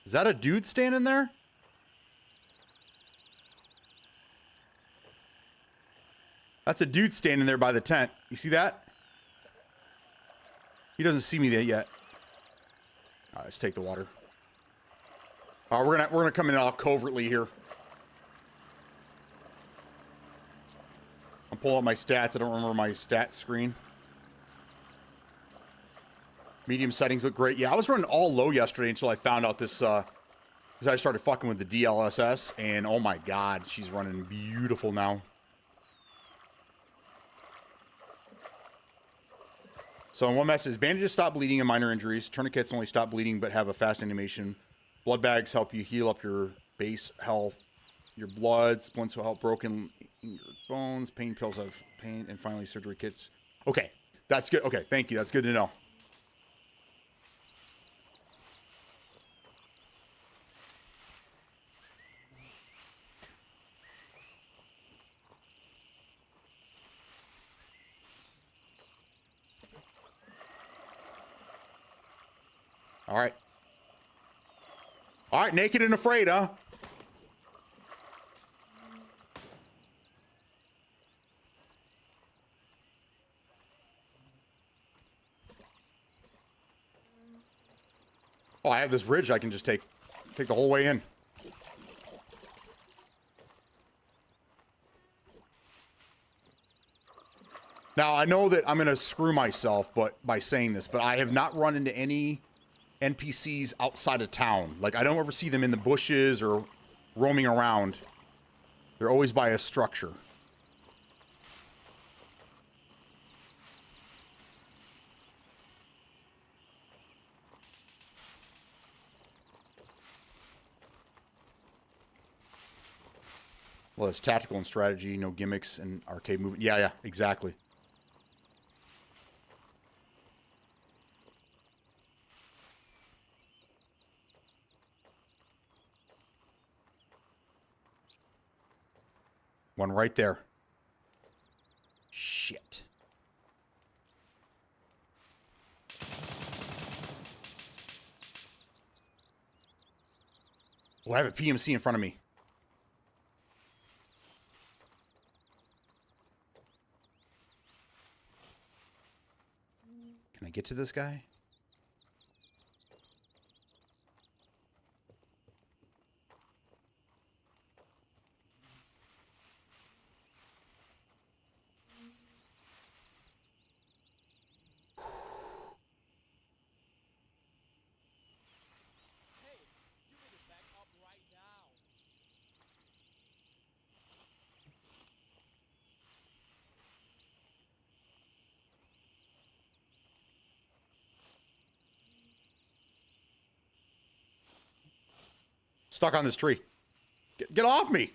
Is that a dude standing there? That's a dude standing there by the tent. You see that? He doesn't see me there yet. All right, let's take the water. All right, we're gonna come in all covertly here. I'm pulling up my stats. I don't remember my stat screen. Medium settings look great. Yeah, I was running all low yesterday until I found out this, because I started fucking with the DLSS, and oh my god, she's running beautiful now. So in one message, bandages stop bleeding and minor injuries. Tourniquets only stop bleeding but have a fast animation. Blood bags help you heal up your base health. Your blood, splints will help broken in your bones. Pain pills have pain. And finally, surgery kits. Okay, that's good. Okay, thank you. That's good to know. All right. All right, naked and afraid, huh? Oh, I have this ridge I can just take the whole way in. Now, I know that I'm going to screw myself by saying this, but I have not run into any NPCs outside of town. Like, I don't ever see them in the bushes or roaming around. They're always by a structure. Well, it's tactical and strategy, no gimmicks and arcade movement. Yeah, exactly. One right there. Shit. Oh, I have a PMC in front of me. Can I get to this guy? Stuck on this tree. Get off me!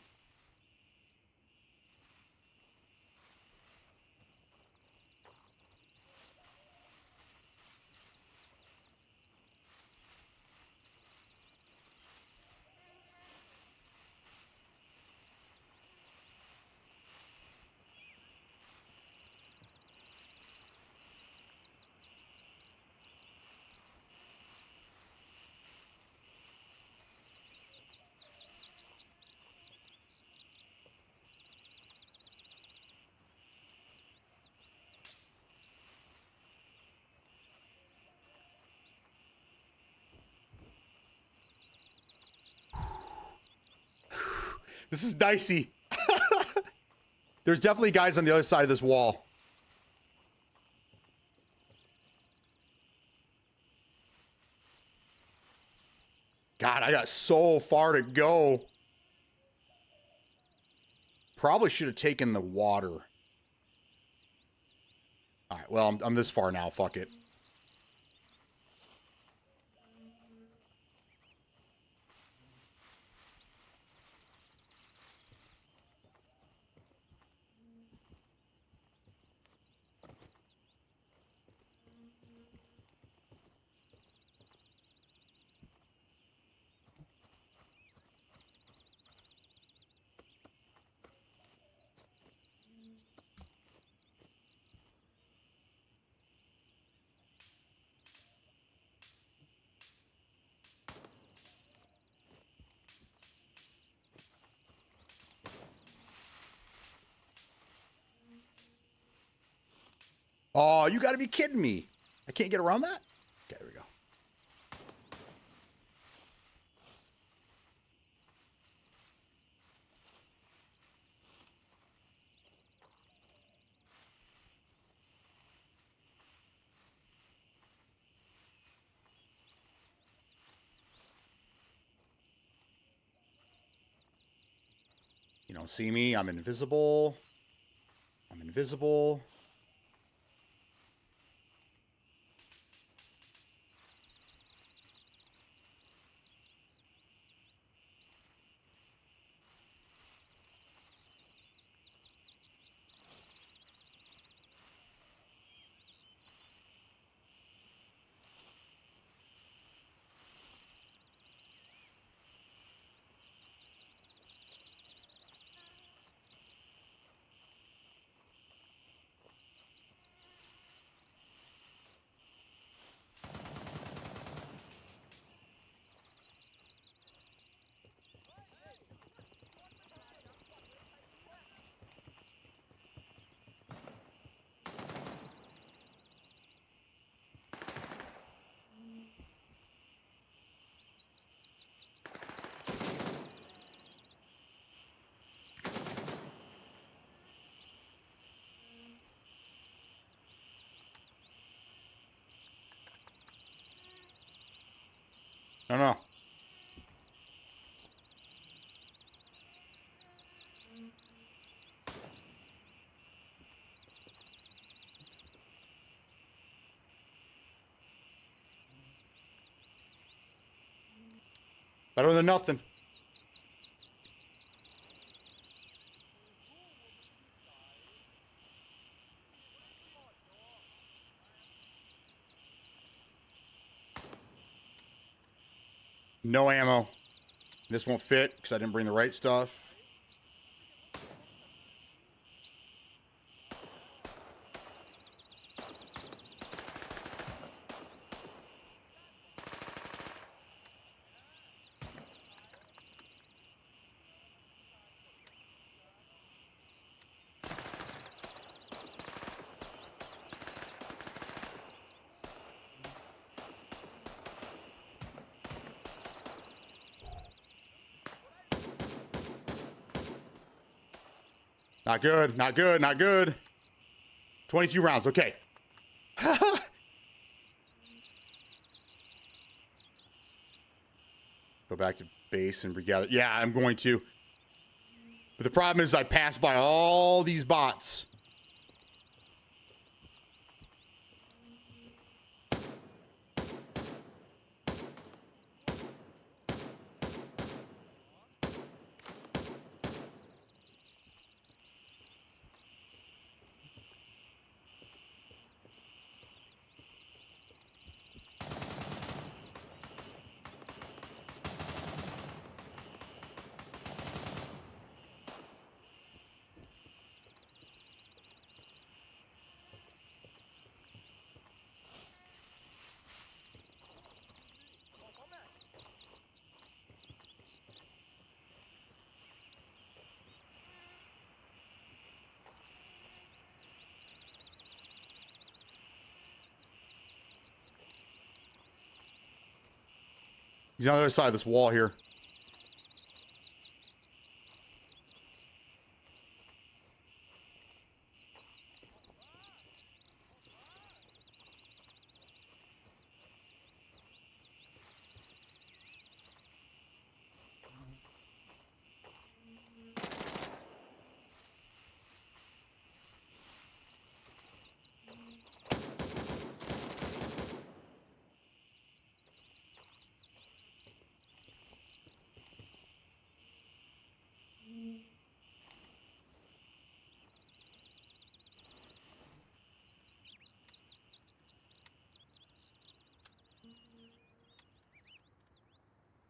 This is dicey. There's definitely guys on the other side of this wall. God, I got so far to go. Probably should have taken the water. All right, well, I'm this far now. Fuck it. Oh, you got to be kidding me. I can't get around that? Okay, there we go. You don't see me. I'm invisible. I'm invisible. No. Better than nothing. No ammo. This won't fit because I didn't bring the right stuff. Not good, not good, not good. 22 rounds, okay. Go back to base and regather. Yeah, I'm going to. But the problem is I passed by all these bots. He's on the other side of this wall here.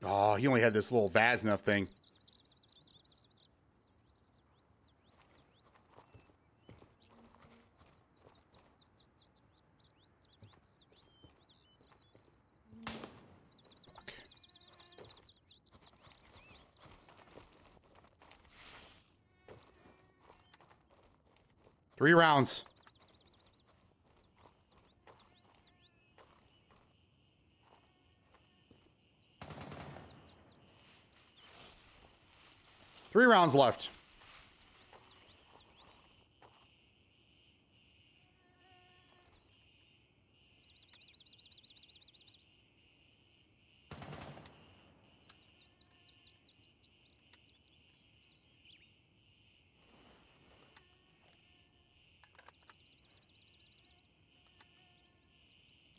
Oh, he only had this little Vasna thing. Three rounds. Three rounds left.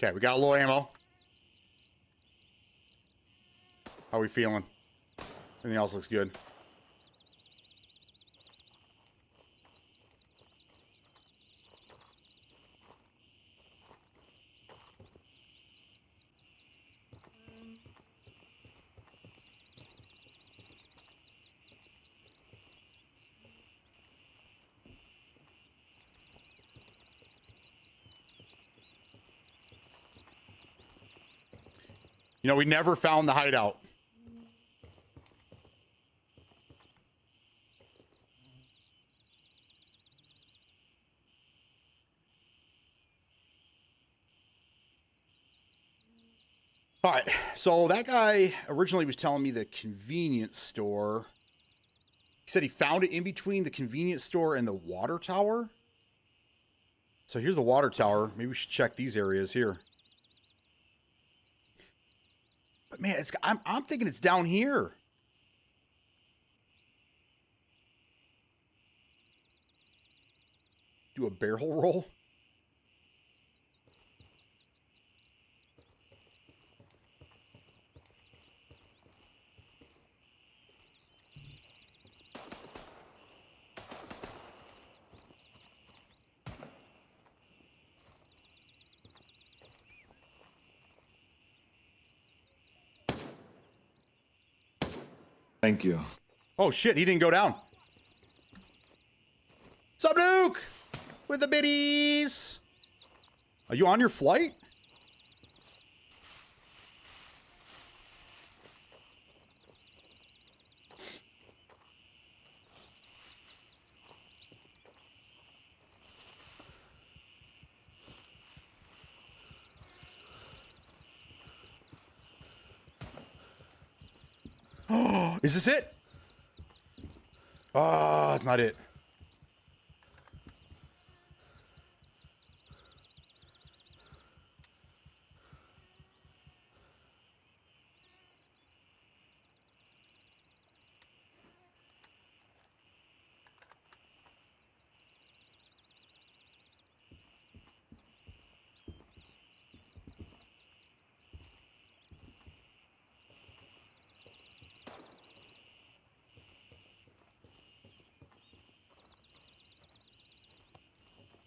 Okay, we got a low ammo. How are we feeling? Anything else looks good. You know, we never found the hideout. All right, so that guy originally was telling me the convenience store. He said he found it in between the convenience store and the water tower. So here's the water tower. Maybe we should check these areas here. But man, I'm thinking it's down here. Do a barrel roll. Thank you. Oh shit, he didn't go down. Sup, Nuke? With the biddies. Are you on your flight? Oh, is this it? Oh, it's not it.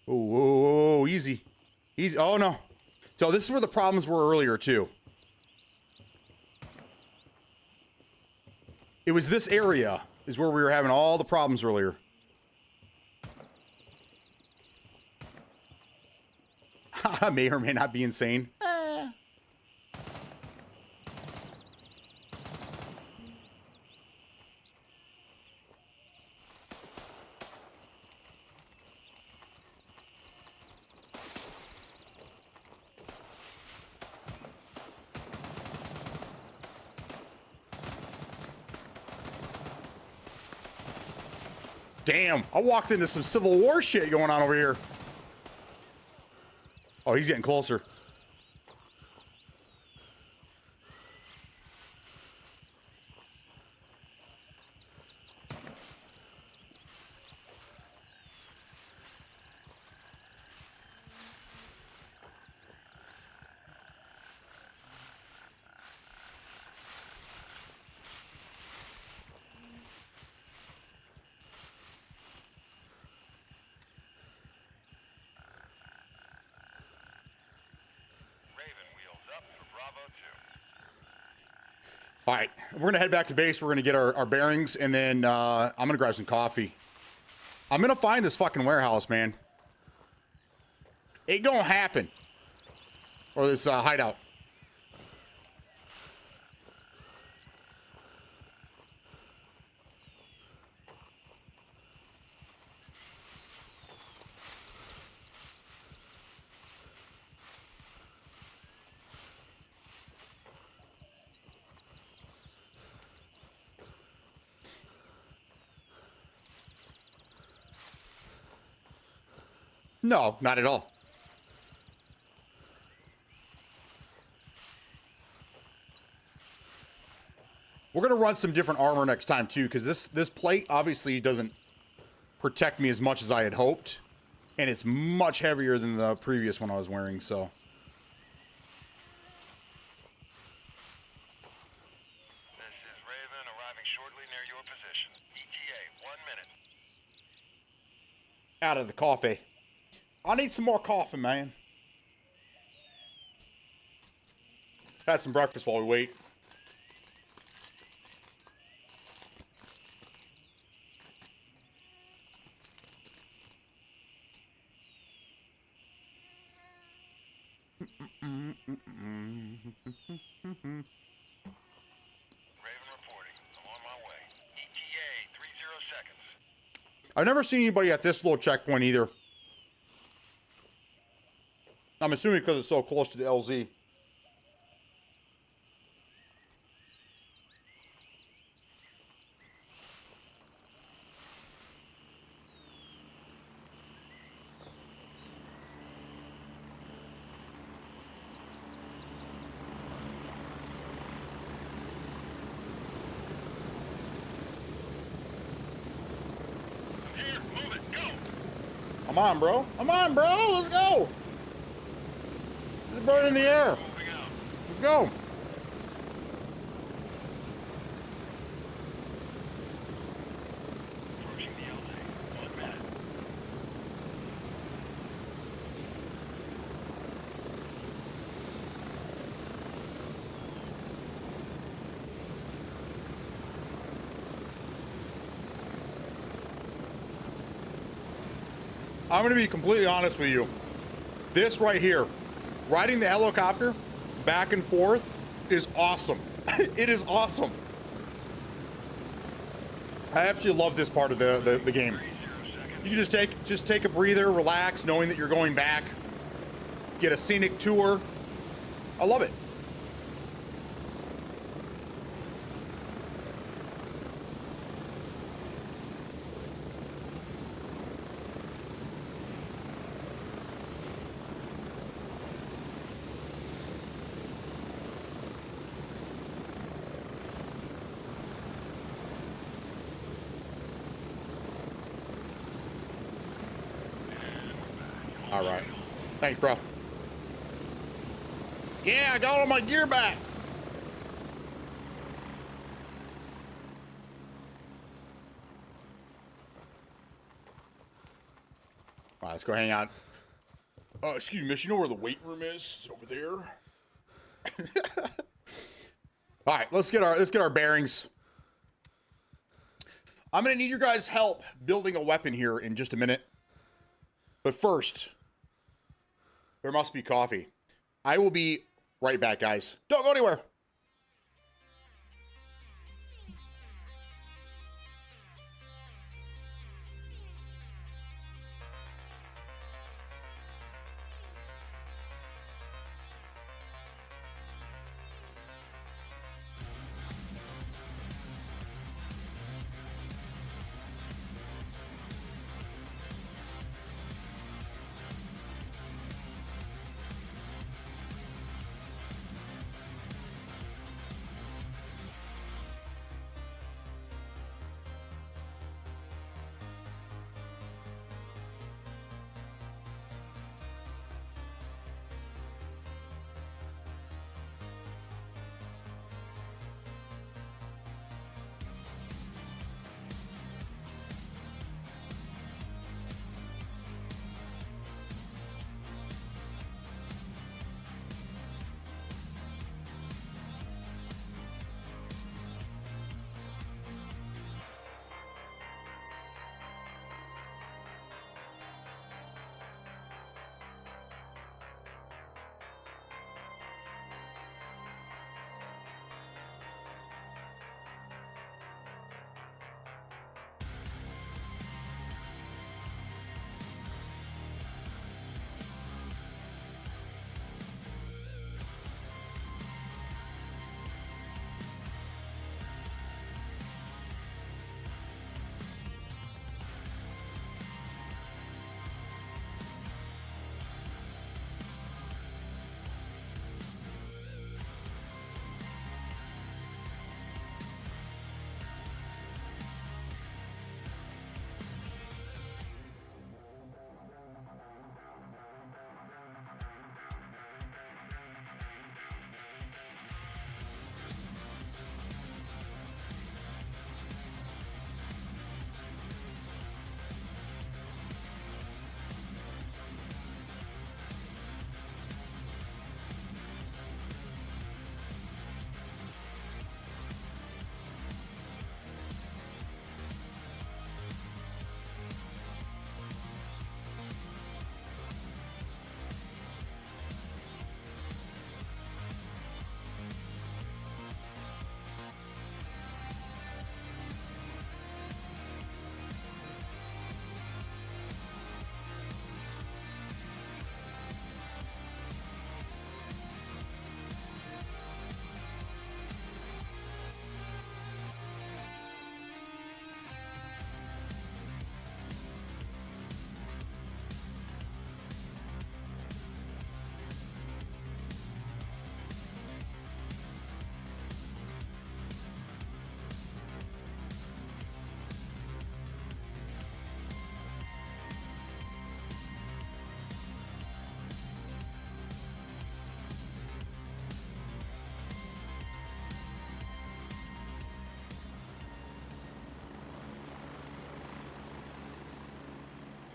Oh, whoa, whoa, whoa, easy. Easy. Oh, no. So this is where the problems were earlier, too. It was this area is where we were having all the problems earlier. I may or may not be insane. Damn, I walked into some Civil War shit going on over here. Oh, he's getting closer. All right, we're gonna head back to base. We're gonna get our bearings, and then I'm gonna grab some coffee. I'm gonna find this fucking warehouse, man. It gonna happen. Or this hideout. No, not at all. We're gonna run some different armor next time too, because this plate obviously doesn't protect me as much as I had hoped, and it's much heavier than the previous one I was wearing. So This is Raven arriving shortly near your position. ETA, 1 minute. out of the coffee. I need some more coffee, man. Had some breakfast while we wait. Raven reporting. I'm on my way. ETA, 30 seconds. I've never seen anybody at this little checkpoint either. I'm assuming because it's so close to the LZ. Here, move it, go! Come on, bro. Come on, bro. Let's go. Let's burn in the air. Moving out. Let's go. Approaching the LZ. 1 minute. I'm going to be completely honest with you. This right here, riding the helicopter back and forth is awesome. It is awesome. I absolutely love this part of the game. You can just take a breather, relax, knowing that you're going back, get a scenic tour. I love it. All right. Thanks, bro. Yeah, I got all my gear back. All right, let's go hang out. Excuse me, miss, you know where the weight room is? It's over there. All right, let's get our bearings. I'm gonna need your guys' help building a weapon here in just a minute. But first, there must be coffee. I will be right back, guys. Don't go anywhere.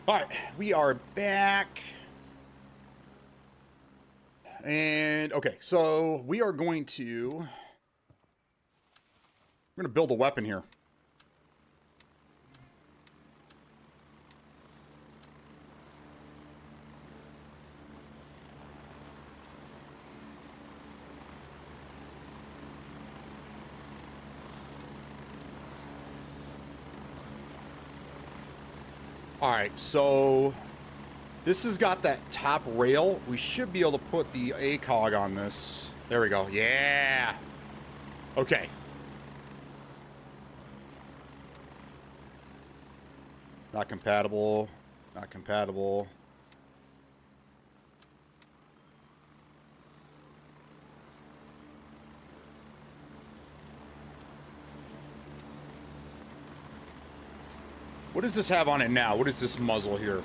All right, we are back. And okay, so we are going to we're going to build a weapon here. All right, so this has got that top rail. We should be able to put the ACOG on this. There we go. Yeah. Okay. Not compatible. Not compatible. What does this have on it now? What is this muzzle here?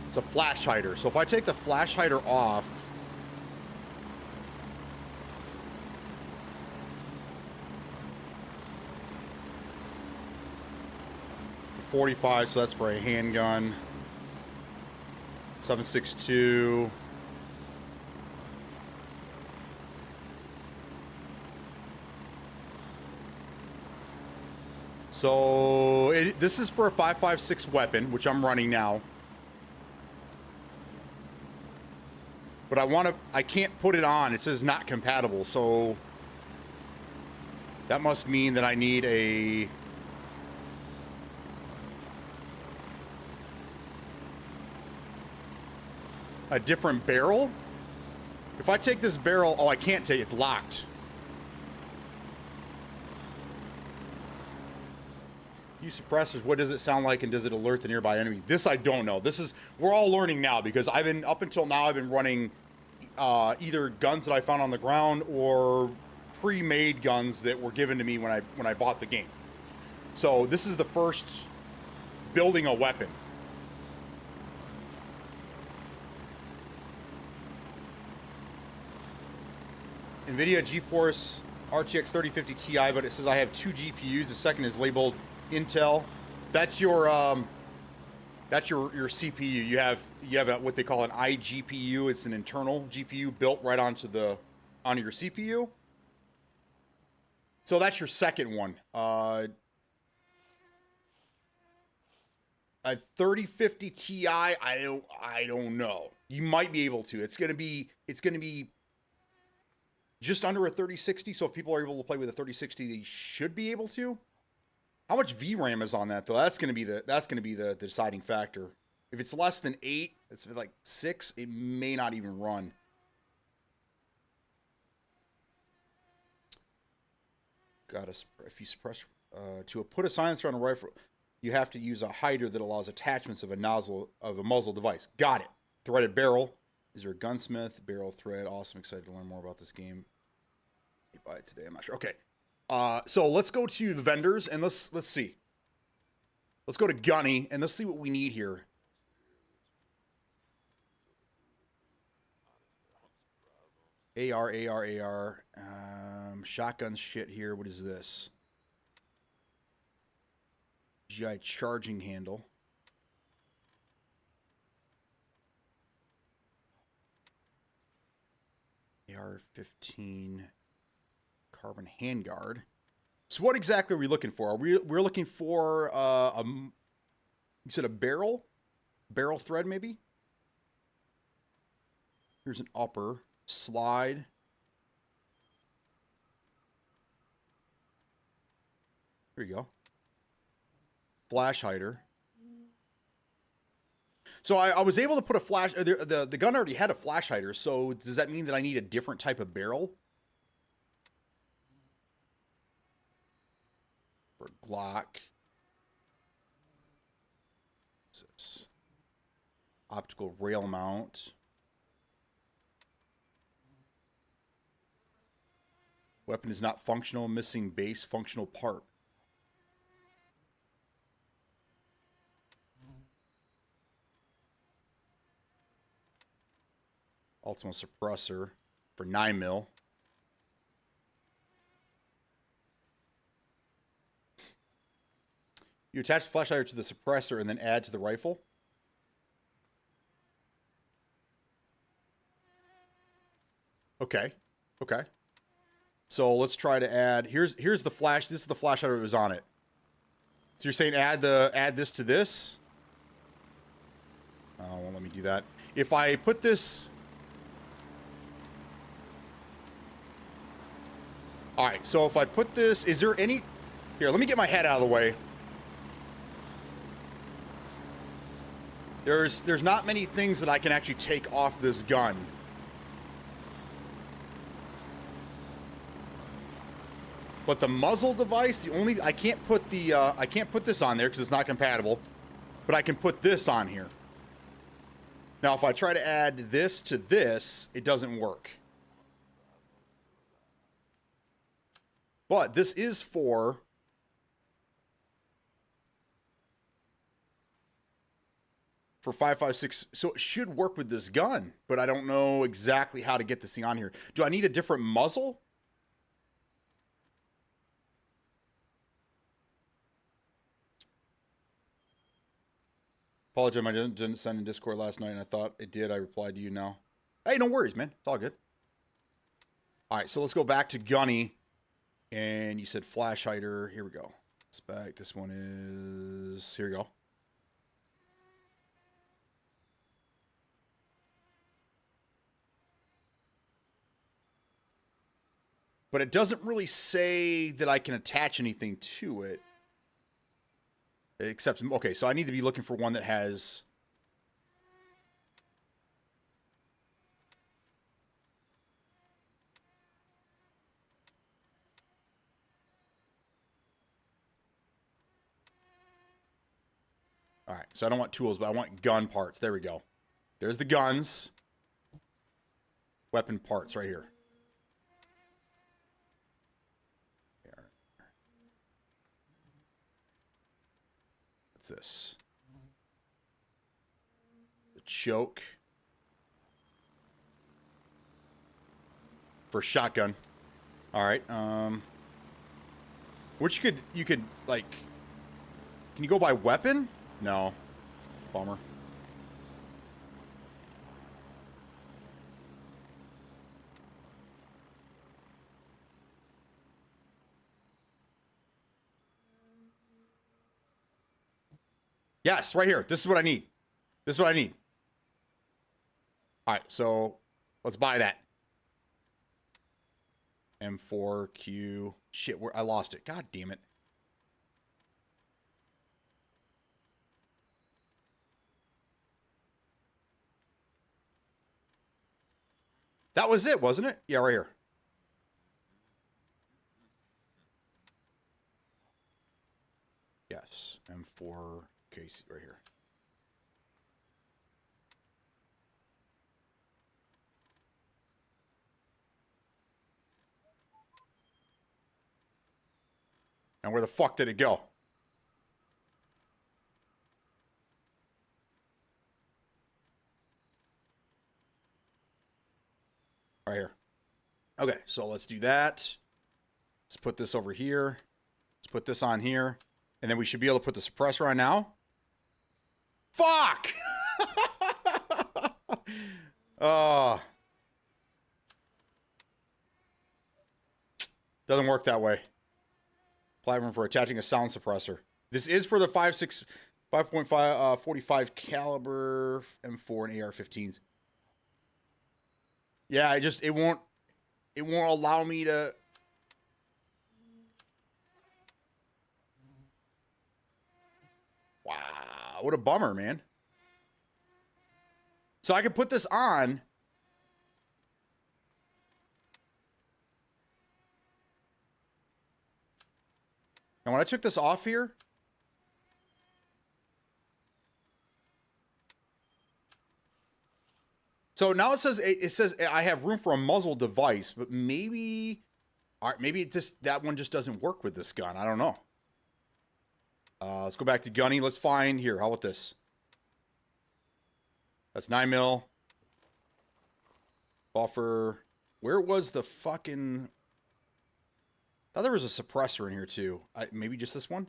It's a flash hider. So if I take the flash hider off, .45, so that's for a handgun. 7.62. So this is for a 5.56 weapon, which I'm running now. But I can't put it on. It says not compatible. So that must mean that I need a different barrel. If I take this barrel, oh, I can't take it. It's locked. Use suppressors. What does it sound like, and does it alert the nearby enemy? This I don't know. We're all learning now, because up until now I've been running either guns that I found on the ground or pre-made guns that were given to me when I bought the game. So this is the first building a weapon. NVIDIA GeForce RTX 3050 Ti, but it says I have 2 GPUs. The second is labeled Intel. That's your CPU. You have what they call an iGPU. It's an internal GPU built right onto your CPU. So that's your second one. A 3050 Ti. I don't know. You might be able to. It's gonna be just under a 3060. So if people are able to play with a 3060, they should be able to. How much VRAM is on that though? That's gonna be the deciding factor. If it's less than 8, it's like 6, it may not even run. If you suppress to put a silencer on a rifle, you have to use a hider that allows attachments of a muzzle device. Got it. Threaded barrel. Is there a gunsmith? Barrel thread. Awesome. Excited to learn more about this game. Buy it today. I'm not sure. Okay. So let's go to the vendors and let's see. Let's go to Gunny and let's see what we need here. AR. Shotgun shit here. What is this? GI charging handle. AR-15 carbon handguard. So what exactly are we looking for? We're looking for you said a barrel thread maybe? Here's an upper slide. Here you go. Flash hider. So I was able to put a flash. The gun already had a flash hider. So does that mean that I need a different type of barrel? For Glock. What's this? Optical rail mount. Weapon is not functional. Missing base functional part. Ultima suppressor for 9mm. You attach the flash hider to the suppressor and then add to the rifle. Okay. Okay. So let's try to add. Here's the flash. This is the flash hider that was on it. So you're saying add this to this? Oh, well, let me do that. If I put this. All right. So if I put this, is there any? Here, let me get my head out of the way. There's not many things that I can actually take off this gun. But the muzzle device, I can't put this on there because it's not compatible. But I can put this on here. Now, if I try to add this to this, it doesn't work. But this is for 5.56, so it should work with this gun, but I don't know exactly how to get this thing on here. Do I need a different muzzle? Apologize, I didn't send in Discord last night, and I thought it did. I replied to you now. Hey, no worries, man. It's all good. All right, so let's go back to Gunny, and you said flash hider. Here we go. Spec. This one is. Here we go. But it doesn't really say that I can attach anything to it. Except, okay, so I need to be looking for one that has... All right, so I don't want tools, but I want gun parts. There we go. There's the guns. Weapon parts right here. What's this? The choke. For shotgun. All right. Which you could like, can you go by weapon? No. Bummer. Yes, right here. This is what I need. This is what I need. All right, so let's buy that. M4Q. Shit, I lost it. God damn it. That was it, wasn't it? Yeah, right here. Yes, M4 case right here. And where the fuck did it go? Right here. Okay, so let's do that. Let's put this over here. Let's put this on here. And then we should be able to put the suppressor on now. Fuck! Doesn't work that way. Platform for attaching a sound suppressor. This is for the 5.45 caliber M4 and AR-15s. Yeah, it won't allow me to. Wow, what a bummer, man. So I can put this on. And when I took this off here, so now it says I have room for a muzzle device, but maybe that one just doesn't work with this gun. I don't know. Let's go back to Gunny. Let's find here. How about this? That's 9mm. Buffer. Where was the fucking... I thought there was a suppressor in here too. Maybe just this one?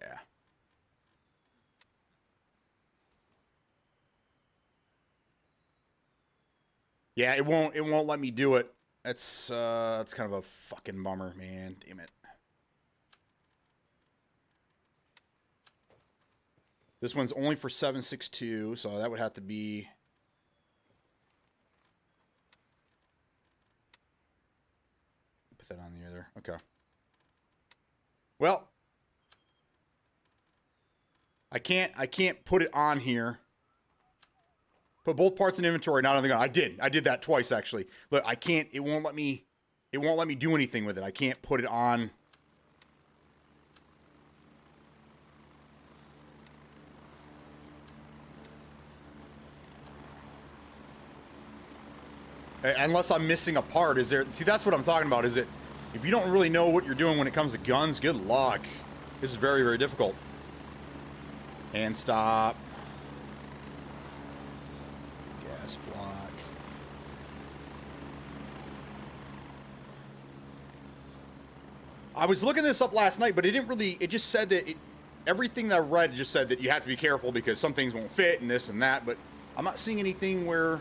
Yeah. Yeah, it won't let me do it. That's kind of a fucking bummer, man. Damn it. This one's only for 762, so that would have to be. Put that on the other. Okay. Well, I can't put it on here. Put both parts in inventory, not on the gun. I did that twice actually. Look, I can't. It won't let me do anything with it. I can't put it on. Unless I'm missing a part. Is there? See, that's what I'm talking about. Is it? If you don't really know what you're doing when it comes to guns, good luck. This is very, very difficult. And stop. Gas block. I was looking this up last night, but it didn't really. It just said that everything that I read just said that you have to be careful because some things won't fit and this and that. But I'm not seeing anything where.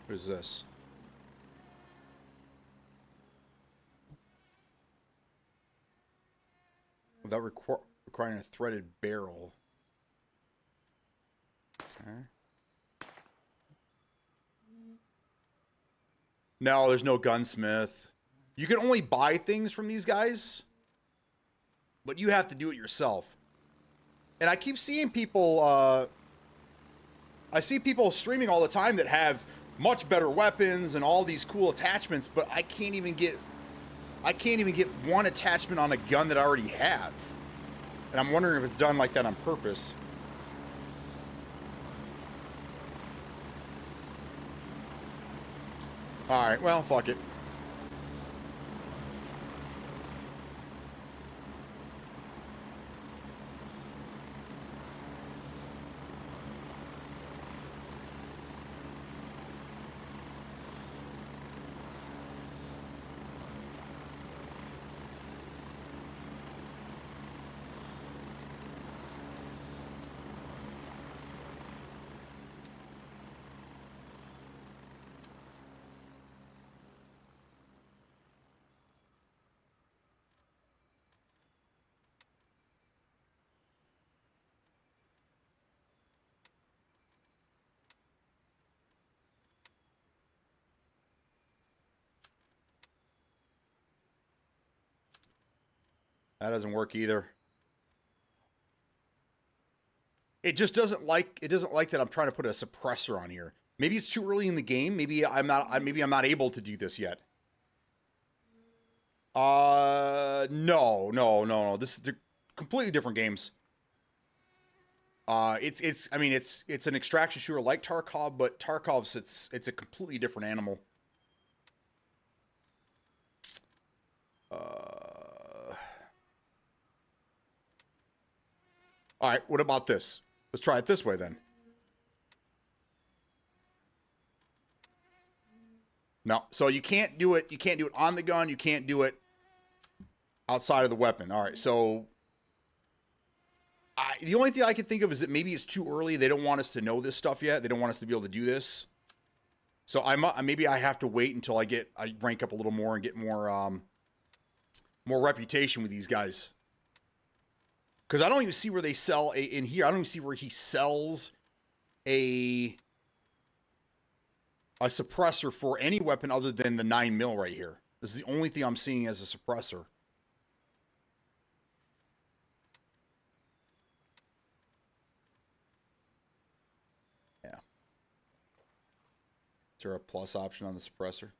What is this? Without requiring a threaded barrel. Okay. No, there's no gunsmith. You can only buy things from these guys, but you have to do it yourself. And I keep seeing people, I see people streaming all the time that have much better weapons and all these cool attachments, but I can't even get one attachment on a gun that I already have. And I'm wondering if it's done like that on purpose. All right, well, fuck it. That doesn't work either. It just doesn't like that I'm trying to put a suppressor on here. Maybe it's too early in the game. Maybe I'm not able to do this yet. No. They're completely different games. It's an extraction shooter like Tarkov, but Tarkov's it's a completely different animal. All right, what about this? Let's try it this way then. No, so you can't do it. You can't do it on the gun. You can't do it outside of the weapon. All right, so the only thing I can think of is that maybe it's too early. They don't want us to know this stuff yet. They don't want us to be able to do this. So maybe I have to wait until I rank up a little more and get more reputation with these guys. Because I don't even see where they sell in here. I don't even see where he sells a suppressor for any weapon other than the 9mm right here. This is the only thing I'm seeing as a suppressor. Yeah. Is there a plus option on the suppressor?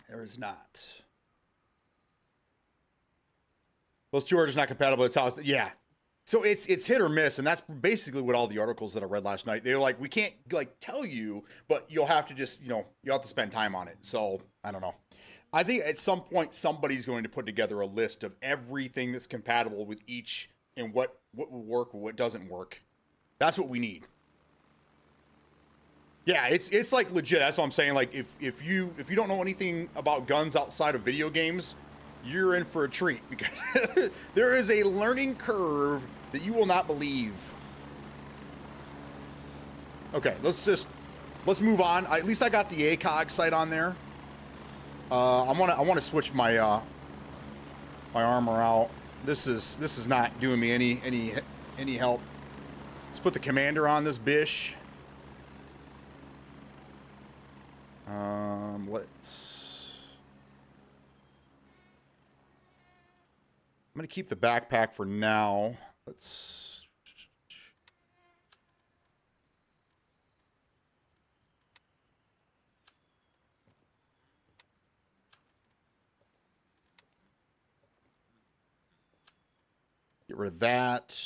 There is not. Those two are just not compatible. It's how. Yeah. So it's hit or miss, and that's basically what all the articles that I read last night. They're like, we can't like tell you, but you'll have to just, you know, you have to spend time on it. So I don't know. I think at some point somebody's going to put together a list of everything that's compatible with each and what will work or what doesn't work. That's what we need. Yeah, it's like legit. That's what I'm saying. Like if you don't know anything about guns outside of video games, you're in for a treat because there is a learning curve that you will not believe. Okay, let's move on. At least I got the ACOG sight on there. I want to switch my my armor out. This is not doing me any help. Let's put the commander on this bish. I'm going to keep the backpack for now. Let's... get rid of that.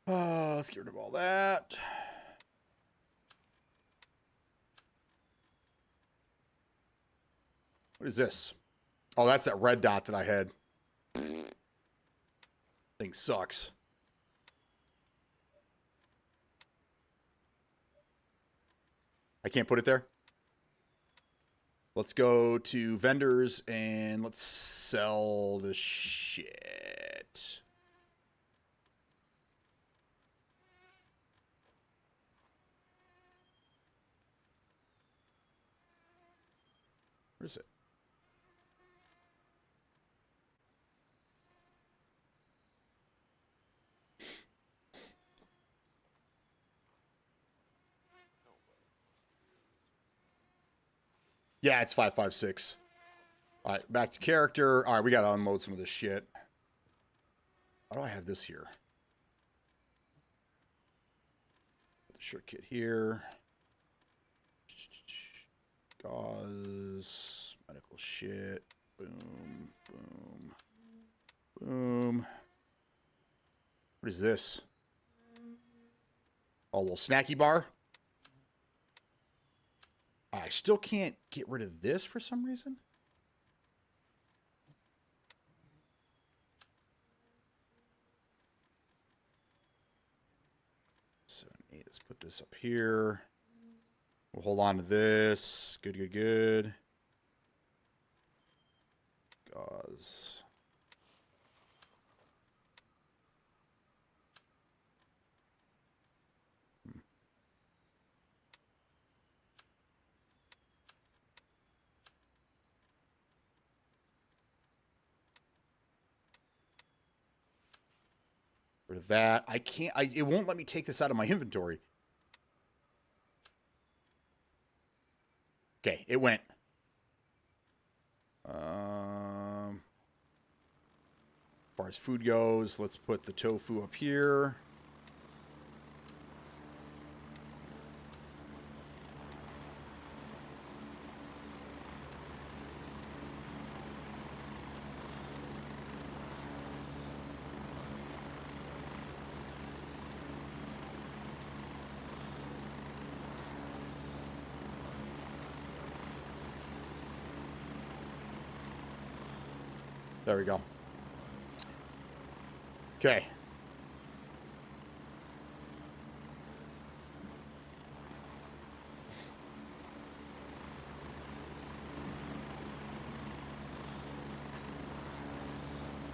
Let's get rid of all that. What is this? Oh, that's that red dot that I had. Thing sucks. I can't put it there. Let's go to vendors and let's sell the shit. Where is it? Yeah, it's 556. All right, back to character. All right, we got to unload some of this shit. Why do I have this here? The shirt kit here. Gauze. Medical shit. Boom. Boom. Boom. What is this? Oh, a little snacky bar. I still can't get rid of this for some reason. So let's put this up here. We'll hold on to this. Good, good, good. Gauze. Rid of that. I can't. It won't let me take this out of my inventory. Okay, it went. As far as food goes, let's put the tofu up here. There we go. Okay.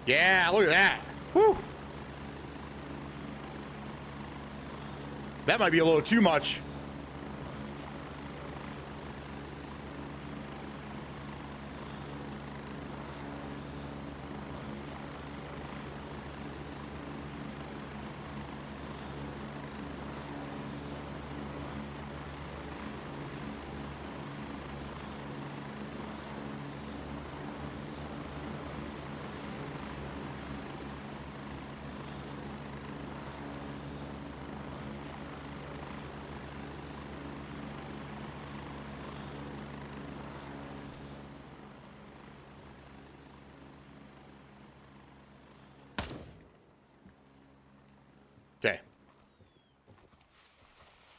Yeah, look at that. Whew. That might be a little too much.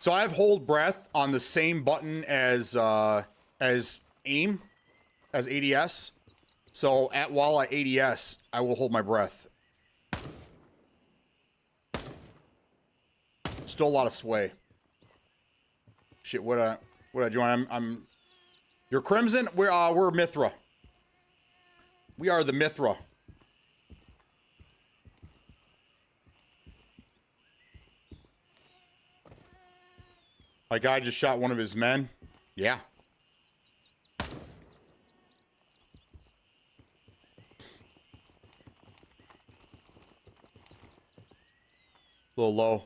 So I have hold breath on the same button as aim, as ADS. So while I ADS, I will hold my breath. Still a lot of sway. Shit, what I join? You're Crimson. We're Mithra. We are the Mithra. My guy just shot one of his men. Yeah. A little low.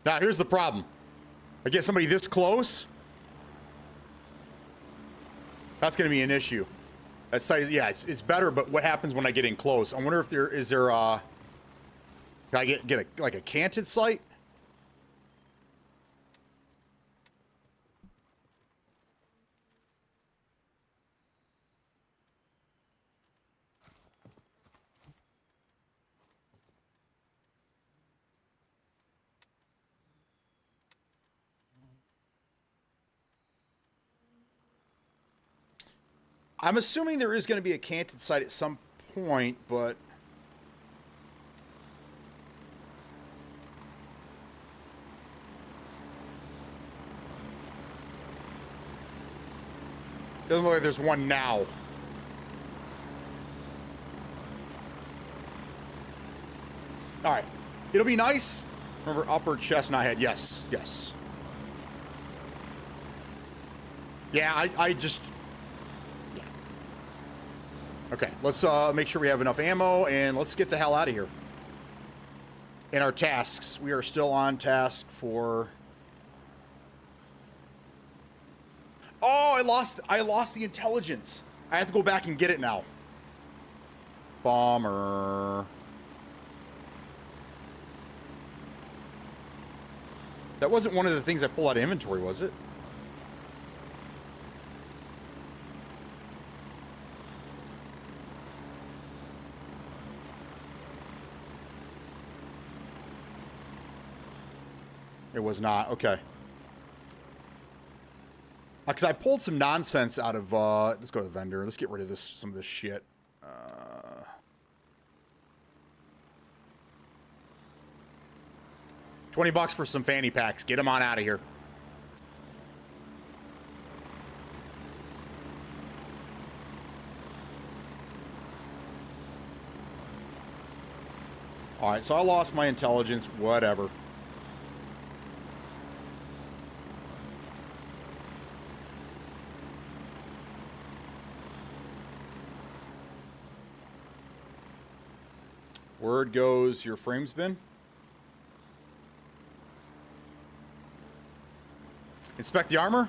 Now, here's the problem. I get somebody this close. That's going to be an issue. That sight, yeah, it's better, but what happens when I get in close? I wonder if can I get like a canted sight? I'm assuming there is going to be a canted sight at some point, but doesn't look like there's one now. All right, it'll be nice. Remember, upper chest, not head. Yes, yes. Yeah, I just. Okay, let's make sure we have enough ammo, and let's get the hell out of here. In our tasks, we are still on task for... Oh, I lost the intelligence. I have to go back and get it now. Bomber. That wasn't one of the things I pulled out of inventory, was it? It was not. Okay. Because I pulled some nonsense out of... let's go to the vendor. Let's get rid of some of this shit. $20 for some fanny packs. Get them on out of here. All right, so I lost my intelligence. Whatever. Word goes, your frame's been. Inspect the armor.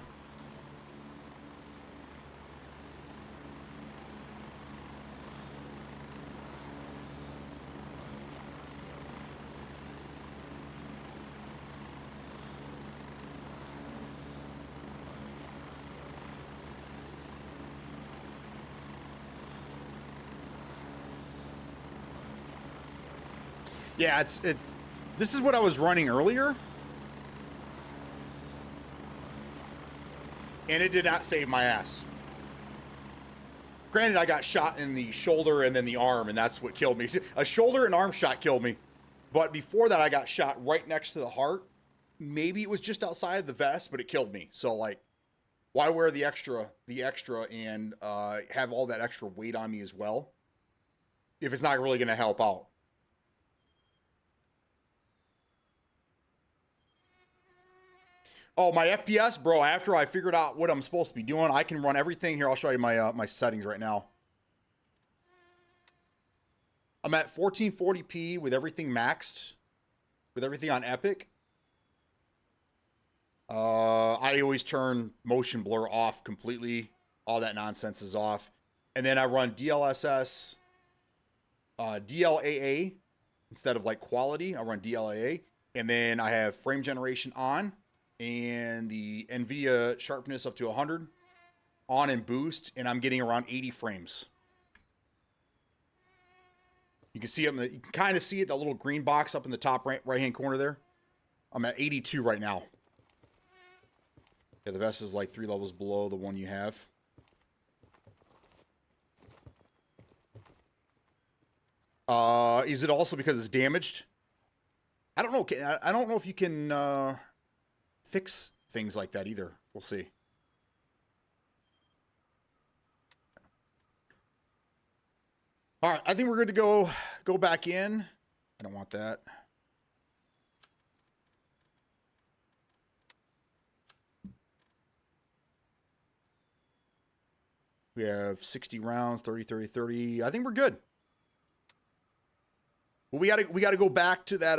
Yeah, it's this is what I was running earlier. And it did not save my ass. Granted, I got shot in the shoulder and then the arm, and that's what killed me. A shoulder and arm shot killed me. But before that, I got shot right next to the heart. Maybe it was just outside of the vest, but it killed me. So, like, why wear the extra and have all that extra weight on me as well if it's not really going to help out? Oh, my FPS, bro, after I figured out what I'm supposed to be doing, I can run everything here. I'll show you my my settings right now. I'm at 1440p with everything maxed, with everything on Epic. I always turn motion blur off completely. All that nonsense is off. And then I run DLSS, DLAA instead of like quality. I run DLAA. And then I have frame generation on and the NVIDIA sharpness up to 100. on and boost, and I'm getting around 80 frames. You can see it. You can kind of see it. That little green box up in the top right-hand corner there. I'm at 82 right now. Yeah, the vest is like 3 levels below the one you have. Is it also because it's damaged? I don't know. I don't know if you can fix things like that either. We'll see. All right, I think we're good to go back in. I don't want that. We have 60 rounds, 30, 30, 30. I think we're good. Well, we gotta go back to that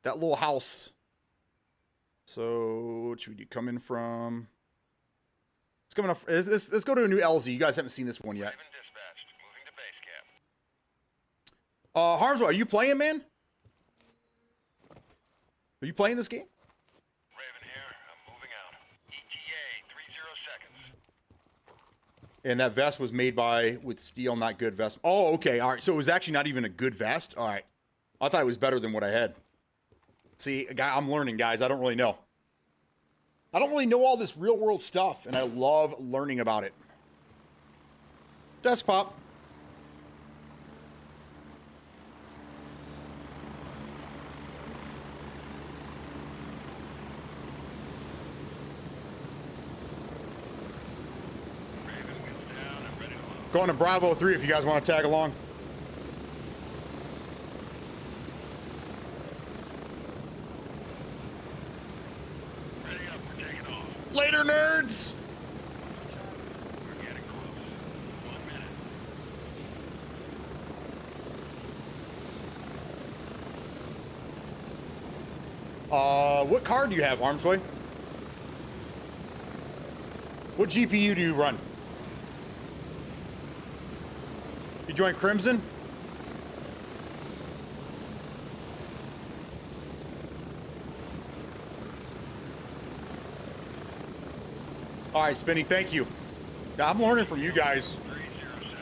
that little house. So what should we do? Come in from. Let's go to a new LZ. You guys haven't seen this one yet. Raven dispatched. Moving to base camp. Harmswell, are you playing, man? Are you playing this game? Raven here. I'm moving out. ETA 30 seconds. And that vest was made with steel, not good vest. Oh, okay. All right. So it was actually not even a good vest. All right. I thought it was better than what I had. See, I'm learning, guys. I don't really know. I don't really know all this real world stuff, and I love learning about it. Desktop. Raven, wheels down. I'm ready to load. Going to Bravo 3 if you guys want to tag along. Ready up. We're taking off. Later, nerds. We're getting close. 1 minute. What card do you have, Armsway? What GPU do you run? You join Crimson? All right, Spinny, thank you. Yeah, I'm learning from you guys. 30 seconds.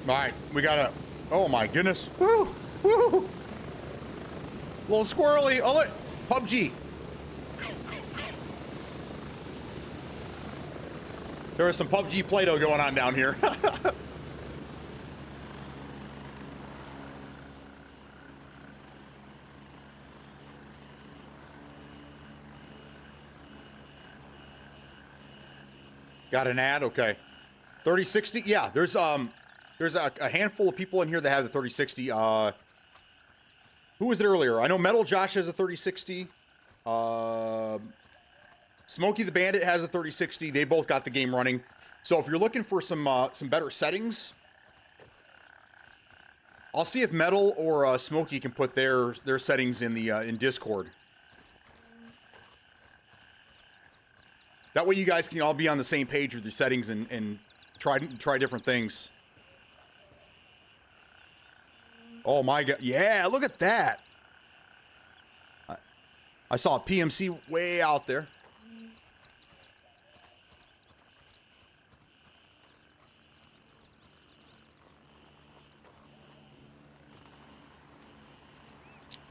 All right, we gotta. Oh my goodness! Woo, woo! Little squirrely. Oh, look, PUBG. There was some PUBG Play-Doh going on down here. Got an ad? Okay. 3060? Yeah, there's a handful of people in here that have the 3060. Who was it earlier? I know Metal Josh has a 3060. Smokey the Bandit has a 3060. They both got the game running. So if you're looking for some better settings, I'll see if Metal or Smokey can put their settings in the in Discord. That way you guys can all be on the same page with your settings and try different things. Oh my God. Yeah, look at that. I saw a PMC way out there.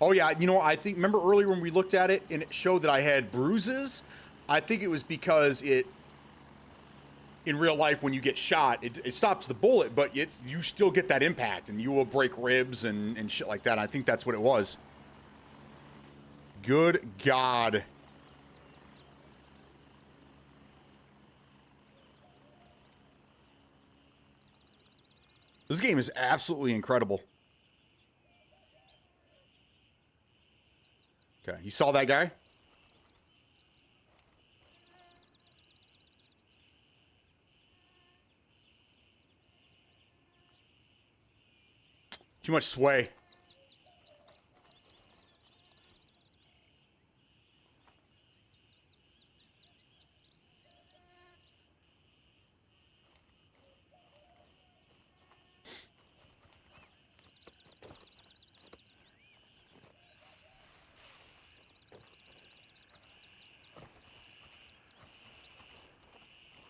Oh yeah, you know, I think, remember earlier when we looked at it and it showed that I had bruises? I think it was because in real life, when you get shot, it stops the bullet, but you still get that impact, and you will break ribs and shit like that. I think that's what it was. Good God. This game is absolutely incredible. Okay, you saw that guy? Too much sway.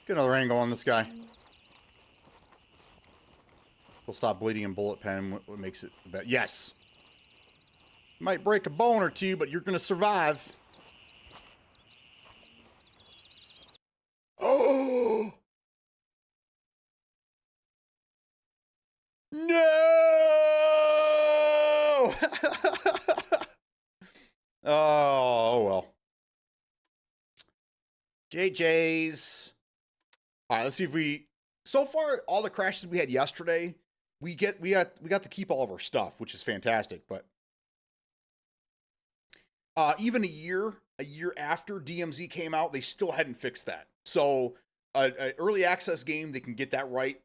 Get another angle on this guy. We'll stop bleeding in bullet pen. What makes it better? Yes. Might break a bone or two, but you're gonna survive. Oh no! Oh well. JJ's. All right, let's see if we. So far, all the crashes we had yesterday, we got to keep all of our stuff, which is fantastic. But even a year after DMZ came out, they still hadn't fixed that. So, an early access game, they can get that right.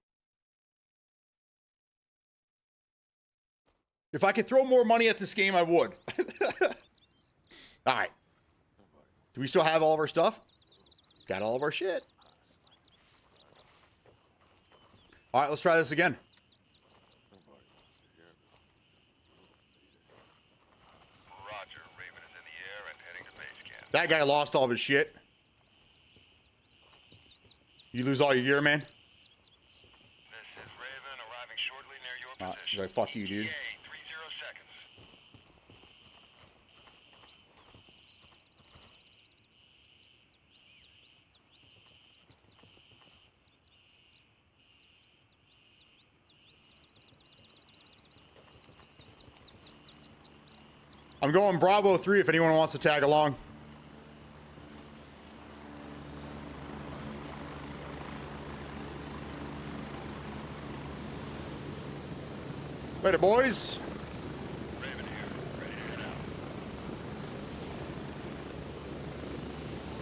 If I could throw more money at this game, I would. All right. Do we still have all of our stuff? Got all of our shit. All right, let's try this again. Roger. Raven is in the air and heading to base camp. That guy lost all of his shit. You lose all your gear, man? This is Raven arriving shortly near your position. Like, fuck you, dude. ETA 30 seconds. I'm going Bravo 3 if anyone wants to tag along. Later, boys. Raven here. Ready to head out.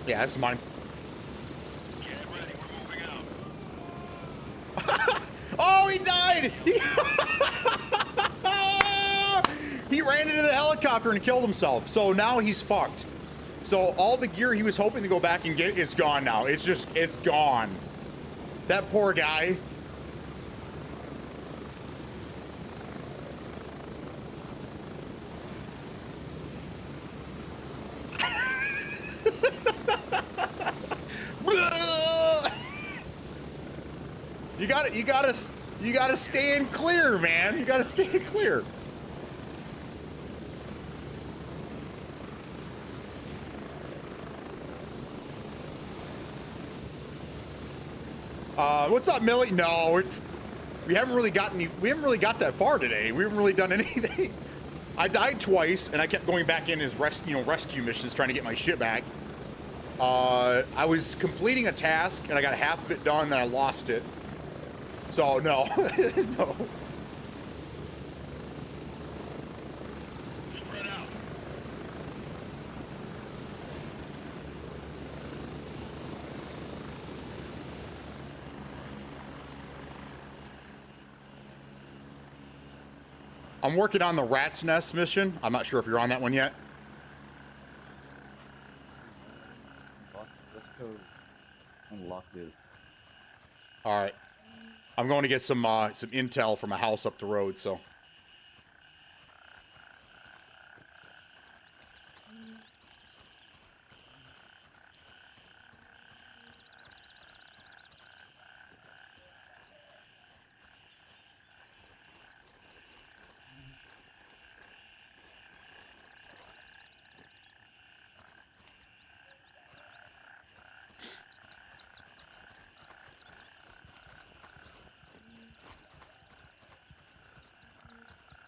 Yeah, this is mine. Get ready. We're moving out. Oh, he died! He ran into the helicopter and killed himself. So now he's fucked. So all the gear he was hoping to go back and get is gone now. It's gone. That poor guy. You gotta stand clear, man. You gotta stand clear. What's up, Millie? No, we haven't really got that far today. We haven't really done anything. I died twice, and I kept going back in as rescue missions, trying to get my shit back. I was completing a task, and I got half of it done, then I lost it. So no, no. Spread out. I'm working on the Rat's Nest mission. I'm not sure if you're on that one yet. Let's go unlock this. All right. I'm going to get some intel from a house up the road, so.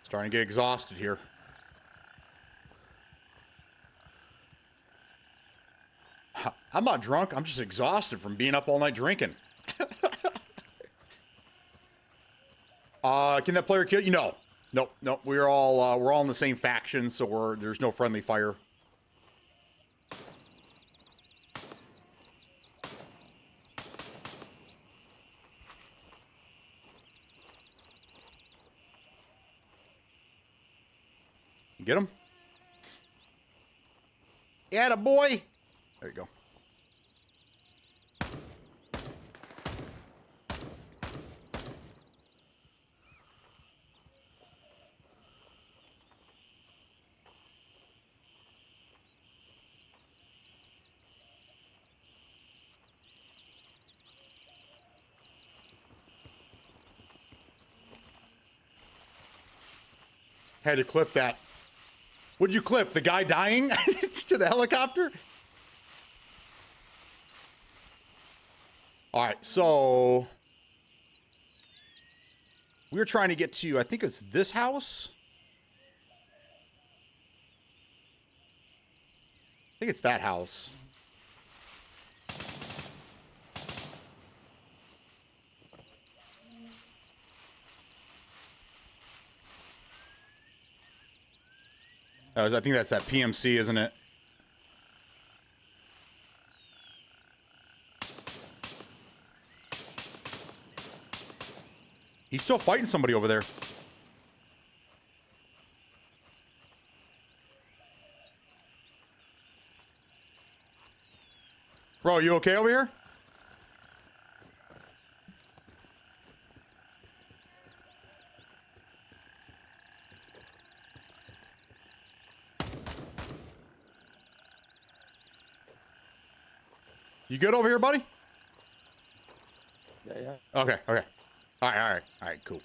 Starting to get exhausted here. I'm not drunk. I'm just exhausted from being up all night drinking. Can that player kill you? No. Nope. Nope. We're all in the same faction, so there's no friendly fire. Get him? Atta boy. There you go. Had to clip that. What'd you clip? The guy dying to the helicopter? All right, so we were trying to get to, I think it's this house. I think it's that house. I think that's that PMC, isn't it? He's still fighting somebody over there. Bro, you okay over here? You good over here, buddy? Yeah, yeah. Okay, okay. All right, cool.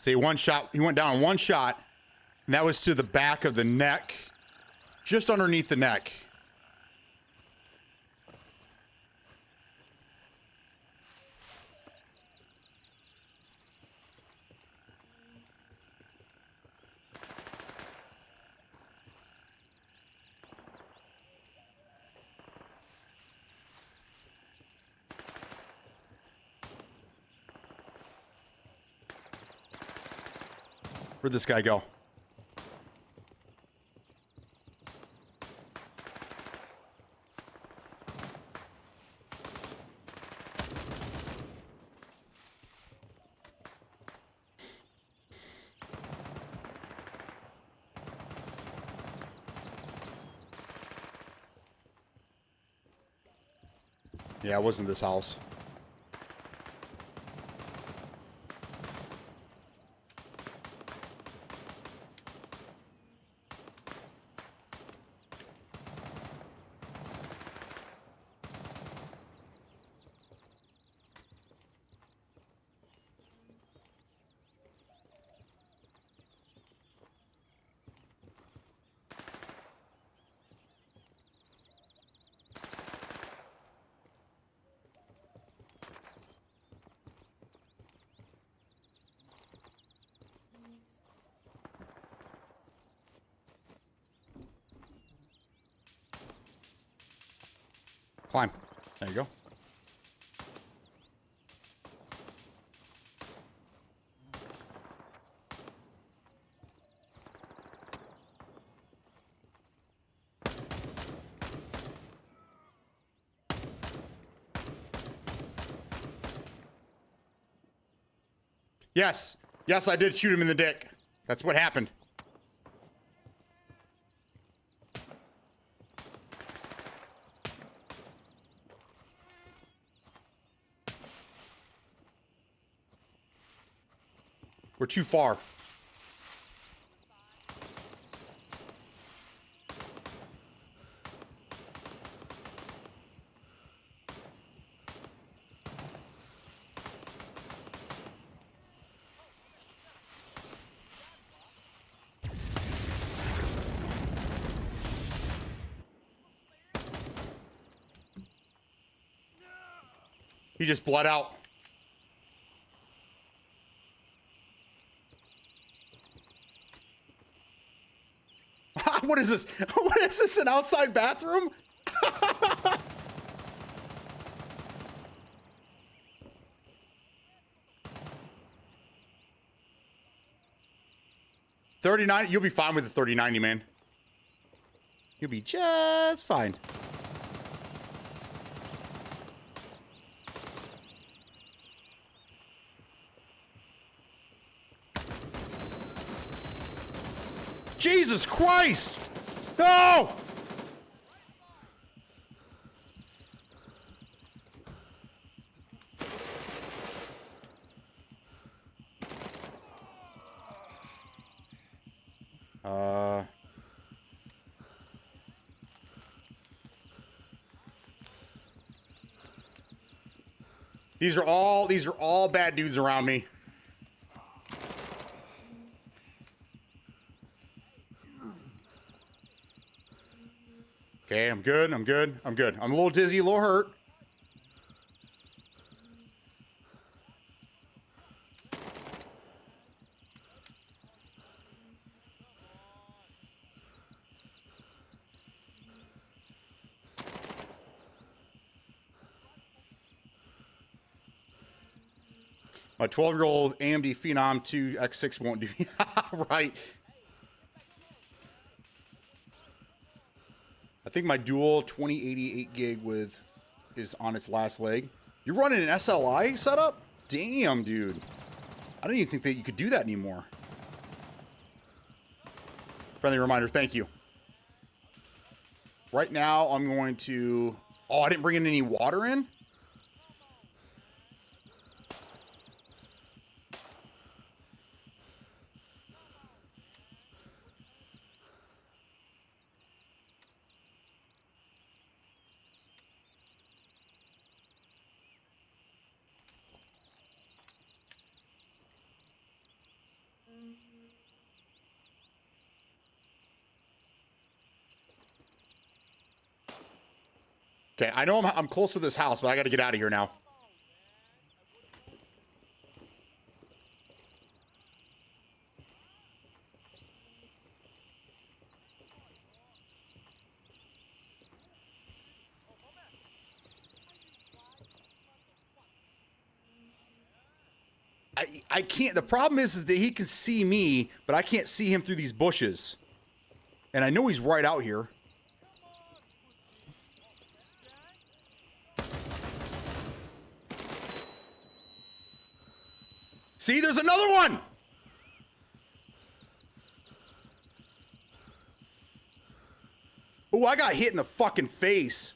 See, one shot, he went down one shot, and that was to the back of the neck, just underneath the neck. Where'd this guy go? Yeah, it wasn't this house. Climb. There you go. Yes. Yes, I did shoot him in the dick. That's what happened. We're too far. He just bled out. What is this? What is this? An outside bathroom? $30.90. You'll be fine with the $30.90, man. You'll be just fine. Jesus Christ! No! These are all bad dudes around me. Okay, I'm good. I'm good. I'm good. I'm a little dizzy, a little hurt. My 12-year-old AMD Phenom 2 X6 won't do me. Right. I think my dual 2088 gig is on its last leg. You're running an SLI setup? Damn, dude. I don't even think that you could do that anymore. Friendly reminder, thank you. Right now, I'm going to... Oh, I didn't bring in any water in? Okay, I know I'm close to this house, but I got to get out of here now. I can't. The problem is that he can see me, but I can't see him through these bushes. And I know he's right out here. See, there's another one! Oh, I got hit in the fucking face.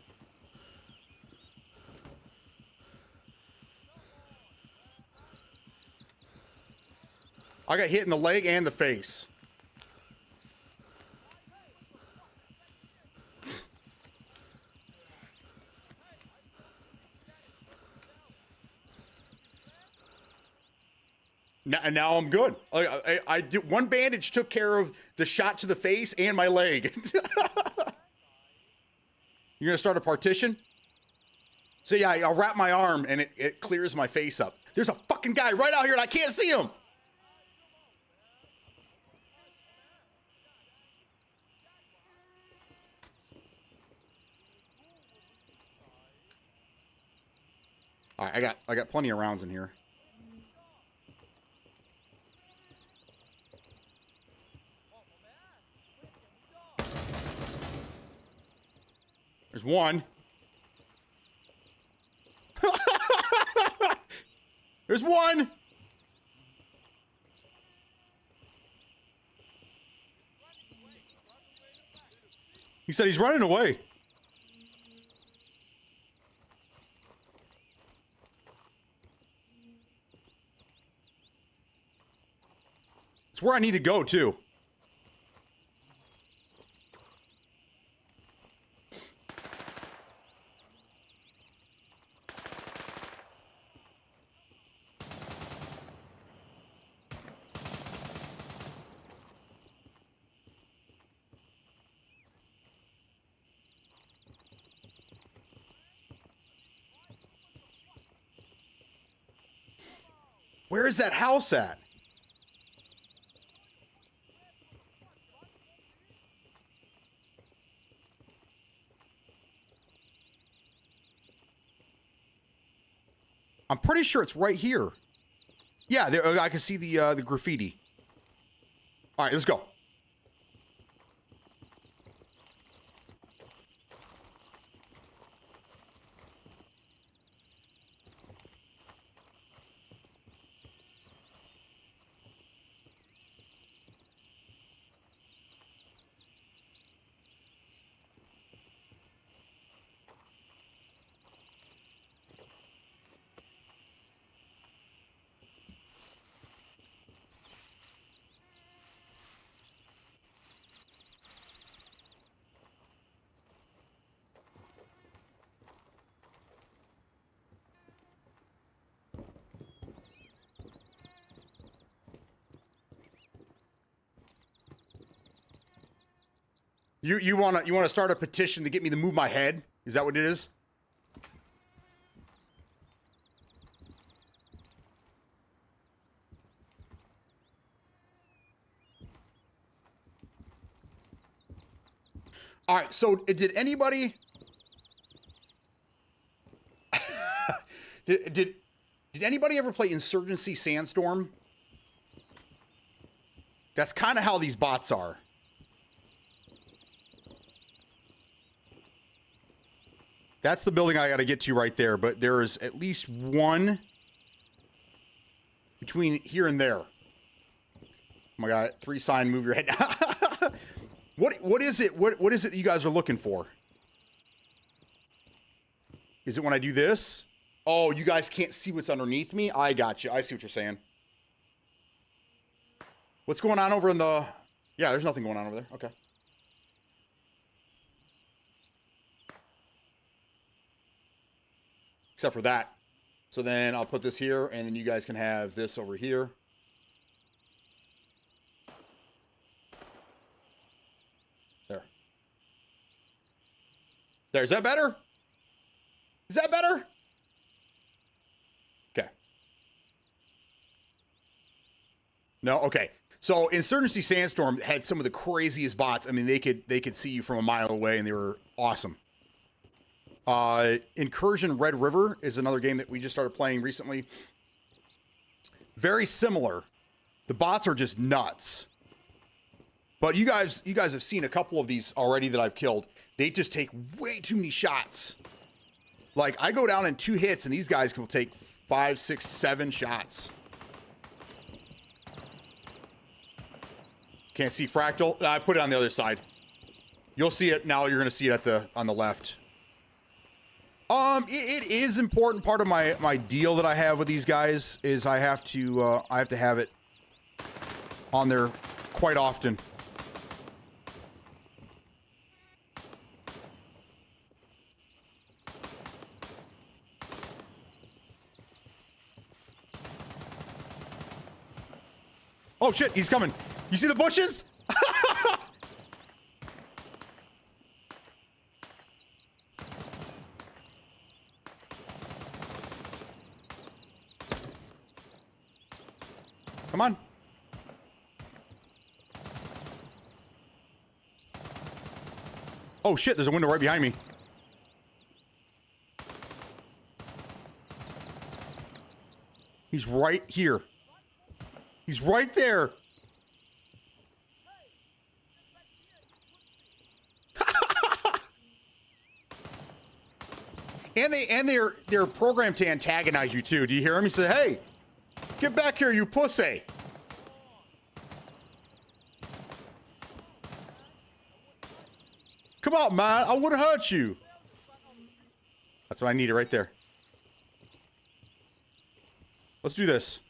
I got hit in the leg and the face. Now I'm good. I did one bandage took care of the shot to the face and my leg. You're gonna start a partition? So yeah, I'll wrap my arm and it clears my face up. There's a fucking guy right out here and I can't see him. All right, I got plenty of rounds in here. There's one. There's one. He said he's running away. It's where I need to go, too. Where is that house at? I'm pretty sure it's right here. Yeah, there, I can see the graffiti. All right, let's go. You wanna start a petition to get me to move my head? Is that what it is? All right, so did anybody did anybody ever play Insurgency Sandstorm? That's kind of how these bots are. That's the building I got to get to right there, but there is at least one between here and there. Oh my God, 3 sign, move your head. What is it? What is it that you guys are looking for? Is it when I do this? Oh, you guys can't see what's underneath me? I got you. I see what you're saying. What's going on over in the... Yeah, there's nothing going on over there. Okay. Except for that. So then I'll put this here, and then you guys can have this over here. There. There. Is that better? Is that better? Okay. No? Okay. So Insurgency Sandstorm had some of the craziest bots. I mean, they could see you from a mile away, and they were awesome. Incursion Red River is another game that we just started playing recently. Very similar. The bots are just nuts. But you guys have seen a couple of these already that I've killed. They just take way too many shots. Like, I go down in 2 hits, and these guys will take 5, 6, 7 shots. Can't see Fractal? I put it on the other side. You'll see it now. You're going to see it on the left. It is important. Part of my deal that I have with these guys is I have to have it on there quite often. Oh shit, he's coming. You see the bushes? Come on. Oh shit, there's a window right behind me. He's right here. He's right there. and they're programmed to antagonize you too. Do you hear him? He said, "Hey, get back here, you pussy." Come on, man. I wouldn't hurt you. That's what I needed right there. Let's do this.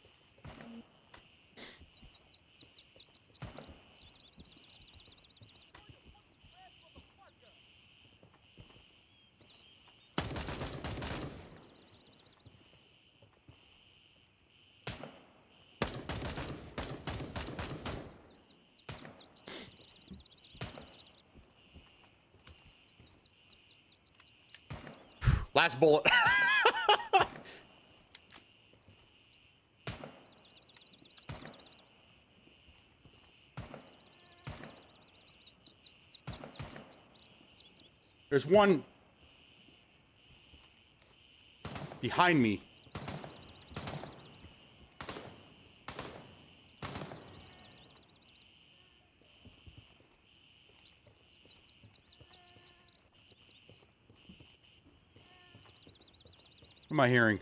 Last bullet. There's one behind me. What am I hearing?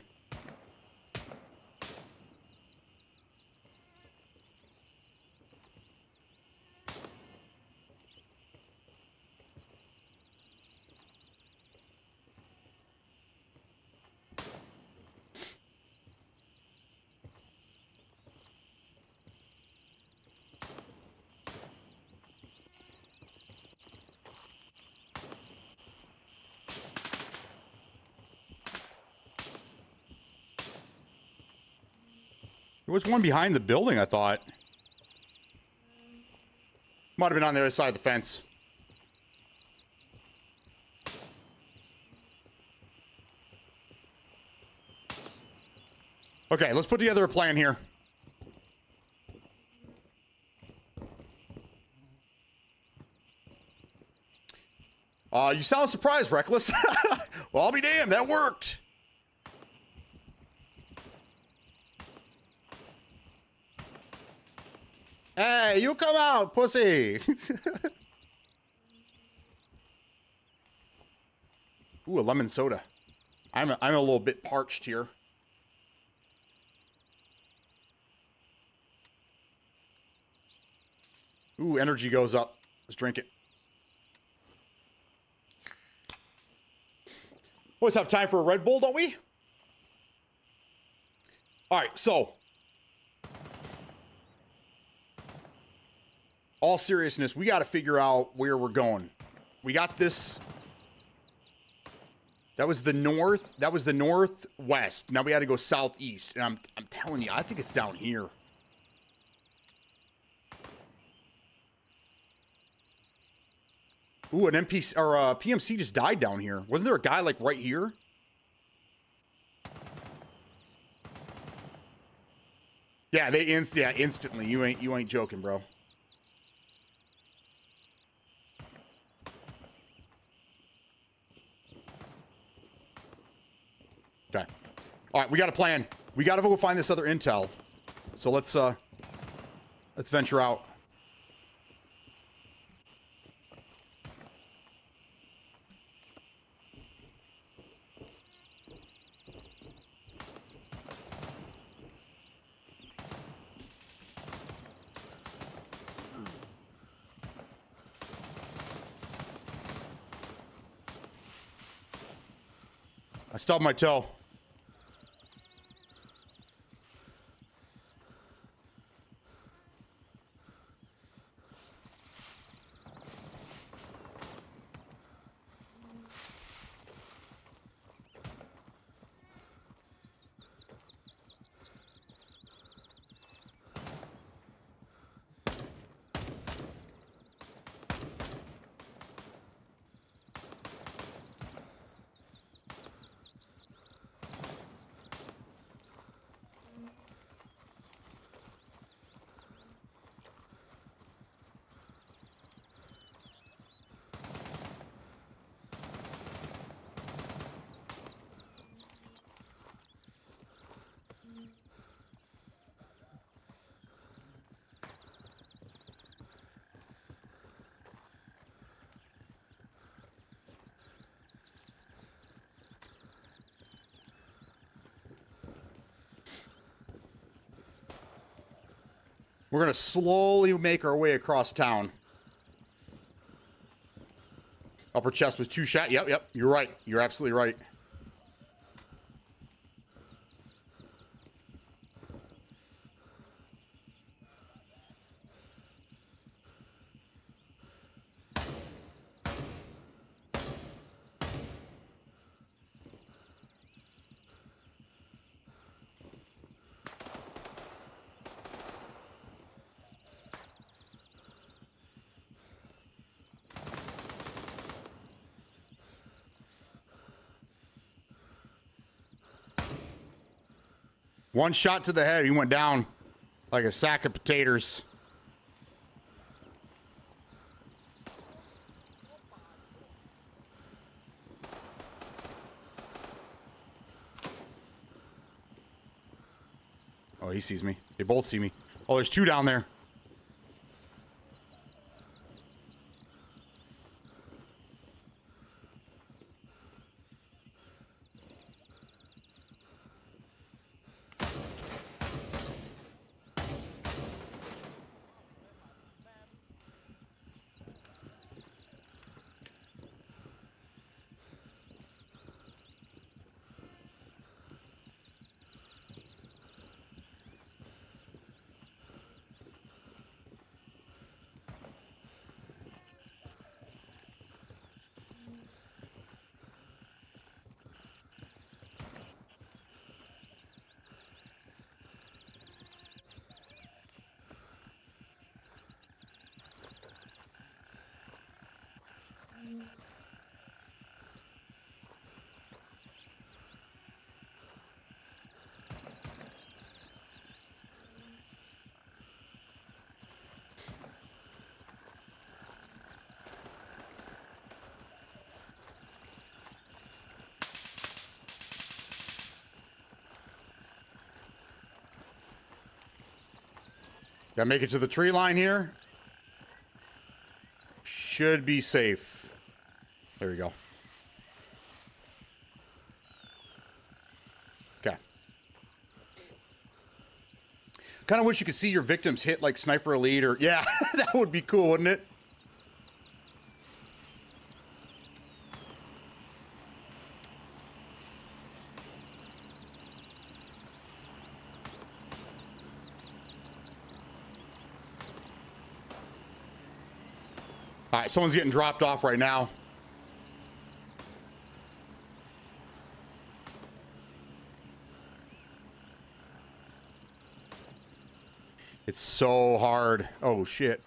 There was one behind the building, I thought. Might have been on the other side of the fence. Okay, let's put together a plan here. You sound surprised, Reckless. Well, I'll be damned. That worked. Hey, you come out, pussy. Ooh, a lemon soda. I'm a little bit parched here. Ooh, energy goes up. Let's drink it. Always have time for a Red Bull, don't we? All right, so. All seriousness, we got to figure out where we're going. We got this. That was the north. That was the northwest. Now we got to go southeast. And I'm telling you, I think it's down here. Ooh, an NPC or a PMC just died down here. Wasn't there a guy like right here? Yeah, they instantly. You ain't joking, bro. Okay. All right, we got a plan. We got to go find this other intel. So let's venture out. I stubbed my toe. We're going to slowly make our way across town. Upper chest was 2 shot. Yep. You're right. You're absolutely right. One shot to the head, he went down like a sack of potatoes. Oh, he sees me. They both see me. Oh, there's 2 down there. Gotta make it to the tree line here. Should be safe. There we go. Okay. Kind of wish you could see your victims hit like Sniper Elite or... Yeah, that would be cool, wouldn't it? All right, someone's getting dropped off right now. It's so hard. Oh, shit.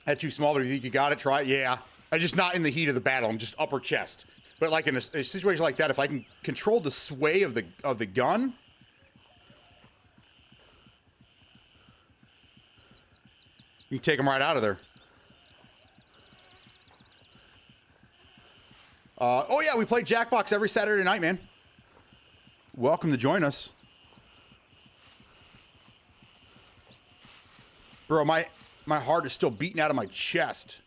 That too small, but if you think you got it, try it. Yeah. I'm just not in the heat of the battle. I'm just upper chest. But like in a situation like that, if I can control the sway of the gun, you can take them right out of there. Oh yeah, we play Jackbox every Saturday night, man. Welcome to join us. Bro, my heart is still beating out of my chest.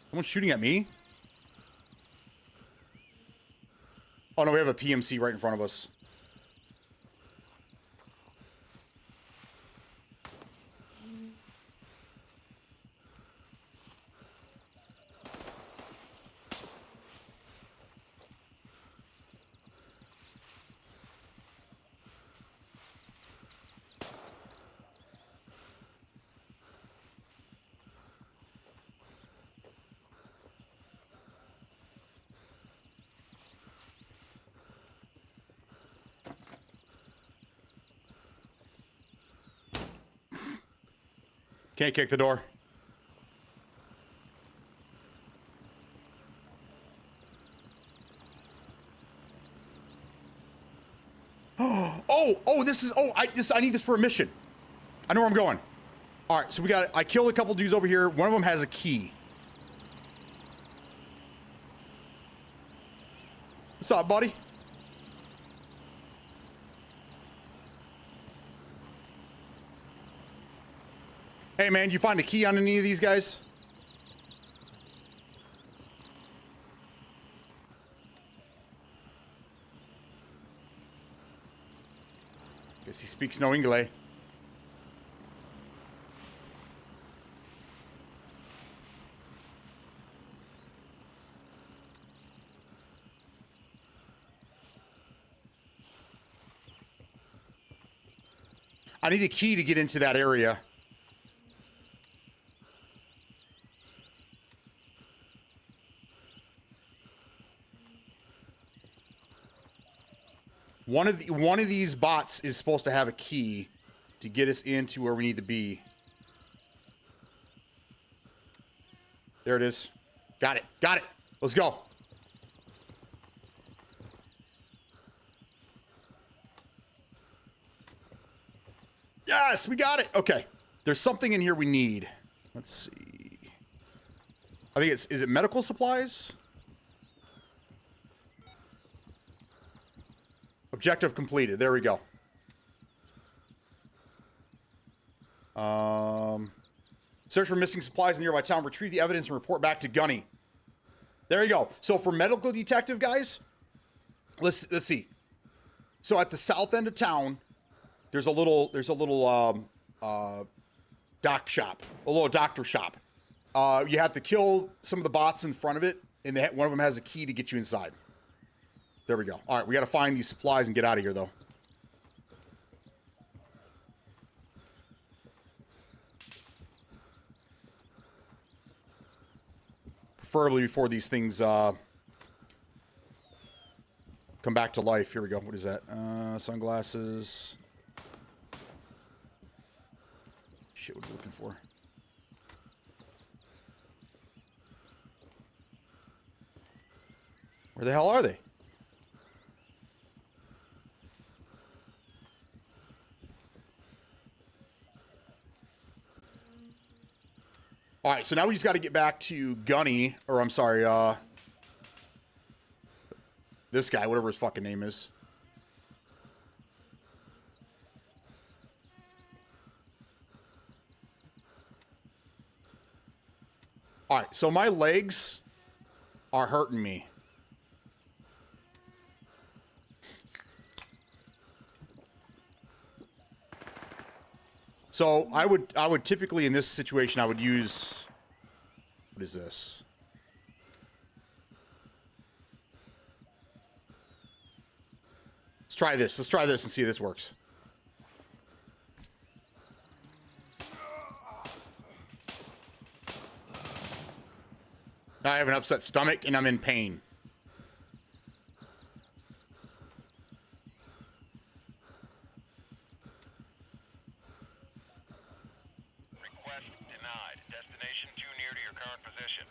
Someone's shooting at me? Oh no, we have a PMC right in front of us. Can't kick the door. Oh, this is, I need this for a mission. I know where I'm going. All right, so I killed a couple dudes over here. One of them has a key. What's up, buddy? Hey, man, you find a key on any of these guys? Guess he speaks no English. I need a key to get into that area. One of these bots is supposed to have a key to get us into where we need to be. There it is. Got it. Got it. Let's go. Yes, we got it. Okay. There's something in here we need. Let's see. I think is it medical supplies? Objective completed. There we go. Search for missing supplies in nearby town. Retrieve the evidence and report back to Gunny. There you go. So for medical detective guys, let's see. So at the south end of town, there's a little doc shop, a little doctor shop. You have to kill some of the bots in front of it, and one of them has a key to get you inside. There we go. All right, we got to find these supplies and get out of here, though. Preferably before these things come back to life. Here we go. What is that? Sunglasses. Shit, what are we looking for? Where the hell are they? All right, so now we just got to get back to Gunny, or I'm sorry, this guy, whatever his fucking name is. All right, so my legs are hurting me. So I would typically in this situation I would use, what is this? Let's try this. Let's try this and see if this works. Now I have an upset stomach and I'm in pain.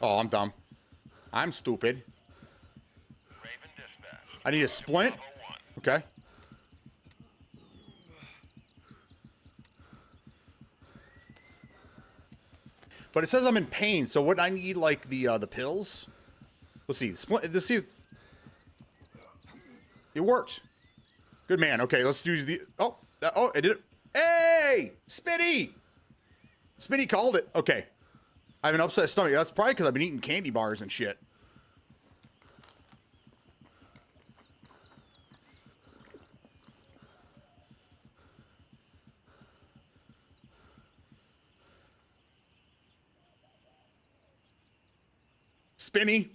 Oh, I'm dumb. I'm stupid. Raven dispatch. I need a splint. Okay. But it says I'm in pain, so what I need, like the pills. Let's see. Splint. Let's see. It worked. Good man. Okay, let's do the. Oh, it did it. Hey, Spitty. Spitty called it. Okay. I have an upset stomach. That's probably because I've been eating candy bars and shit. Spinny.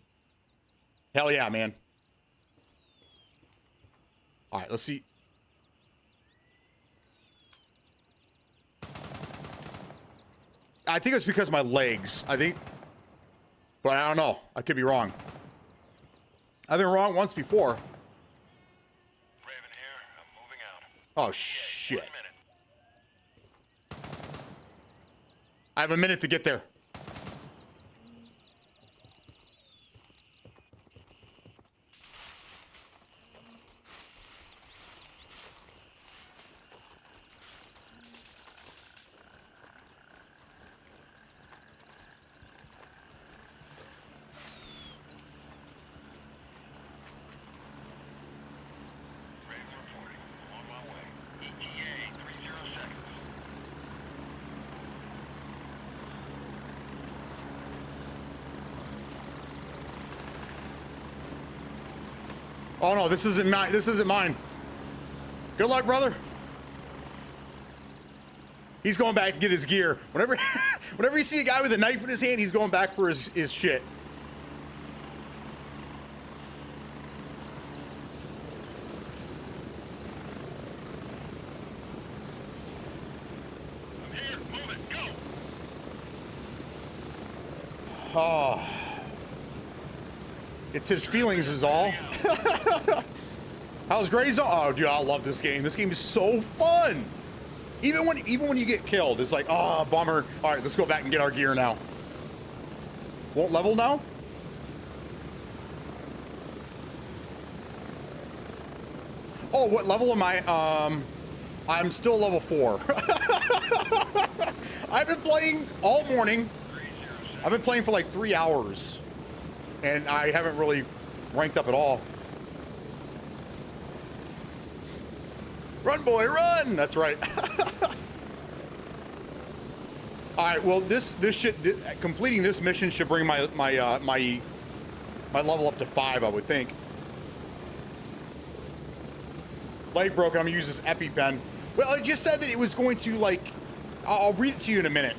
Hell yeah, man. All right, let's see. I think it's because of my legs. I think, but I don't know. I could be wrong. I've been wrong once before. Raven here. I'm moving out. Oh shit! 1 minute. I have a minute to get there. Oh no, this isn't mine. This isn't mine. Good luck, brother. He's going back to get his gear. Whenever you see a guy with a knife in his hand, he's going back for his shit. I'm here. Move it. Go. Oh. It's his feelings is all. How's Gray Zone? Oh, dude, I love this game. This game is so fun. Even when you get killed, it's like, oh, bummer. All right, let's go back and get our gear now. Won't level now? Oh, what level am I? I'm still level 4. I've been playing all morning. I've been playing for like 3 hours. And I haven't really ranked up at all. Run, boy, run! That's right. All right. Well, completing this mission should bring my level up to 5, I would think. Leg broken. I'm gonna use this EpiPen. Well, it just said that it was going to like. I'll read it to you in a minute.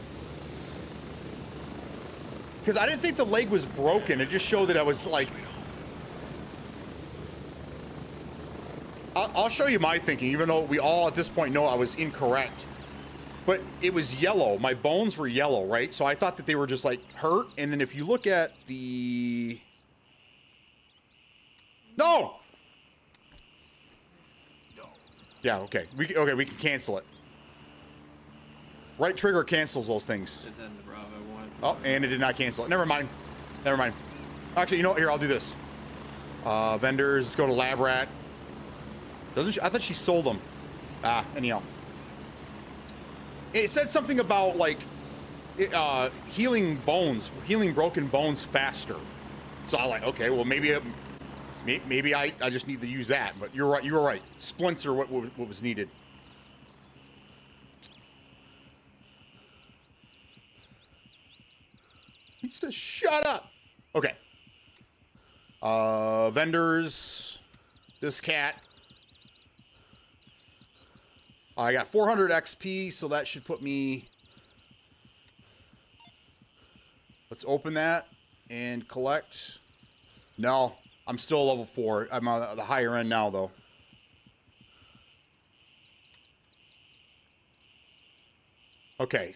Because I didn't think the leg was broken. It just showed that I was like... I'll show you my thinking, even though we all at this point know I was incorrect. But it was yellow. My bones were yellow, right? So I thought that they were just like hurt. And then if you look at the... No! Yeah, okay. We can cancel it. Right trigger cancels those things. Is in the Bravo one. Oh, and it did not cancel it. Never mind. Never mind. Actually, you know what? Here, I'll do this. Vendors, let's go to Lab Rat. Doesn't she? I thought she sold them. Anyhow. It said something about, like, healing bones, healing broken bones faster. So I'm like, okay, well, maybe I just need to use that. But you're right. You were right. Splints are what was needed. He says, shut up. Okay. Vendors. This cat. I got 400 XP, so that should put me... Let's open that and collect. No, I'm still level 4. I'm on the higher end now, though. Okay.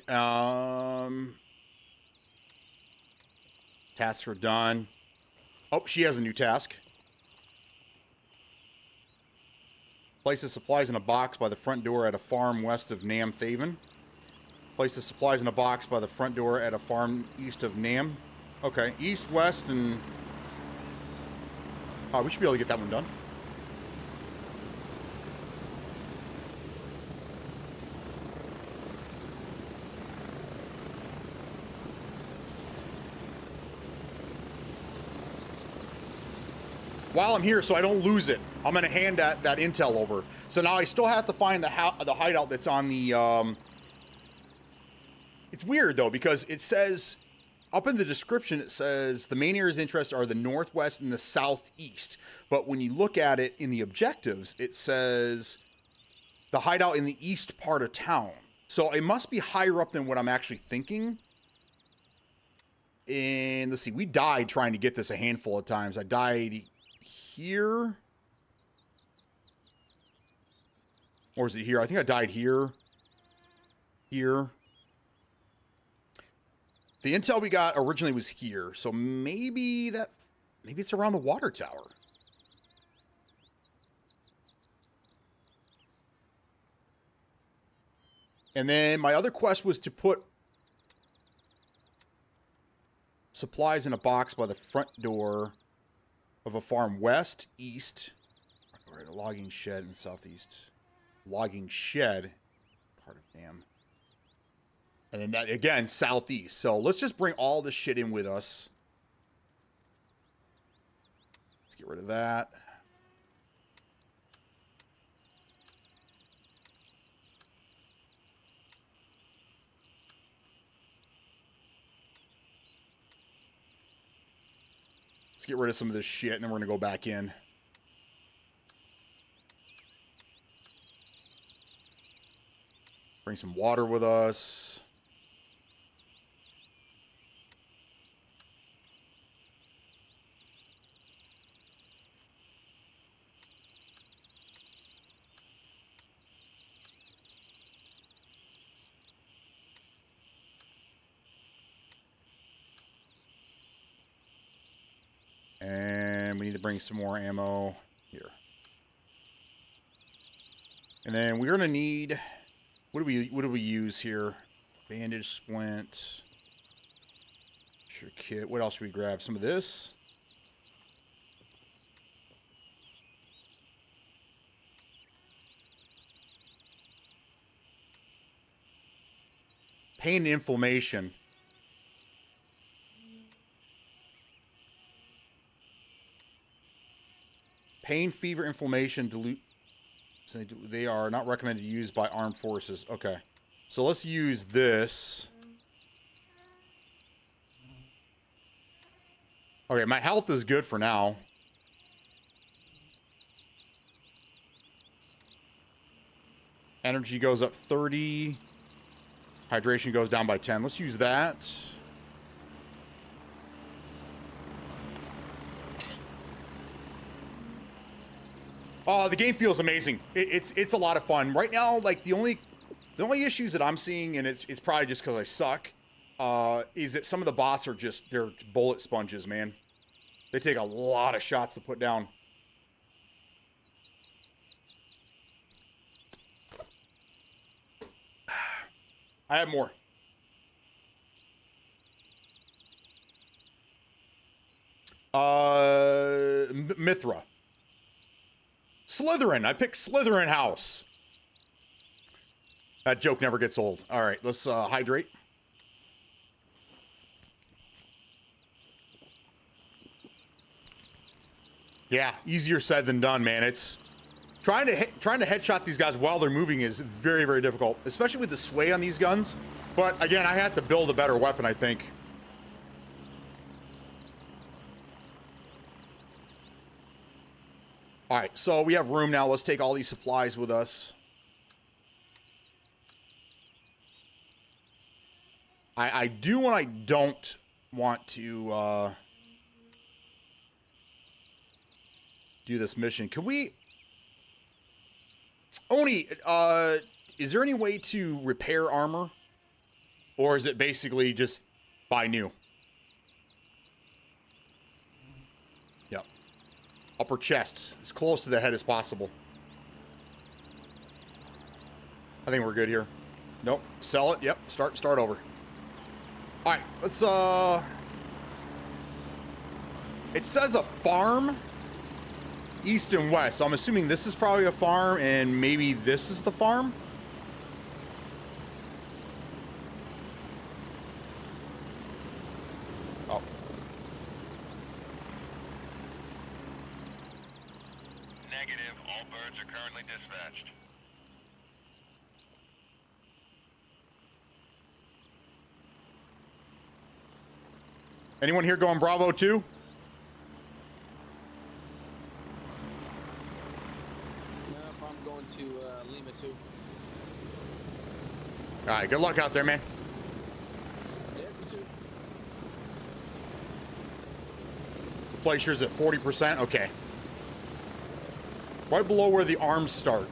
Tasks are done. Oh, she has a new task. Place the supplies in a box by the front door at a farm west of Nam Thaven. Place the supplies in a box by the front door at a farm east of Nam. Okay, east, west, and... Oh, we should be able to get that one done. While I'm here, so I don't lose it, I'm going to hand that intel over. So now I still have to find the hideout that's on the... It's weird, though, because it says... Up in the description, it says the main areas of interest are the northwest and the southeast. But when you look at it in the objectives, it says the hideout in the east part of town. So it must be higher up than what I'm actually thinking. And let's see, we died trying to get this a handful of times. I died... here, or is it here? I think I died here. Here. The intel we got originally was here, so maybe it's around the water tower. And then my other quest was to put supplies in a box by the front door of a farm west, east, or a logging shed in the southeast. Logging shed, part of Nam. And then that, again, southeast. So let's just bring all this shit in with us. Let's get rid of that. Let's get rid of some of this shit, and then we're going to go back in. Bring some water with us. And we need to bring some more ammo here. And then we're gonna need, what do we use here? Bandage, splint, sure kit. What else should we grab? Some of this. Pain and inflammation. Pain, fever, inflammation, dilute. They are not recommended to use by armed forces. Okay. So let's use this. Okay, my health is good for now. Energy goes up 30. Hydration goes down by 10. Let's use that. Oh, the game feels amazing. It's a lot of fun right now. Like the only issues that I'm seeing, and it's probably just because I suck, is that some of the bots are just they're bullet sponges, man. They take a lot of shots to put down. I have more. Mithra. Slytherin. I picked Slytherin house. That joke never gets old. All right, let's hydrate. Yeah, easier said than done, man. It's trying to headshot these guys while they're moving is very, very difficult, especially with the sway on these guns. But again, I had to build a better weapon, I think. All right, so we have room now. Let's take all these supplies with us. I do and I don't want to do this mission. Can we... Oni, is there any way to repair armor? Or is it basically just buy new? Yep. Upper chest, as close to the head as possible. I think we're good here. Nope. Sell it. Yep. Start over. All right. Let's it says a farm east and west. So I'm assuming this is probably a farm and maybe this is the farm. Oh. Negative. All birds are currently dispatched. Anyone here going Bravo 2? No, I'm going to Lima 2. All right, good luck out there, man. Yeah, me too. Glacier's at 40%. Okay. Right below where the arms start.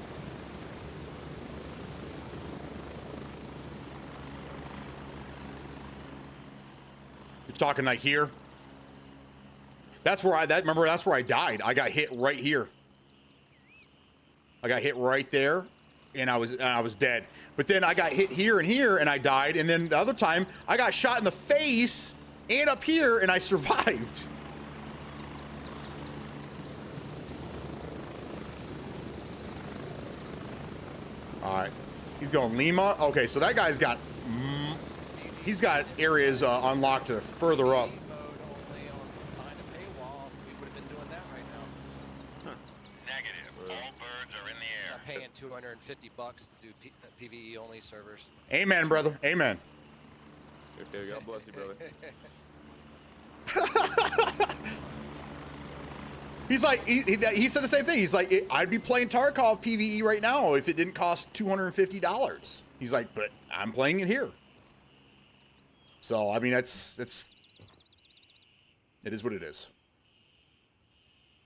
You're talking like here? That's where remember that's where I died. I got hit right here. I got hit right there and I was dead. But then I got hit here and I died, and then the other time I got shot in the face and up here and I survived. All right, he's going Lima. Okay, so that guy's got, he's got areas unlocked to further up. Negative. All birds are in the air. Paying $250 to do PvE only servers. Amen, brother. Amen. Okay, God bless you, brother. He's like, he said the same thing. He's like, I'd be playing Tarkov PvE right now if it didn't cost $250. He's like, but I'm playing it here. So, I mean, it is what it is.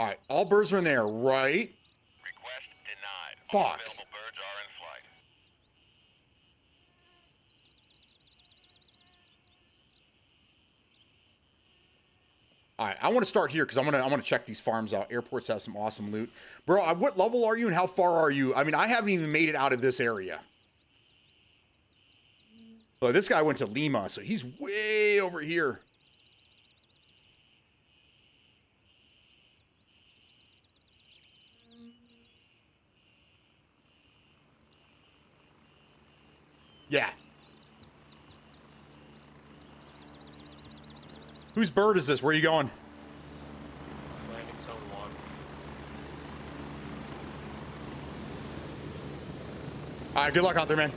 All right, all birds are in there, right? Request denied. Fuck. All available birds are in flight. All right, I want to start here because I want to check these farms out. Airports have some awesome loot, bro. What level are you and how far are you? I mean, I haven't even made it out of this area. Oh, this guy went to Lima, so he's way over here. Yeah. Whose bird is this? Where are you going? Landing zone 1. All right, good luck out there, man.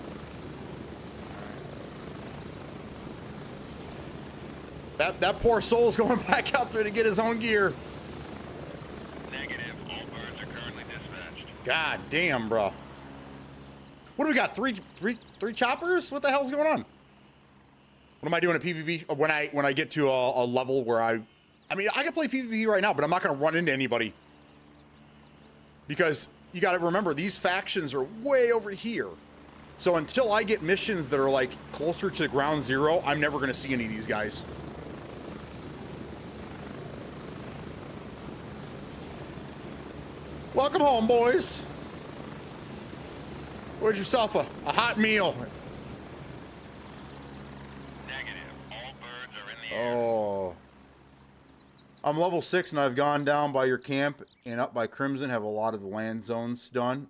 That poor soul's going back out there to get his own gear. Negative. All birds are currently dispatched. God damn, bro. What do we got? Three choppers? What the hell's going on? What am I doing at PvP when I get to a level where I mean, I can play PvP right now, but I'm not going to run into anybody. Because you got to remember, these factions are way over here. So until I get missions that are like closer to ground zero, I'm never going to see any of these guys. Welcome home, boys. Where's yourself a hot meal? Negative. All birds are in the air. Oh. I'm level 6 and I've gone down by your camp and up by Crimson, have a lot of the land zones done.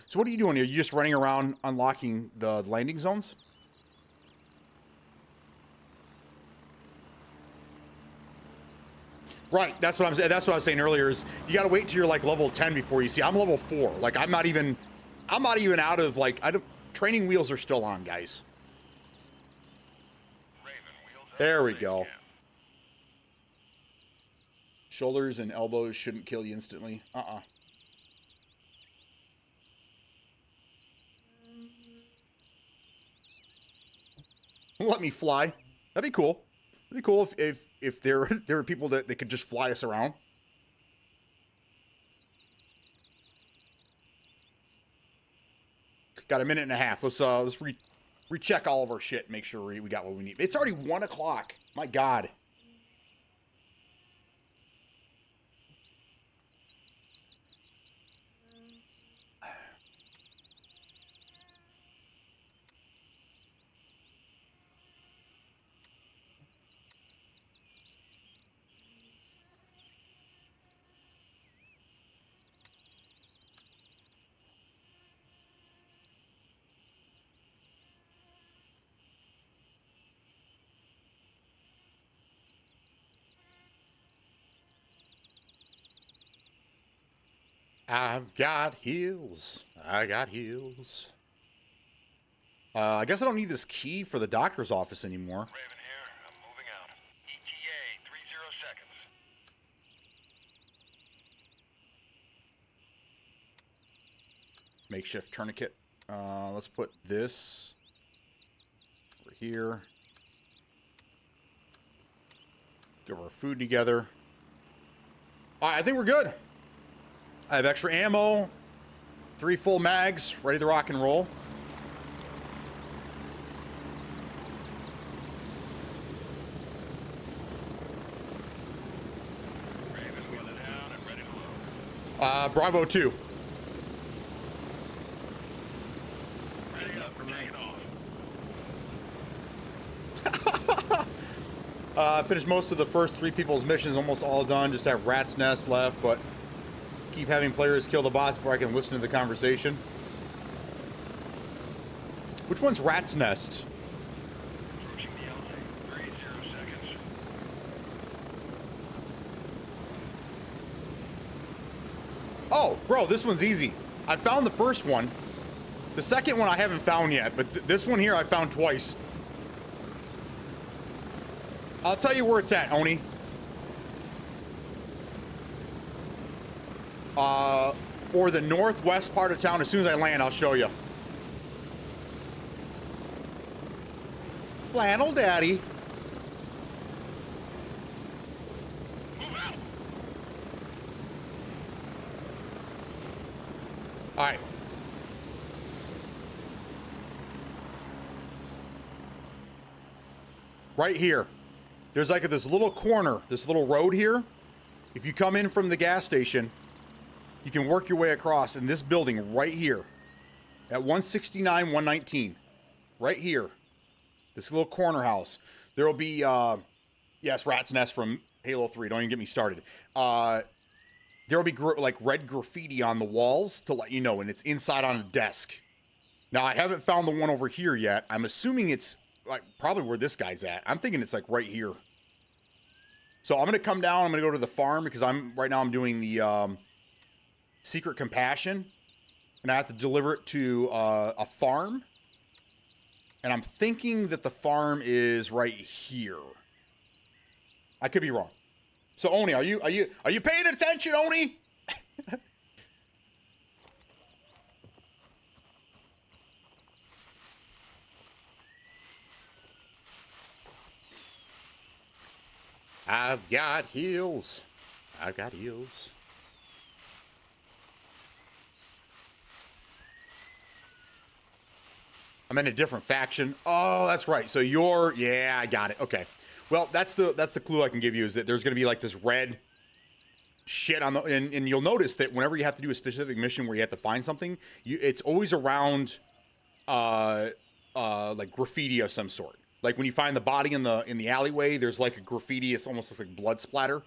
So what are you doing here? You just running around unlocking the landing zones? Right, that's what I'm saying. That's what I was saying earlier is you got to wait till you're like level 10 before you see. I'm level 4. Like I'm not even out of like training wheels are still on, guys. Raven, wheels up. There we Base go. camp. Shoulders and elbows shouldn't kill you instantly. Let me fly. That'd be cool. That'd be cool if there were people that could just fly us around. Got a minute and a half. Let's recheck all of our shit and make sure we got what we need. It's already 1 o'clock. My God. I've got heels. I got heels. I guess I don't need this key for the doctor's office anymore. Raven here. I'm moving out. ETA 30 seconds. Makeshift tourniquet. Let's put this over here. Get our food together. All right, I think we're good. I have extra ammo, 3 full mags, ready to rock and roll. Raven, wheel it down and ready to load. Bravo 2. Ready up for taking off. I finished most of the first 3 people's missions, almost all done. Just have Rat's Nest left, but keep having players kill the bots before I can listen to the conversation. Which one's Rat's Nest? Approaching the LZ. 30 seconds. Oh, bro, this one's easy. I found the first one. The second one I haven't found yet, but this one here I found twice. I'll tell you where it's at, Oni. For the northwest part of town, as soon as I land, I'll show you. Flannel Daddy. Move out. All right. Right here. There's like this little corner, this little road here. If you come in from the gas station, you can work your way across in this building right here at 169, 119. Right here. This little corner house. There will be, yes, Rat's Nest from Halo 3. Don't even get me started. There will be like red graffiti on the walls to let you know, and it's inside on a desk. Now, I haven't found the one over here yet. I'm assuming it's like probably where this guy's at. I'm thinking it's like right here. So I'm going to come down. I'm going to go to the farm because right now I'm doing the Secret Compassion, and I have to deliver it to a farm. And I'm thinking that the farm is right here. I could be wrong. So Oni, are you paying attention, Oni? I've got heels. I've got heels. I'm in a different faction. Oh, that's right. So you're, yeah, I got it. Okay. Well, that's the clue I can give you is that there's going to be like this red shit on the, and you'll notice that whenever you have to do a specific mission where you have to find something, it's always around, like graffiti of some sort. Like when you find the body in the alleyway, there's like a graffiti. It's almost like blood splatter.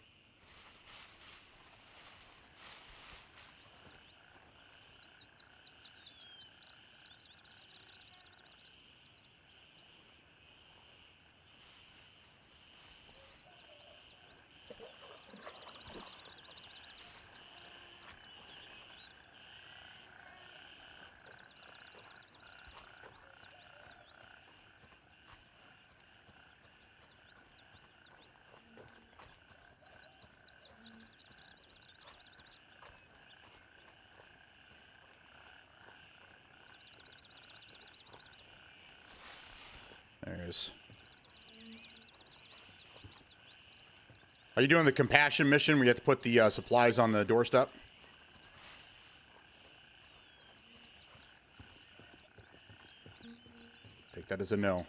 There's. Are you doing the compassion mission where you have to put the supplies on the doorstep? Take that as a no.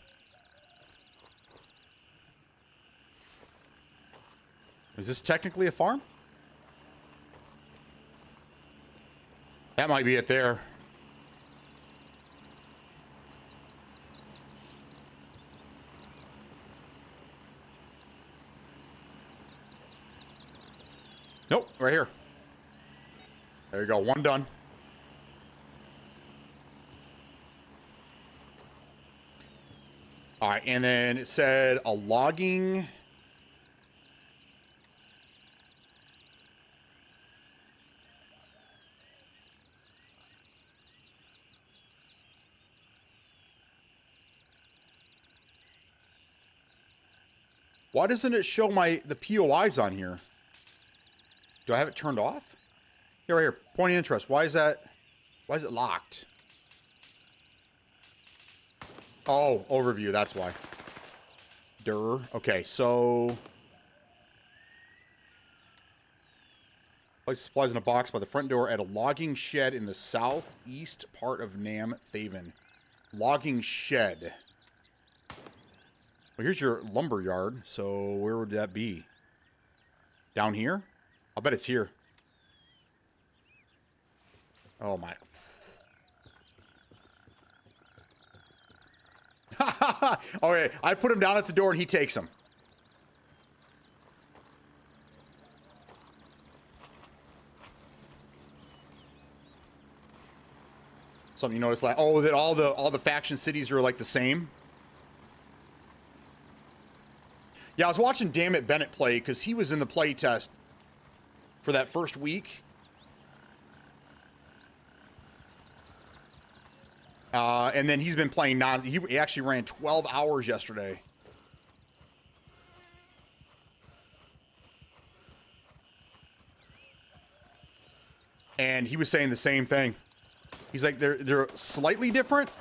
Is this technically a farm? That might be it there. Nope, right here. There you go, one done. All right, and then it said a logging. Why doesn't it show the POIs on here? Do I have it turned off? Here, right here. Point of interest. Why is it locked? Oh, overview. That's why. Durr. Okay, so. Place supplies in a box by the front door at a logging shed in the southeast part of Nam Thaven. Logging shed. Well, here's your lumber yard. So where would that be? Down here? I'll bet it's here. Oh my. Okay, I put him down at the door and he takes him. Something you notice, like, oh, that all the faction cities are like the same. Yeah, I was watching Damn It Bennett play because he was in the play test for that first week. And then he's been playing he actually ran 12 hours yesterday. And he was saying the same thing. He's like, they're slightly different.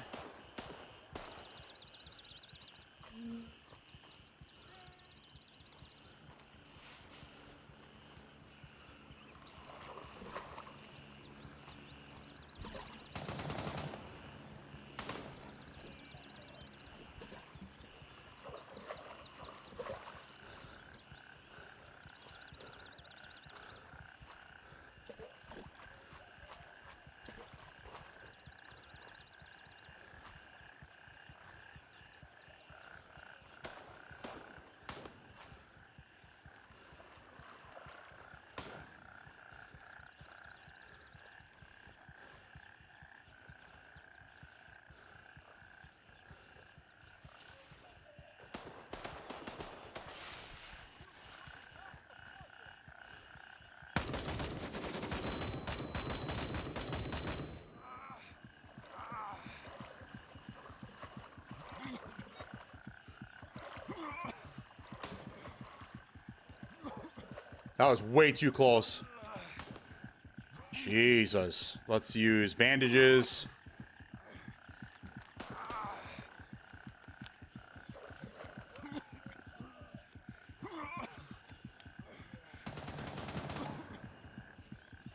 That was way too close. Jesus. Let's use bandages.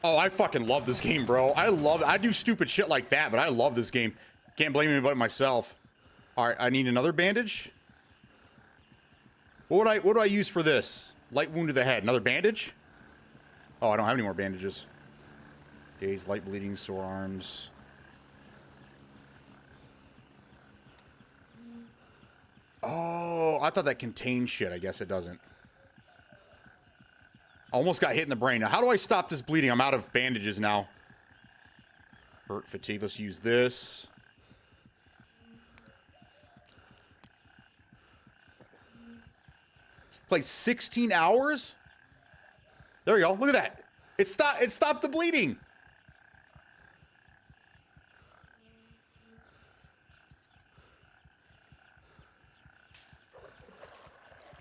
Oh, I fucking love this game, bro. I love it. I do stupid shit like that, but I love this game. Can't blame anybody but myself. All right, I need another bandage. What do I use for this? Light wound to the head. Another bandage? Oh, I don't have any more bandages. Dazed, light bleeding, sore arms. Oh, I thought that contained shit. I guess it doesn't. Almost got hit in the brain. Now, how do I stop this bleeding? I'm out of bandages now. Hurt, fatigue. Let's use this. Played 16 hours? There we go. Look at that. It stopped the bleeding.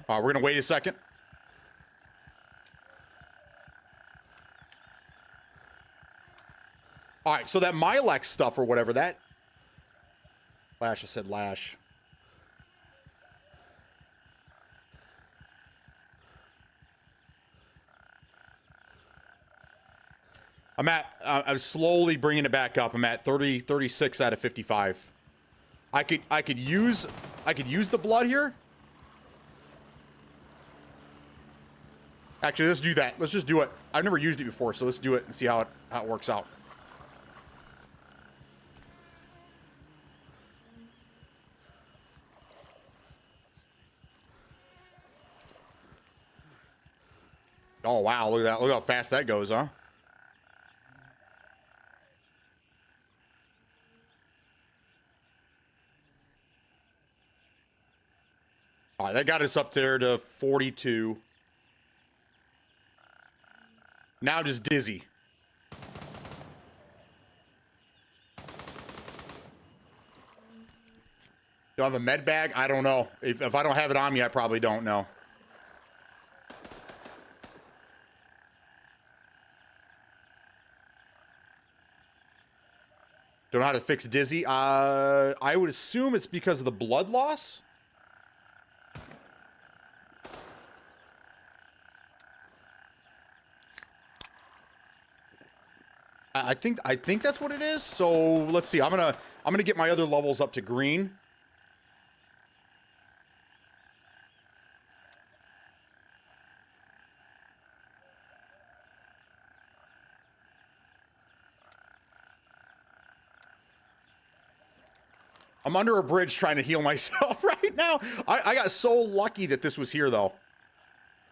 All right, we're going to wait a second. All right, so that Milex stuff or whatever, that... Lash, I said lash. I'm slowly bringing it back up. I'm at 36 out of 55. I could use the blood here. Actually, let's do that. Let's just do it. I've never used it before, so let's do it and see how it works out. Oh wow, look at that. Look how fast that goes, huh? All right, that got us up there to 42. Now just dizzy. Do I have a med bag? I don't know. If I don't have it on me, I probably don't know. Don't know how to fix dizzy. I would assume it's because of the blood loss. I think that's what it is. So let's see. I'm gonna get my other levels up to green. I'm under a bridge trying to heal myself right now. I got so lucky that this was here though.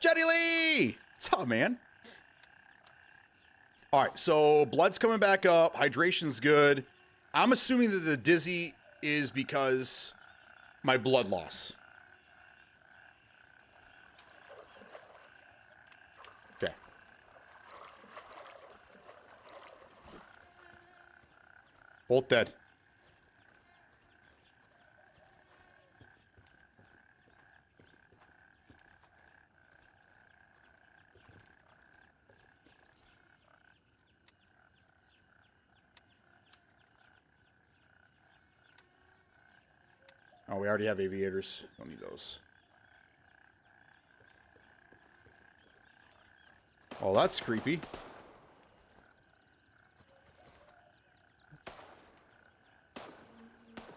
Jetty Lee! What's up, man? All right, so blood's coming back up. Hydration's good. I'm assuming that the dizzy is because my blood loss. Okay. Both dead. Oh, we already have aviators. Don't need those. Oh, that's creepy.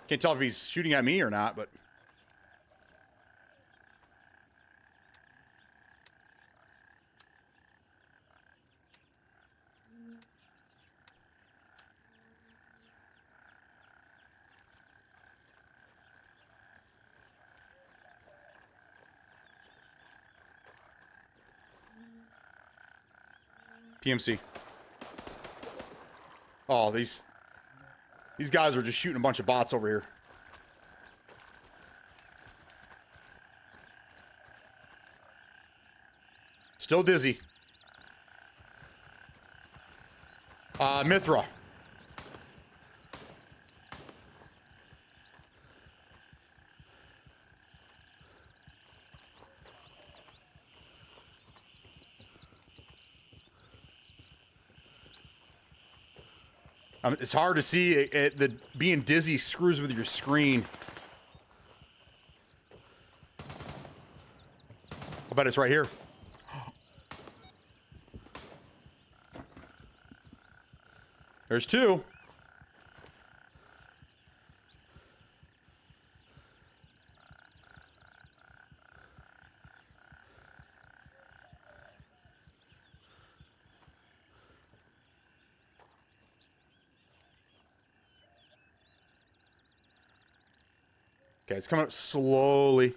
Can't tell if he's shooting at me or not, but... PMC. Oh, these guys are just shooting a bunch of bots over here. Still dizzy. Mithra. It's hard to see. Being dizzy screws with your screen. I bet it's right here. There's two. Okay, it's coming up slowly.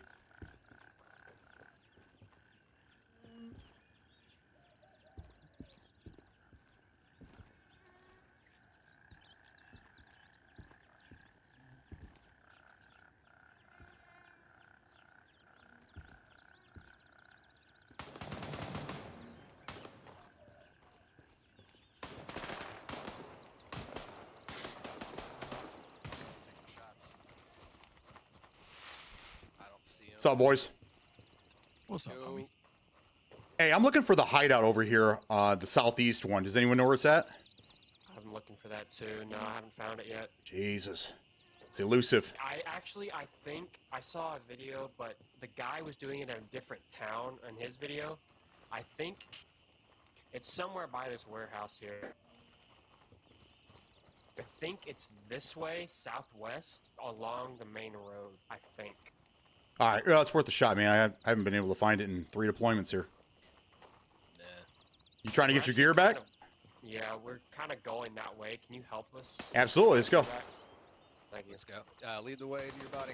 I don't see him. What's up, boys? What's up, Yo. homie? Hey, I'm looking for the hideout over here, the southeast one. Does anyone know where it's at? I'm looking for that too. No, I haven't found it yet. Jesus. It's elusive. I think I saw a video, but the guy was doing it in a different town in his video. I think it's somewhere by this warehouse here. I think it's this way, southwest, along the main road, I think. All right, well, it's worth a shot, man. I haven't been able to find it in 3 deployments here. Nah. You trying to get your gear We're back? actually yeah, we're kind of going that way. Can you help us? Absolutely, let's go. Thank you. Let's go. Lead the way to your body.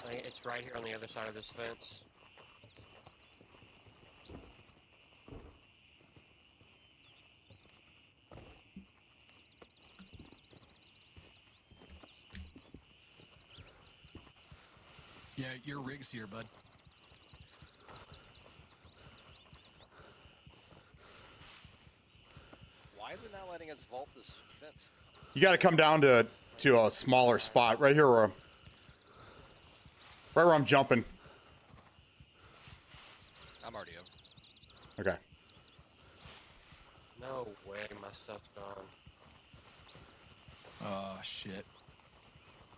I think it's right here on the other side of this fence. Yeah, your rig's here, bud. Why is it not letting us vault this fence? You got to come down to a smaller spot right here, right where I'm jumping. I'm already over. Okay. No way, my stuff's gone. Oh, shit.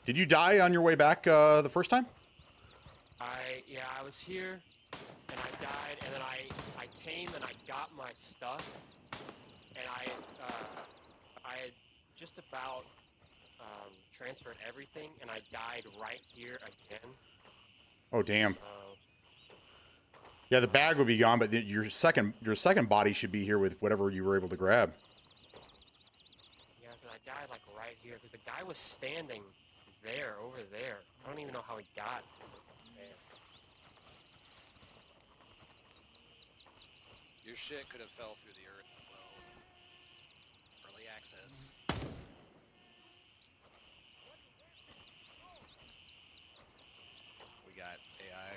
Did you die on your way back the first time? Yeah, I was here, and I died, and then I came and I got my stuff, and I had just about transferred everything, and I died right here again. Oh damn. Yeah, the bag would be gone, but your second body should be here with whatever you were able to grab. Yeah, because I died like right here, because the guy was standing there, over there. I don't even know how he got there. Your shit could have fell through the earth as well. Early access. We got AI.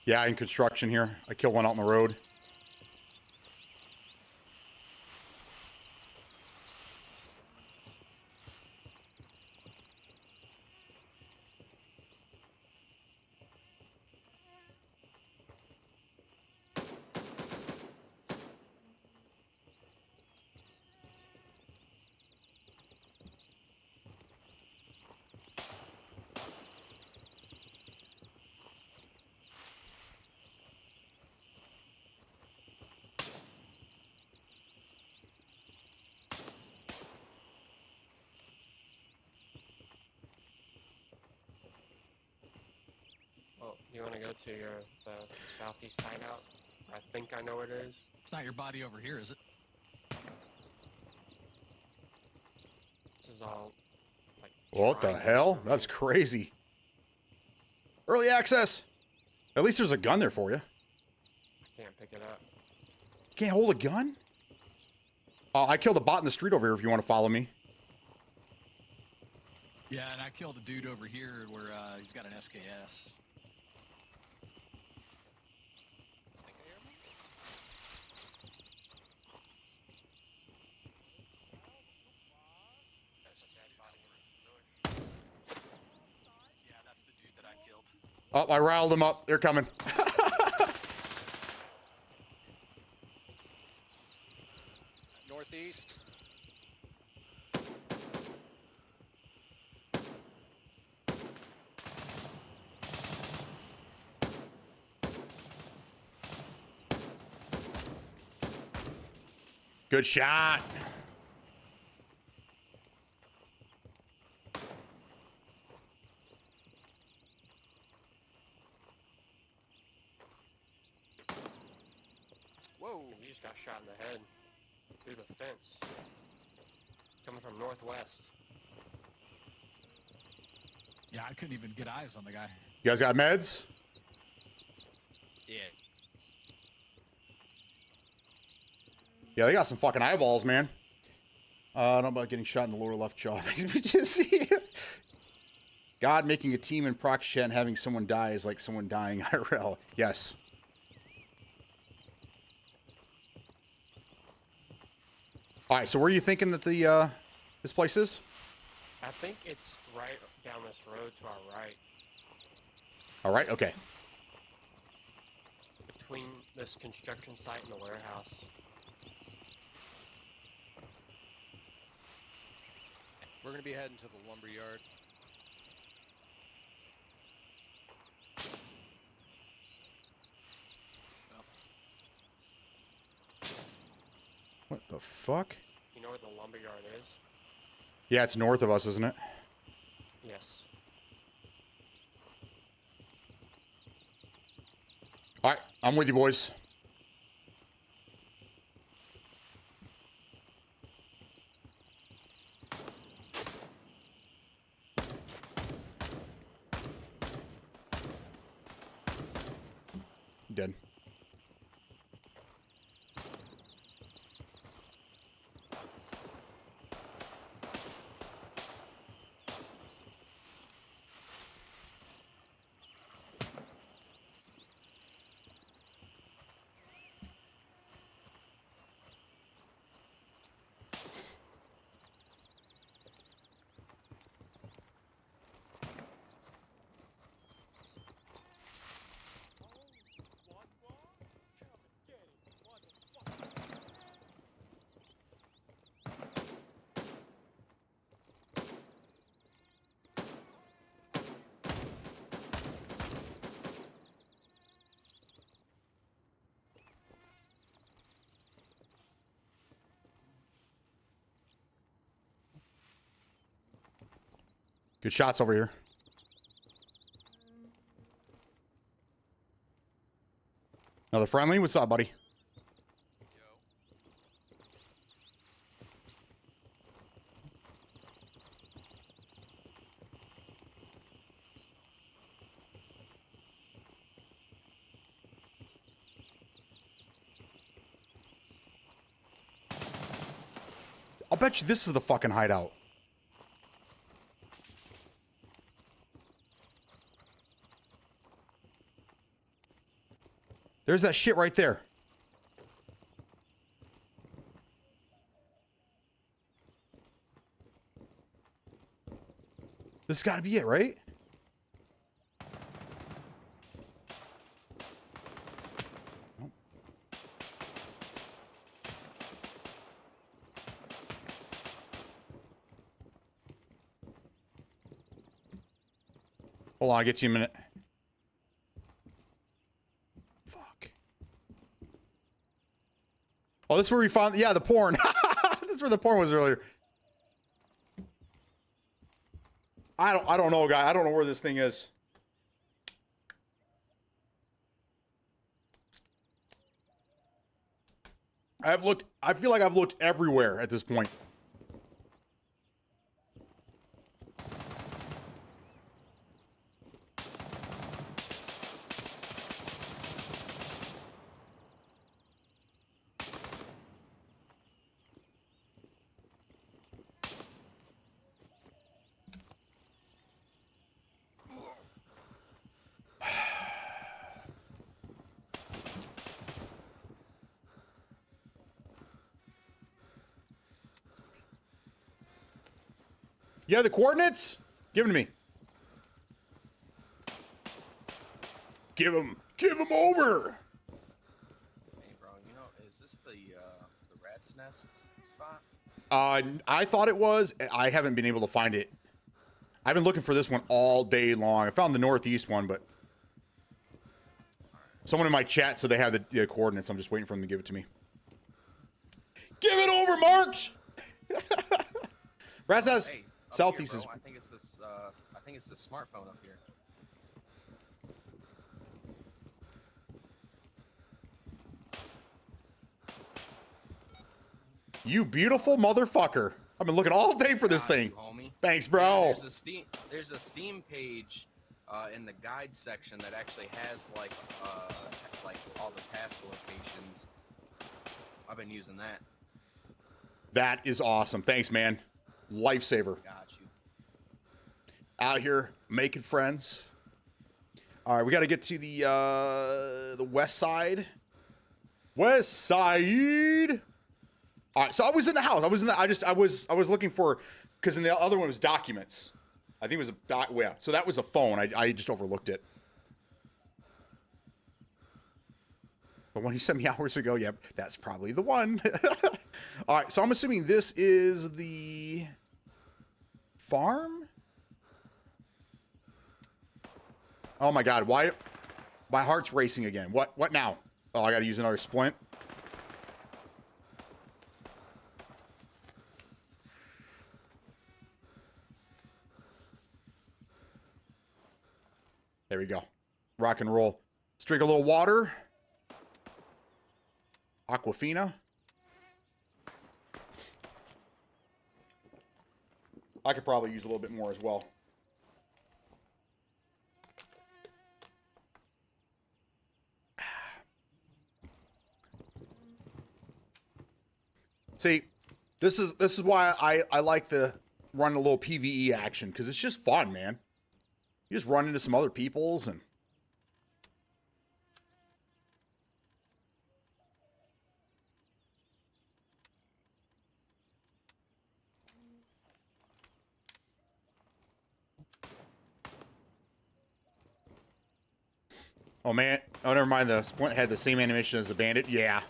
Yeah, in construction here. I killed one out on the road. Oh, you want to go to the southeast hideout? I think I know where it is. It's not your body over here, is it? This is all like. What the triangles hell? for me. That's crazy. Early access. At least there's a gun there for you. I can't pick it up. You can't hold a gun? I killed a bot in the street over here if you want to follow me. Yeah, and I killed a dude over here where he's got an SKS. Think I hear him? That's just a dead body. Yeah, that's the dude that I killed. Oh, I riled them up. They're coming. Northeast. Good shot. Whoa! You just got shot in the head through the fence. Coming from northwest. Yeah, I couldn't even get eyes on the guy. You guys got meds? Yeah. Yeah, they got some fucking eyeballs, man. I don't know about getting shot in the lower left jaw. Just God, making a team in proc chat and having someone die is like someone dying IRL. Yes. All right, so where are you thinking that the this place is? I think it's right down this road to our right. All right, okay. Between this construction site and the warehouse. We're gonna be heading to the lumber yard. What the fuck? You know where the lumber yard is? Yeah, it's north of us, isn't it? Yes. All right, I'm with you, boys. Dead. Good shots over here. Another friendly? What's up, buddy? I'll bet you this is the fucking hideout. There's that shit right there. This has got to be it, right? Nope. Hold on, I'll get you a minute. Oh, this is where we found, yeah, the porn. This is where the porn was earlier. I don't know, guy. I don't know where this thing is. I feel like I've looked everywhere at this point. You have the coordinates? Give them to me. Give them over. Hey, bro, you know, is this the rat's nest spot? I thought it was. I haven't been able to find it. I've been looking for this one all day long. I found the northeast one, but someone in my chat said they have the coordinates. I'm just waiting for them to give it to me. Give it Rasnaz, Hey, up Southeast here, is. bro. I think it's this. I think it's the smartphone up here. You beautiful motherfucker. I've been looking all day for this Got thing. you, homie. Thanks, Yeah, bro. there's a Steam page in the guide section that actually has like all the task locations. I've been using that. That is awesome. Thanks, man. Lifesaver. Got you. Out here making friends. All right, we got to get to the west side. West side. All right, so I was in the house. I was looking for, because in the other one was documents. I think it was yeah. So that was a phone. I just overlooked it. But when you sent me hours ago, yep, that's probably the one. All right, so I'm assuming this is the farm. Oh my God, why? My heart's racing again. What now? Oh, I got to use another splint. There we go. Rock and roll. Let's drink a little water. Aquafina. I could probably use a little bit more as well. See, this is why I like to run a little PvE action, because it's just fun, man. You just run into some other peoples and oh man, oh never mind, the splint had the same animation as the bandit. Yeah.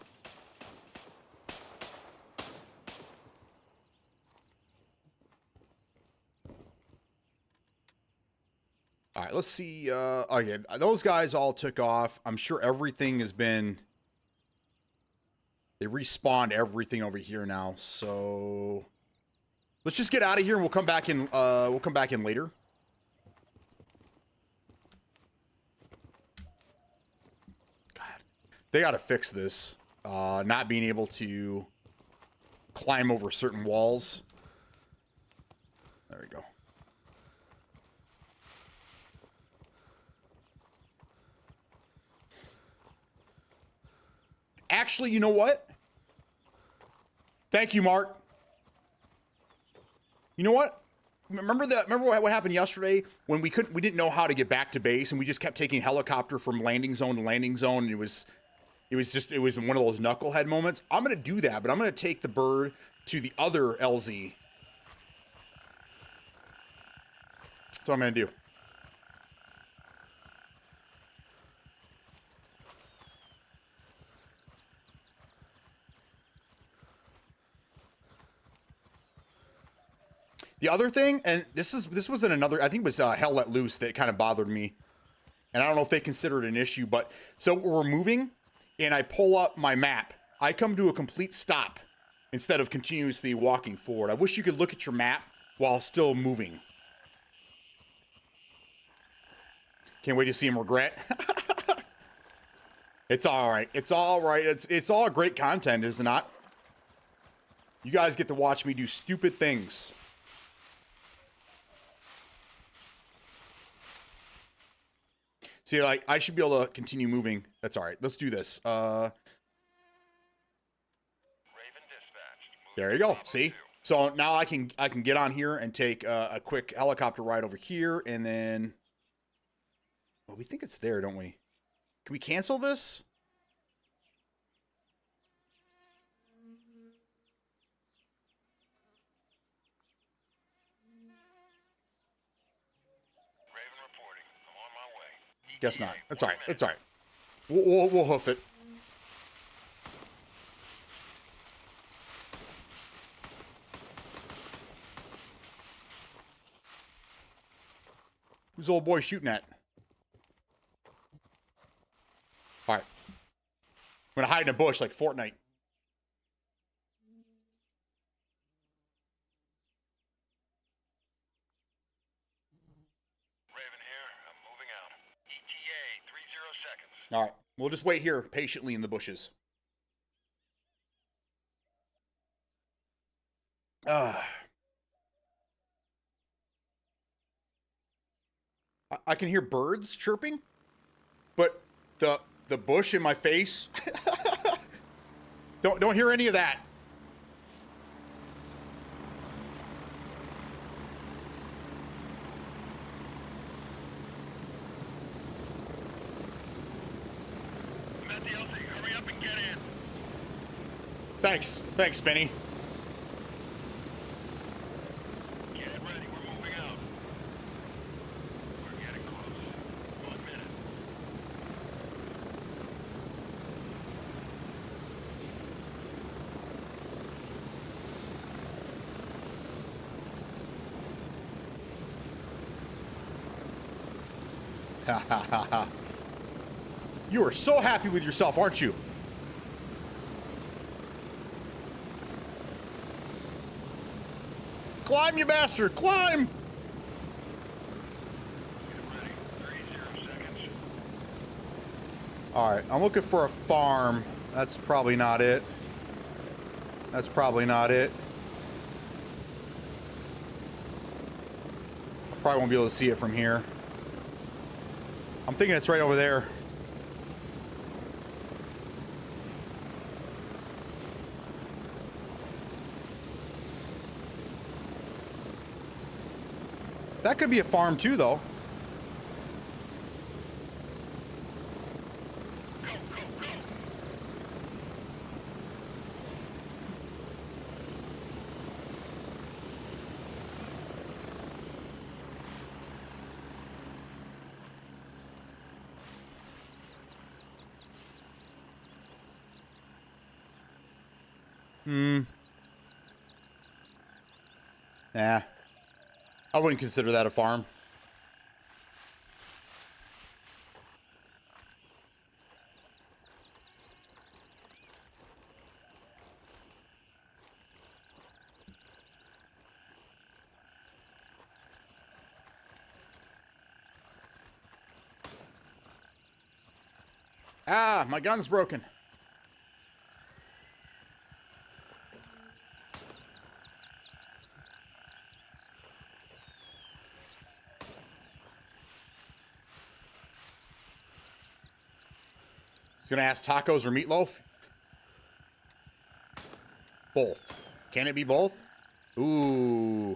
All right, let's see. Okay, those guys all took off. I'm sure everything has been. They respawned everything over here now. So let's just get out of here, and we'll come back in. We'll come back in later. God, they got to fix this. Not being able to climb over certain walls. There we go. Actually, you know what? Thank you, Mark. You know what? Remember what happened yesterday when we didn't know how to get back to base, and we just kept taking helicopter from landing zone to landing zone, and it was one of those knucklehead moments. I'm gonna do that, but I'm gonna take the bird to the other LZ. That's what I'm gonna do. The other thing, and this wasn't another, I think it was Hell Let Loose that kind of bothered me. And I don't know if they consider it an issue, but so we're moving and I pull up my map. I come to a complete stop instead of continuously walking forward. I wish you could look at your map while still moving. Can't wait to see him regret. It's all right. It's all right. It's all great content, is it not? You guys get to watch me do stupid things. See, like, I should be able to continue moving. That's all right. Let's do this. There you go. See? So now I can get on here and take a quick helicopter ride over here, and then... Well, we think it's there, don't we? Can we cancel this? Guess not. That's all right. It's all right. We'll hoof it. Who's the old boy shooting at? All right. I'm gonna hide in a bush like Fortnite. All right. We'll just wait here patiently in the bushes. I can hear birds chirping, but the bush in my face, don't hear any of that. I'm at the LZ. Hurry up and get in. Thanks, Benny. Get ready. We're moving out. We're getting close. 1 minute. Ha ha ha ha. You are so happy with yourself, aren't you? Climb, you bastard! Climb! Get ready. 30 seconds. Alright, I'm looking for a farm. That's probably not it. That's probably not it. I probably won't be able to see it from here. I'm thinking it's right over there. That could be a farm too, though. Go, go, go. Nah. I wouldn't consider that a farm. Ah, my gun's broken. He's gonna ask tacos or meatloaf? Both. Can it be both? Ooh.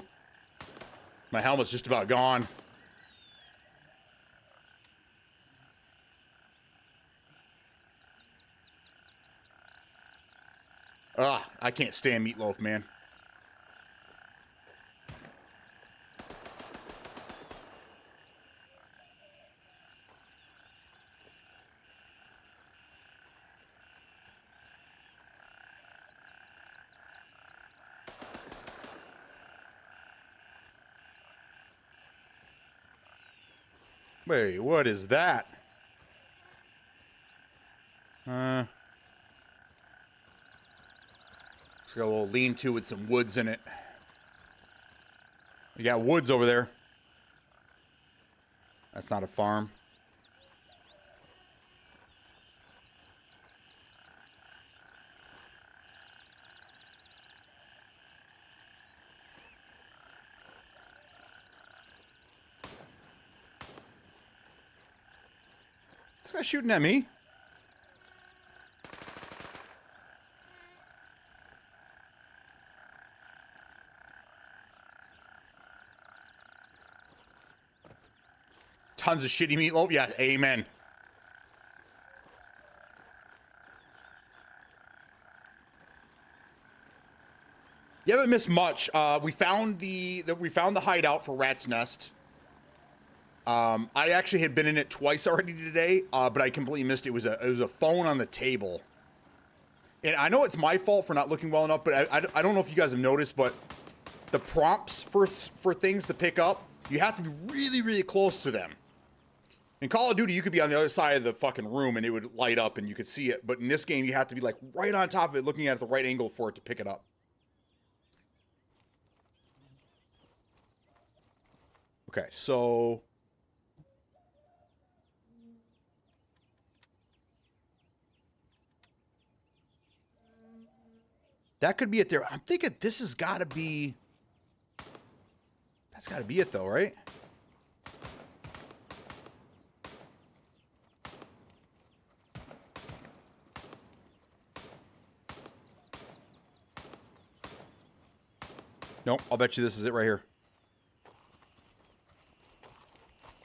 My helmet's just about gone. Ah, I can't stand meatloaf, man. Wait, what is that? It's got a little lean-to with some woods in it. We got woods over there. That's not a farm. This guy's shooting at me. Tons of shitty meatloaf. Yeah, amen. You haven't missed much. We found the hideout for Rat's Nest. I actually had been in it twice already today, but I completely missed it. It was a phone on the table. And I know it's my fault for not looking well enough, but I don't know if you guys have noticed, but the prompts for things to pick up, you have to be really, really close to them. In Call of Duty, you could be on the other side of the fucking room and it would light up and you could see it. But in this game, you have to be like right on top of it, looking at the right angle for it to pick it up. Okay, so That could be it there. I'm thinking this has got to be... That's got to be it, though, right? Nope, I'll bet you this is it right here.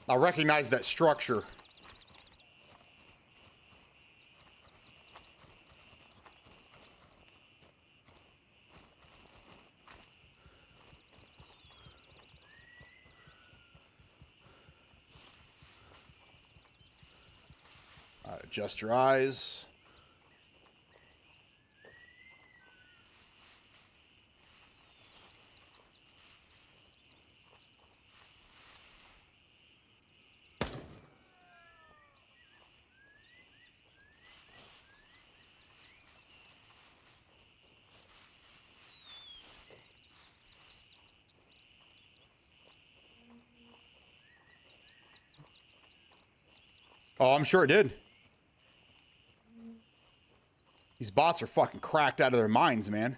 I recognize that structure. Adjust your eyes. Oh, I'm sure it did. These bots are fucking cracked out of their minds, man.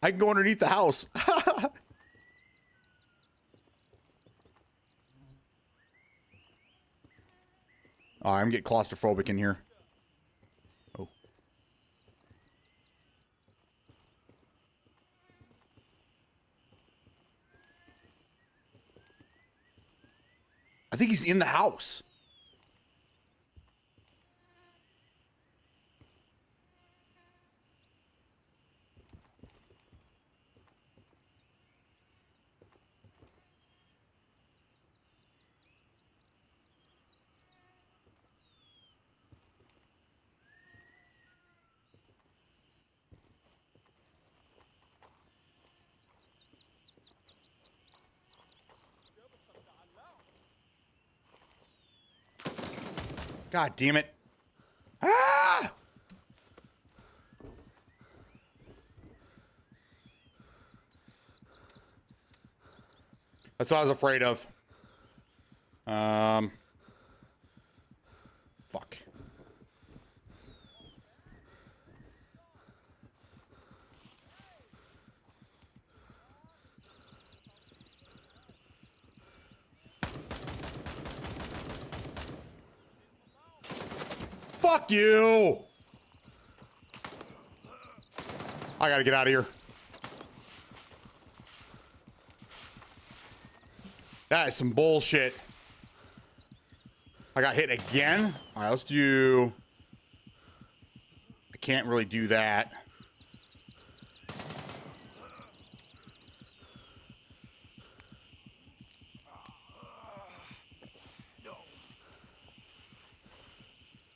I can go underneath the house. Oh, I'm getting claustrophobic in here. Oh. I think he's in the house. God damn it. Ah! That's what I was afraid of. Fuck. Fuck you! I gotta get out of here. That is some bullshit. I got hit again? Alright, let's do... I can't really do that.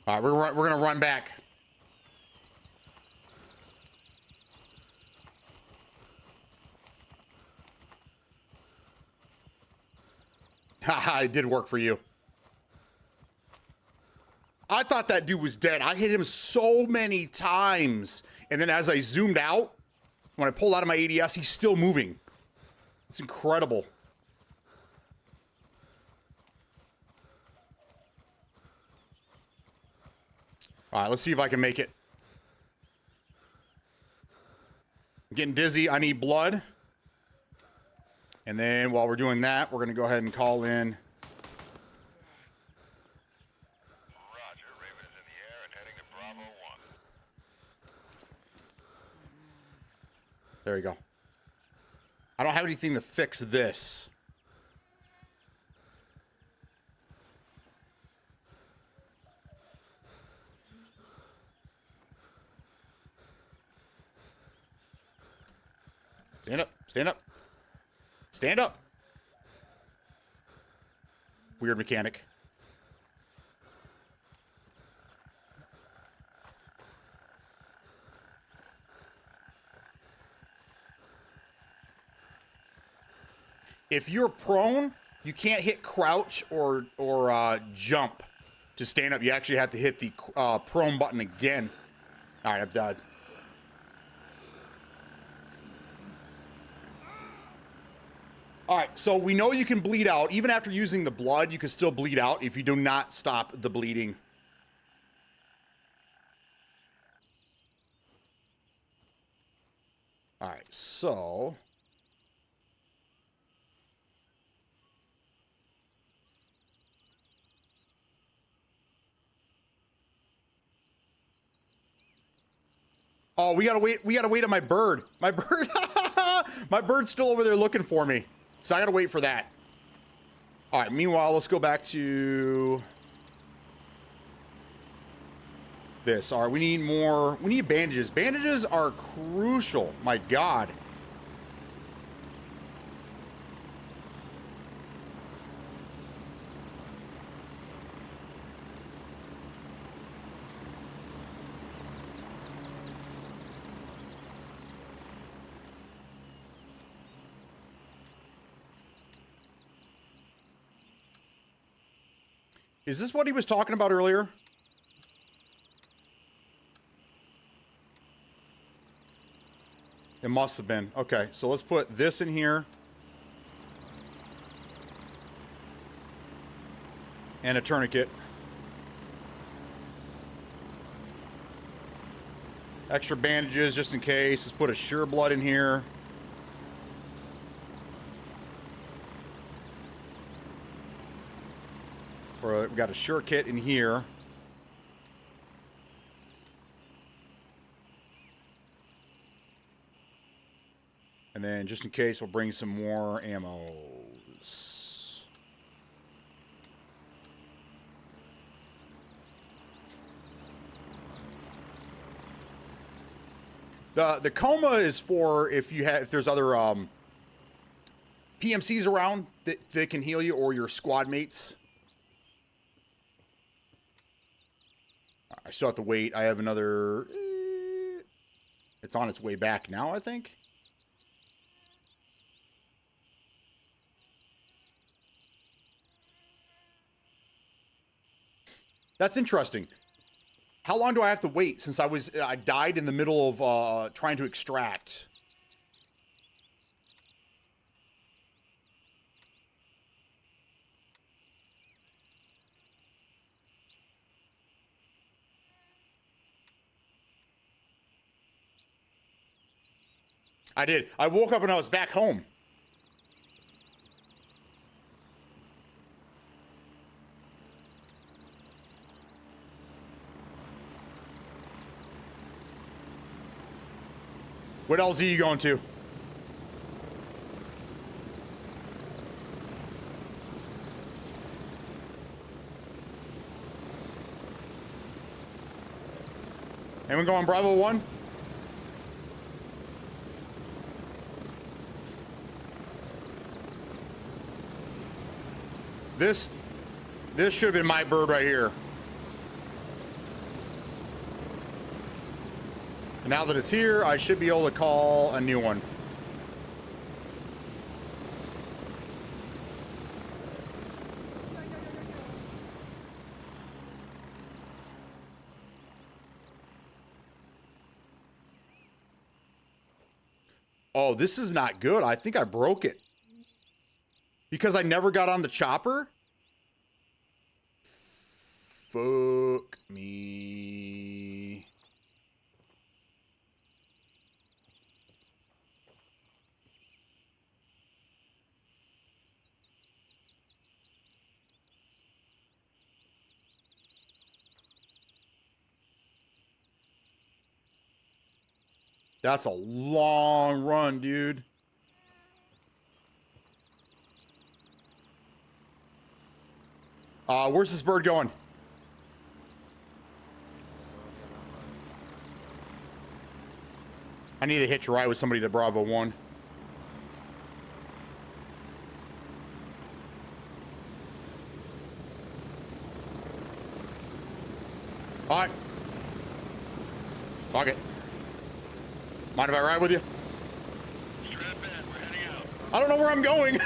All right, we're gonna run back. Haha, it did work for you. I thought that dude was dead. I hit him so many times. And then as I zoomed out, when I pulled out of my ADS, he's still moving. It's incredible. All right, let's see if I can make it. I'm getting dizzy. I need blood. And then while we're doing that, we're going to go ahead and call in. Roger. Raven is in the air and heading to Bravo 1. There you go. I don't have anything to fix this. Stand up. Stand up. Stand up. Weird mechanic. If you're prone, you can't hit crouch or jump to stand up. You actually have to hit the prone button again. All right, I've died. All right, so we know you can bleed out. Even after using the blood, you can still bleed out if you do not stop the bleeding. All right, so oh, we gotta wait. We gotta wait on my bird. My bird, my bird's still over there looking for me, so I gotta wait for that. All right. Meanwhile, let's go back to this. All right, we need more. We need bandages. Bandages are crucial. My God. Is this what he was talking about earlier? It must have been. Okay, so let's put this in here. And a tourniquet. Extra bandages just in case. Let's put a sure blood in here. We've got a sure kit in here. And then just in case, we'll bring some more ammos. The coma is for if there's other PMCs around that can heal you, or your squad mates. I still have to wait. I have another... It's on its way back now, I think. That's interesting. How long do I have to wait since I died in the middle of trying to extract? I did. I woke up and I was back home. What LZ are you going to? Anyone going Bravo 1? This should have been my bird right here. And now that it's here, I should be able to call a new one. Oh, this is not good. I think I broke it. Because I never got on the chopper? Fuck me. That's a long run, dude. Where's this bird going? I need to hitch a ride with somebody to Bravo 1. All right. Fuck it. Mind if I ride with you? Strap in, we're heading out. I don't know where I'm going.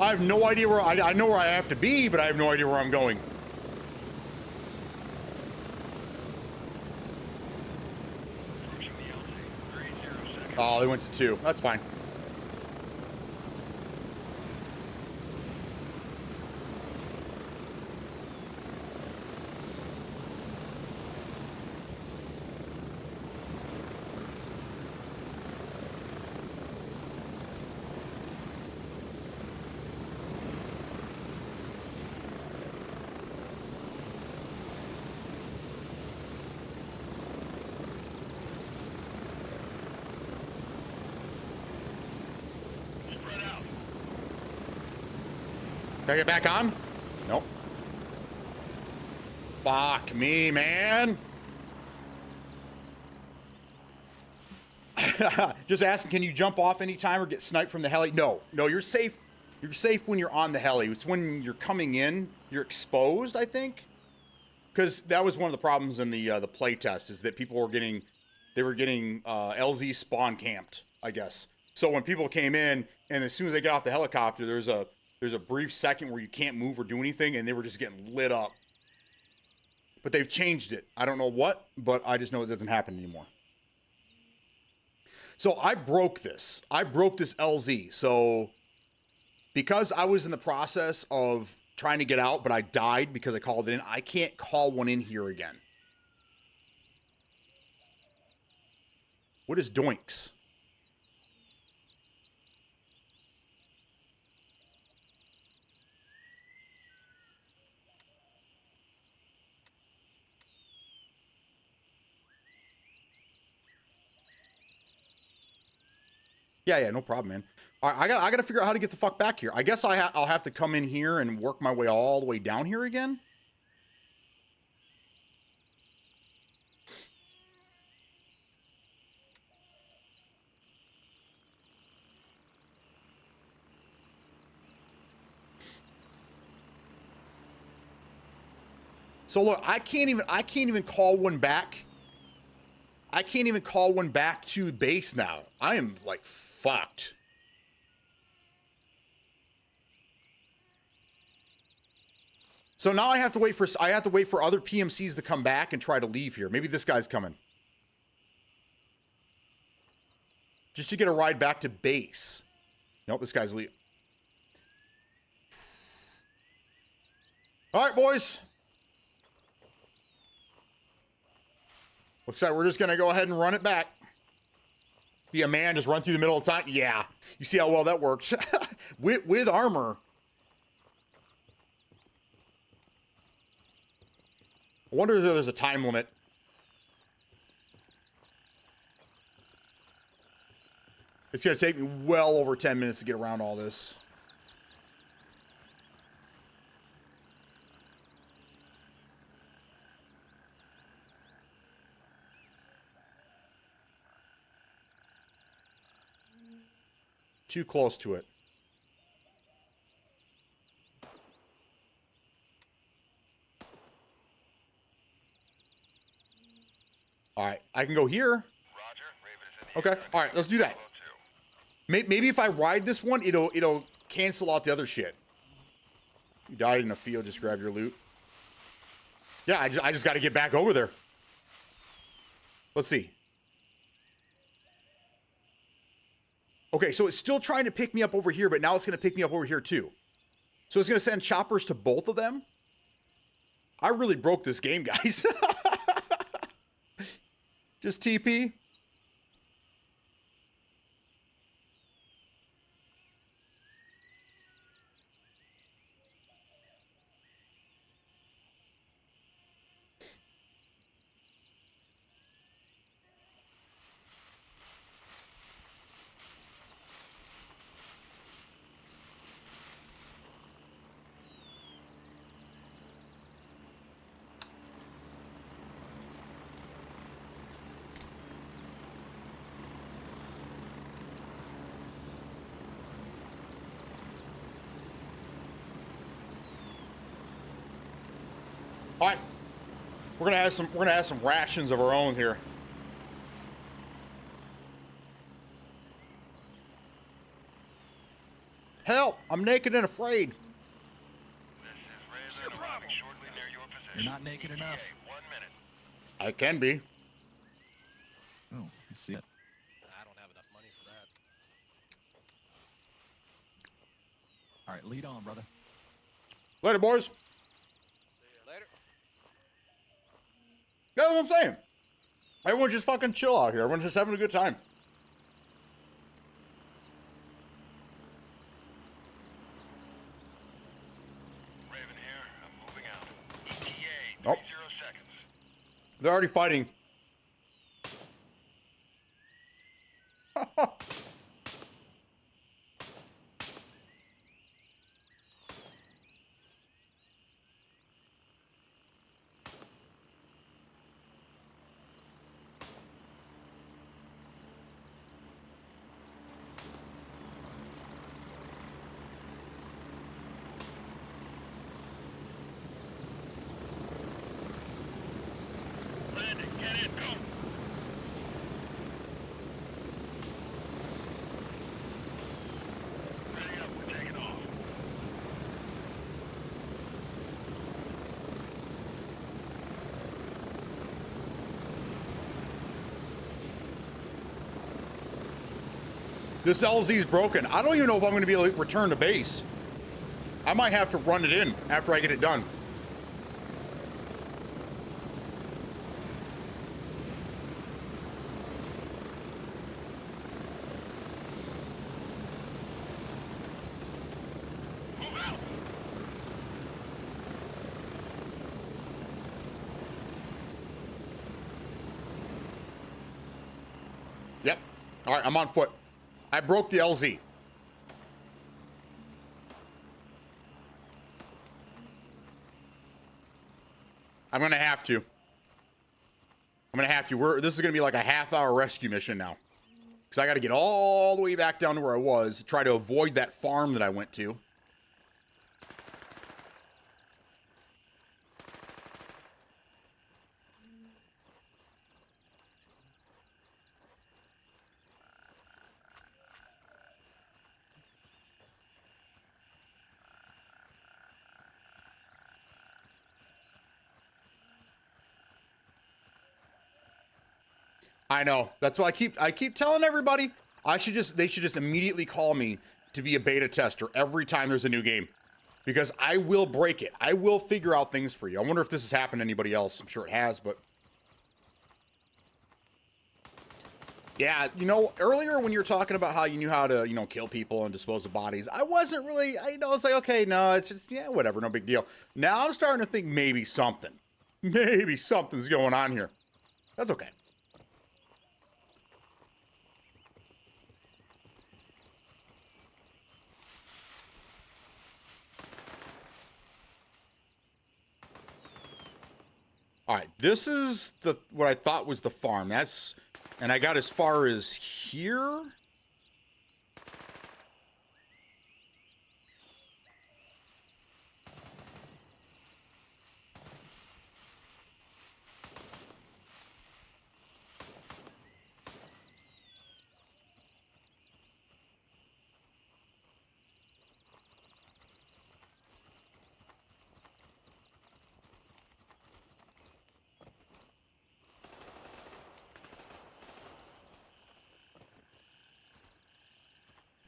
I have no idea where I know where I have to be, but I have no idea where I'm going. Approaching the LZ. 30 seconds. Oh, they went to 2. That's fine. Can I get back on? Nope. Fuck me, man. Just asking, can you jump off anytime or get sniped from the heli? No, you're safe. You're safe when you're on the heli. It's when you're coming in, you're exposed, I think. Because that was one of the problems in the play test, is that people were getting, LZ spawn camped, I guess. So when people came in, and as soon as they got off the helicopter, there's a brief second where you can't move or do anything, and they were just getting lit up. But they've changed it. I don't know what, but I just know it doesn't happen anymore. So I broke this. I broke this LZ. So because I was in the process of trying to get out, but I died because I called it in, I can't call one in here again. What is doinks? Yeah, no problem, man. All right, I gotta figure out how to get the fuck back here. I guess I'll have to come in here and work my way all the way down here again. So look, I can't even call one back. I can't even call one back to base now. I am like fucked. So now I have to wait for other PMCs to come back and try to leave here. Maybe this guy's coming. Just to get a ride back to base. Nope, this guy's leaving. All right, boys. Looks like we're just going to go ahead and run it back. Be a man, just run through the middle of time. Yeah, you see how well that works. with armor. I wonder if there's a time limit. It's going to take me well over 10 minutes to get around all this. Too close to it. All right, I can go here. Okay, all right, let's do that. Maybe if I ride this one, it'll cancel out the other shit. You died in a field, just grab your loot. Yeah, I just got to get back over there. Let's see. Okay, so it's still trying to pick me up over here, but now it's going to pick me up over here too. So it's going to send choppers to both of them. I really broke this game, guys. Just TP. All right, we're gonna have some rations of our own here. Help! I'm naked and afraid. This is Raven arriving shortly near your position. You're not naked enough. 1 minute. I can be. Oh, let's see it. I don't have enough money for that. All right, lead on, brother. Later, boys. See you later. That's what I'm saying. Everyone's just fucking chill out here. Everyone's just having a good time. Raven here. I'm moving out. ETA, Nope. 30 seconds. They're already fighting. This LZ's broken. I don't even know if I'm going to be able to return to base. I might have to run it in after I get it done. Yep. All right, I'm on foot. I broke the LZ. I'm gonna have to. This is gonna be like a half-hour rescue mission now. Because I gotta get all the way back down to where I was to try to avoid that farm that I went to. I know. That's why I keep telling everybody they should just immediately call me to be a beta tester every time there's a new game. Because I will break it. I will figure out things for you. I wonder if this has happened to anybody else. I'm sure it has, but yeah, you know, earlier when you were talking about how you knew how to, you know, kill people and dispose of bodies, I wasn't really, it's like, okay, no, it's just, yeah, whatever, no big deal. Now I'm starting to think maybe something's going on here. That's okay. All right, this is what I thought was the farm. And I got as far as here.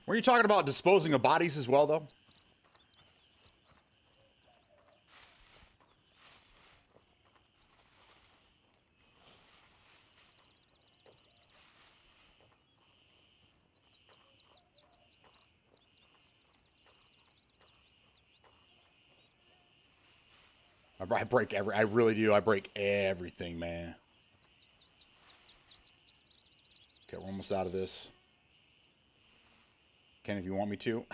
Were you talking about disposing of bodies as well, though? I really do. I break everything, man. Okay, we're almost out of this. Ken, if you want me to.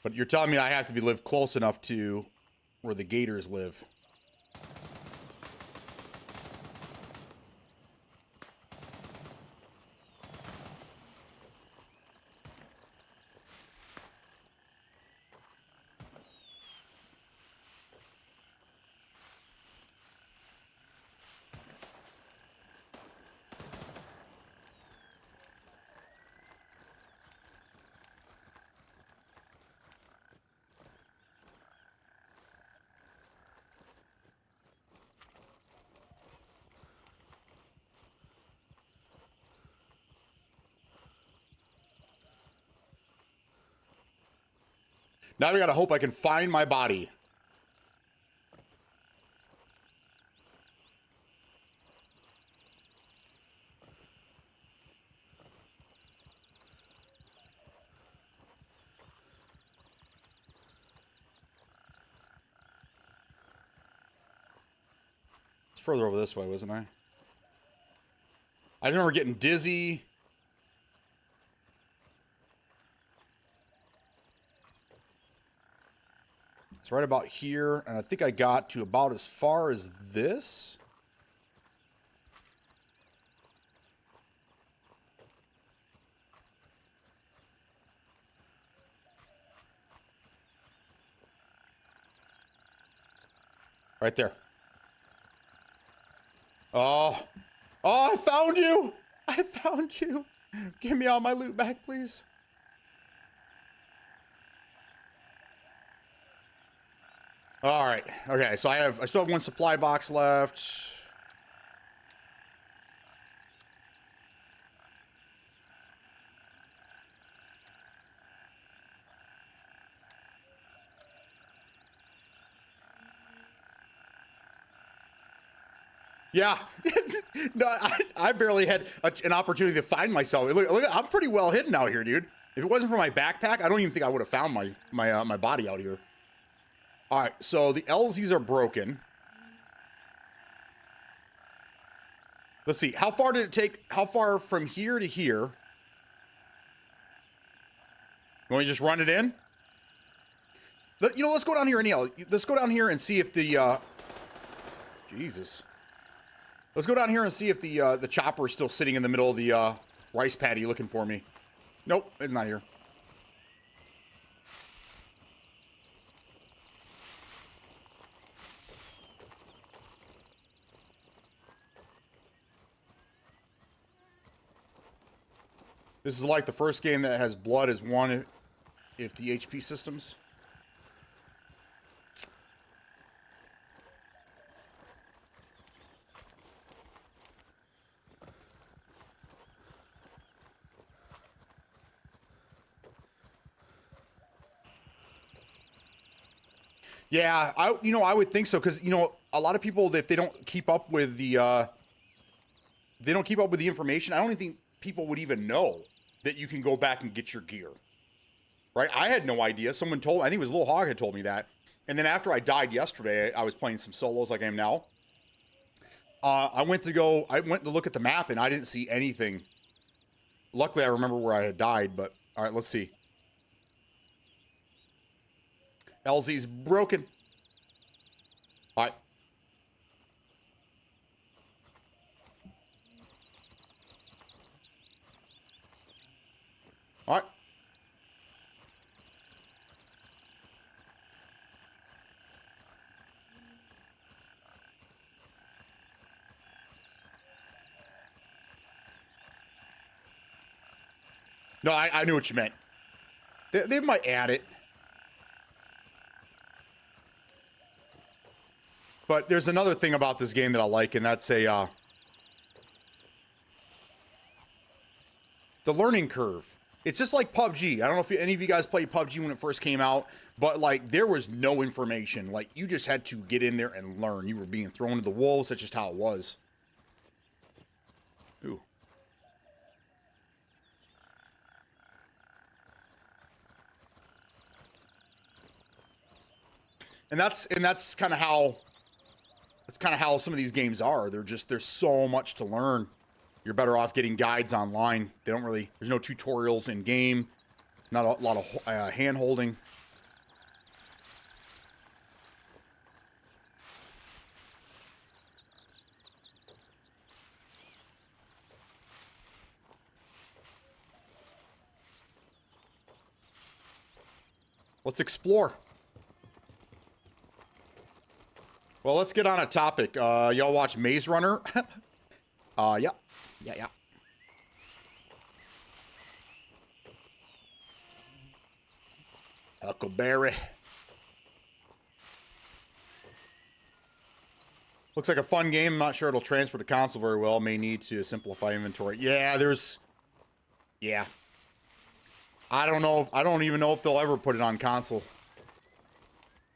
But you're telling me I have to live close enough to where the gators live. Now we gotta hope I can find my body. It's further over this way, wasn't I? I remember getting dizzy. It's right about here, and I think I got to about as far as this. Right there. Oh, I found you! I found you! Give me all my loot back, please. All right. Okay. So I still have one supply box left. Yeah. No, I barely had an opportunity to find myself. Look, I'm pretty well hidden out here, dude. If it wasn't for my backpack, I don't even think I would have found my body out here. All right, so the LZs are broken. Let's see. How far did it take? How far from here to here? You want me to just run it in? You know, let's go down here anyhow. Let's go down here and see if the Jesus. Let's go down here and see if the chopper is still sitting in the middle of the rice paddy looking for me. Nope, it's not here. This is like the first game that has blood as one if the HP systems. Yeah, I would think so, because a lot of people, if they don't keep up with the information, I don't even think people would even know that you can go back and get your gear. Right? I had no idea. Someone told me, I think it was Lil Hog had told me that. And then after I died yesterday, I was playing some solos like I am now. I went to look at the map and I didn't see anything. Luckily, I remember where I had died, but all right, let's see. LZ's broken. All right. All right. No, I knew what you meant. They might add it. But there's another thing about this game that I like, and that's the learning curve. It's just like PUBG. I don't know if any of you guys played PUBG when it first came out, but like there was no information. Like you just had to get in there and learn. You were being thrown to the wolves. That's just how it was. Ooh. And that's kind of how some of these games are. There's so much to learn. You're better off getting guides online. There's no tutorials in game. Not a lot of hand holding. Let's explore. Well, let's get on a topic. Y'all watch Maze Runner? Yeah. Yeah. Huckleberry. Looks like a fun game. I'm not sure it'll transfer to console very well. May need to simplify inventory. Yeah, yeah. I don't even know if they'll ever put it on console.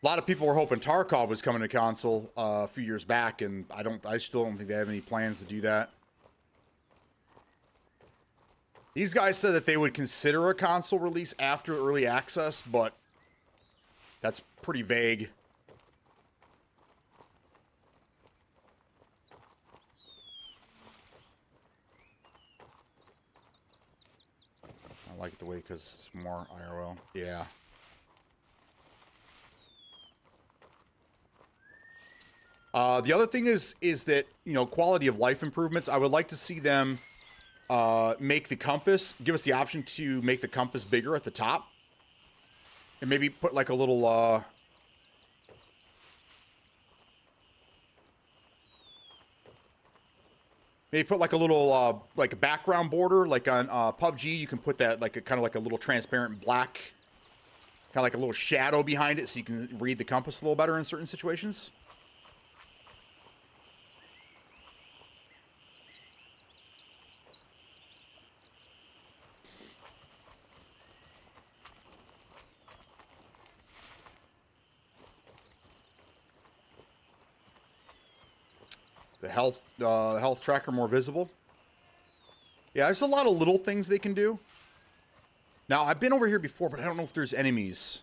A lot of people were hoping Tarkov was coming to console a few years back, and I still don't think they have any plans to do that. These guys said that they would consider a console release after early access, but that's pretty vague. I like it the way because it's more IRL. Yeah. The other thing is that, quality of life improvements. I would like to see them make the compass, give us the option to make the compass bigger at the top. And maybe put like a little, like a background border, like on PUBG, you can put that like kind of like a little transparent black Kind of like a little shadow behind it so you can read the compass a little better in certain situations. The health tracker more visible. Yeah, there's a lot of little things they can do. Now, I've been over here before, but I don't know if there's enemies.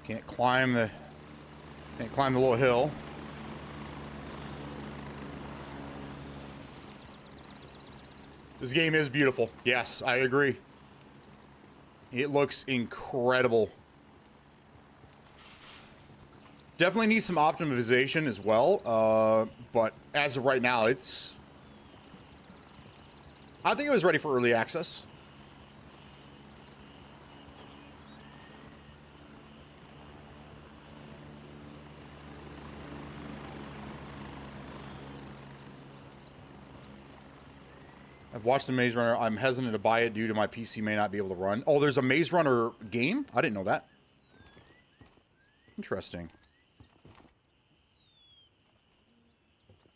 Can't climb the little hill. This game is beautiful. Yes, I agree. It looks incredible. Definitely needs some optimization as well. But as of right now, I think it was ready for early access. I've watched the Maze Runner. I'm hesitant to buy it due to my PC may not be able to run. Oh, there's a Maze Runner game? I didn't know that. Interesting.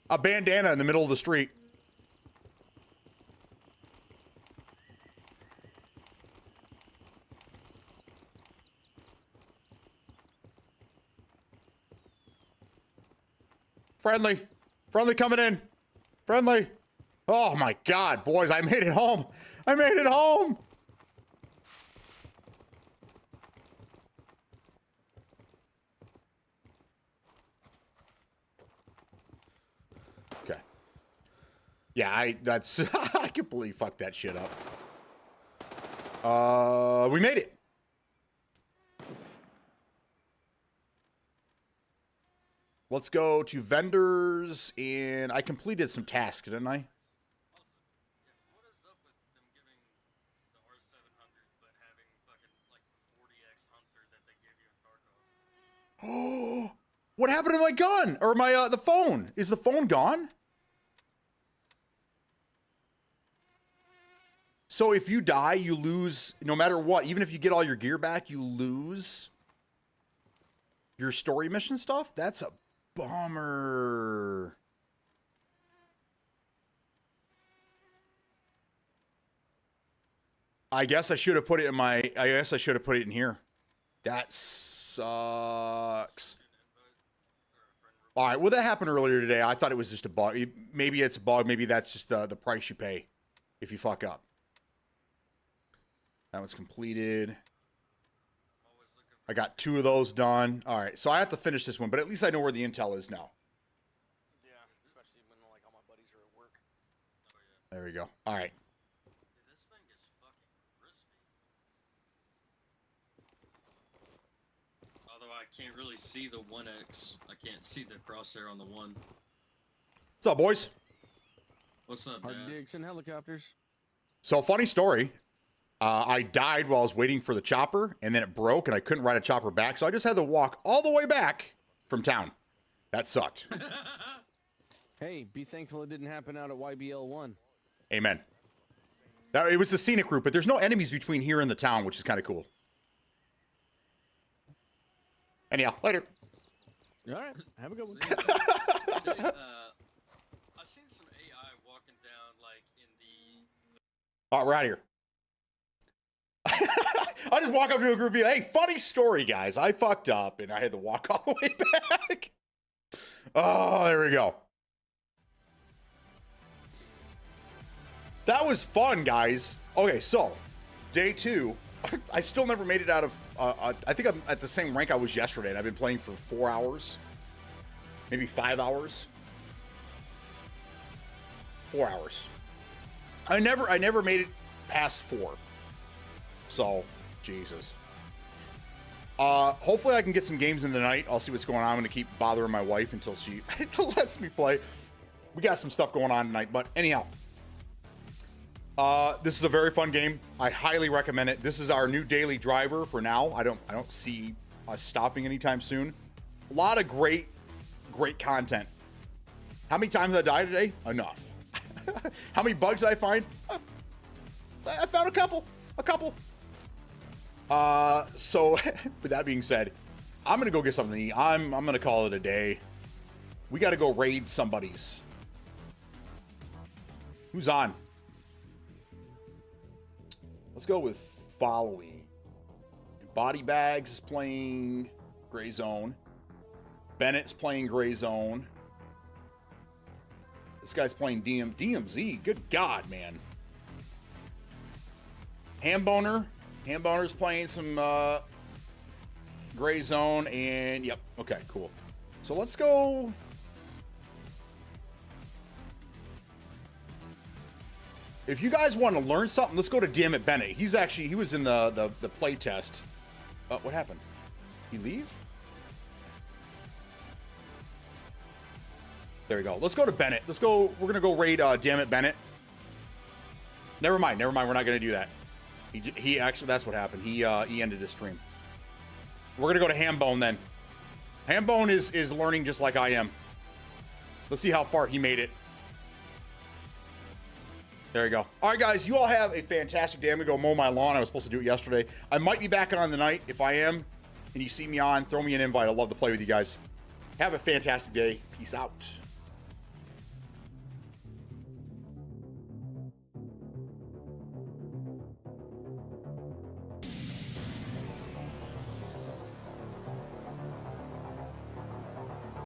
A bandana in the middle of the street. Friendly. Friendly coming in. Friendly. Oh my God, boys, I made it home. I made it home. Okay. Yeah, I completely fucked that shit up. We made it. Let's go to vendors, and I completed some tasks, didn't I? Oh, what happened to my gun or my the phone? Is the phone gone? So if you die, you lose no matter what. Even if you get all your gear back, you lose your story mission stuff. That's a bummer. I guess I should have put it in my. I guess I should have put it in here. That sucks. All right. Well, that happened earlier today. I thought it was just a bug. Maybe it's a bug. Maybe that's just the price you pay if you fuck up. That was completed. I got 2 of those done. All right. So I have to finish this one, but at least I know where the intel is now. Yeah, especially when like all my buddies are at work. There we go. All right. This thing is fucking crispy. Although I can't really see the 1X. I can't see the crosshair on the 1. What's up, boys? What's up, Hard man? digs and helicopters. So, funny story. I died while I was waiting for the chopper, and then it broke, and I couldn't ride a chopper back, so I just had to walk all the way back from town. That sucked. Hey, be thankful it didn't happen out at YBL1. Amen. It was the scenic route, but there's no enemies between here and the town, which is kind of cool. Anyhow, later. All right, have a good one. I've seen some AI walking down, like, in the... All right, we're out of here. I just walk up to a group and be like, hey, funny story, guys. I fucked up, and I had to walk all the way back. Oh, there we go. That was fun, guys. Okay, so, day 2. I still never made it out of... I think I'm at the same rank I was yesterday, and I've been playing for 4 hours. Maybe 5 hours. 4 hours. I never made it past 4. So, Jesus. Hopefully I can get some games in the night. I'll see what's going on. I'm going to keep bothering my wife until she lets me play. We got some stuff going on tonight, but anyhow. This is a very fun game. I highly recommend it. This is our new daily driver for now. I don't see us stopping anytime soon. A lot of great content. How many times I died today? Enough. How many bugs did I find? I found a couple. So with that being said, I'm gonna go get something to eat. I'm gonna call it a day. We got to go raid somebody's. Who's on? Let's go with following. Body Bags is playing Gray Zone. Bennett's playing Gray Zone. This guy's playing DMZ. Good God, man. Hamboner's playing some Gray Zone, and yep. Okay, cool. So let's go. If you guys want to learn something, let's go to Damn It Bennett. He was in the play test. What happened? He leave? There we go. Let's go to Bennett. Let's go. We're going to go raid Damn It Bennett. Never mind. We're not going to do that. He actually, that's what happened. He ended his stream. We're going to go to Hambone then. Hambone is learning just like I am. Let's see how far he made it. There you go. All right, guys, you all have a fantastic day. I'm going to go mow my lawn. I was supposed to do it yesterday. I might be back on the night. If I am, and you see me on, throw me an invite. I'd love to play with you guys. Have a fantastic day. Peace out.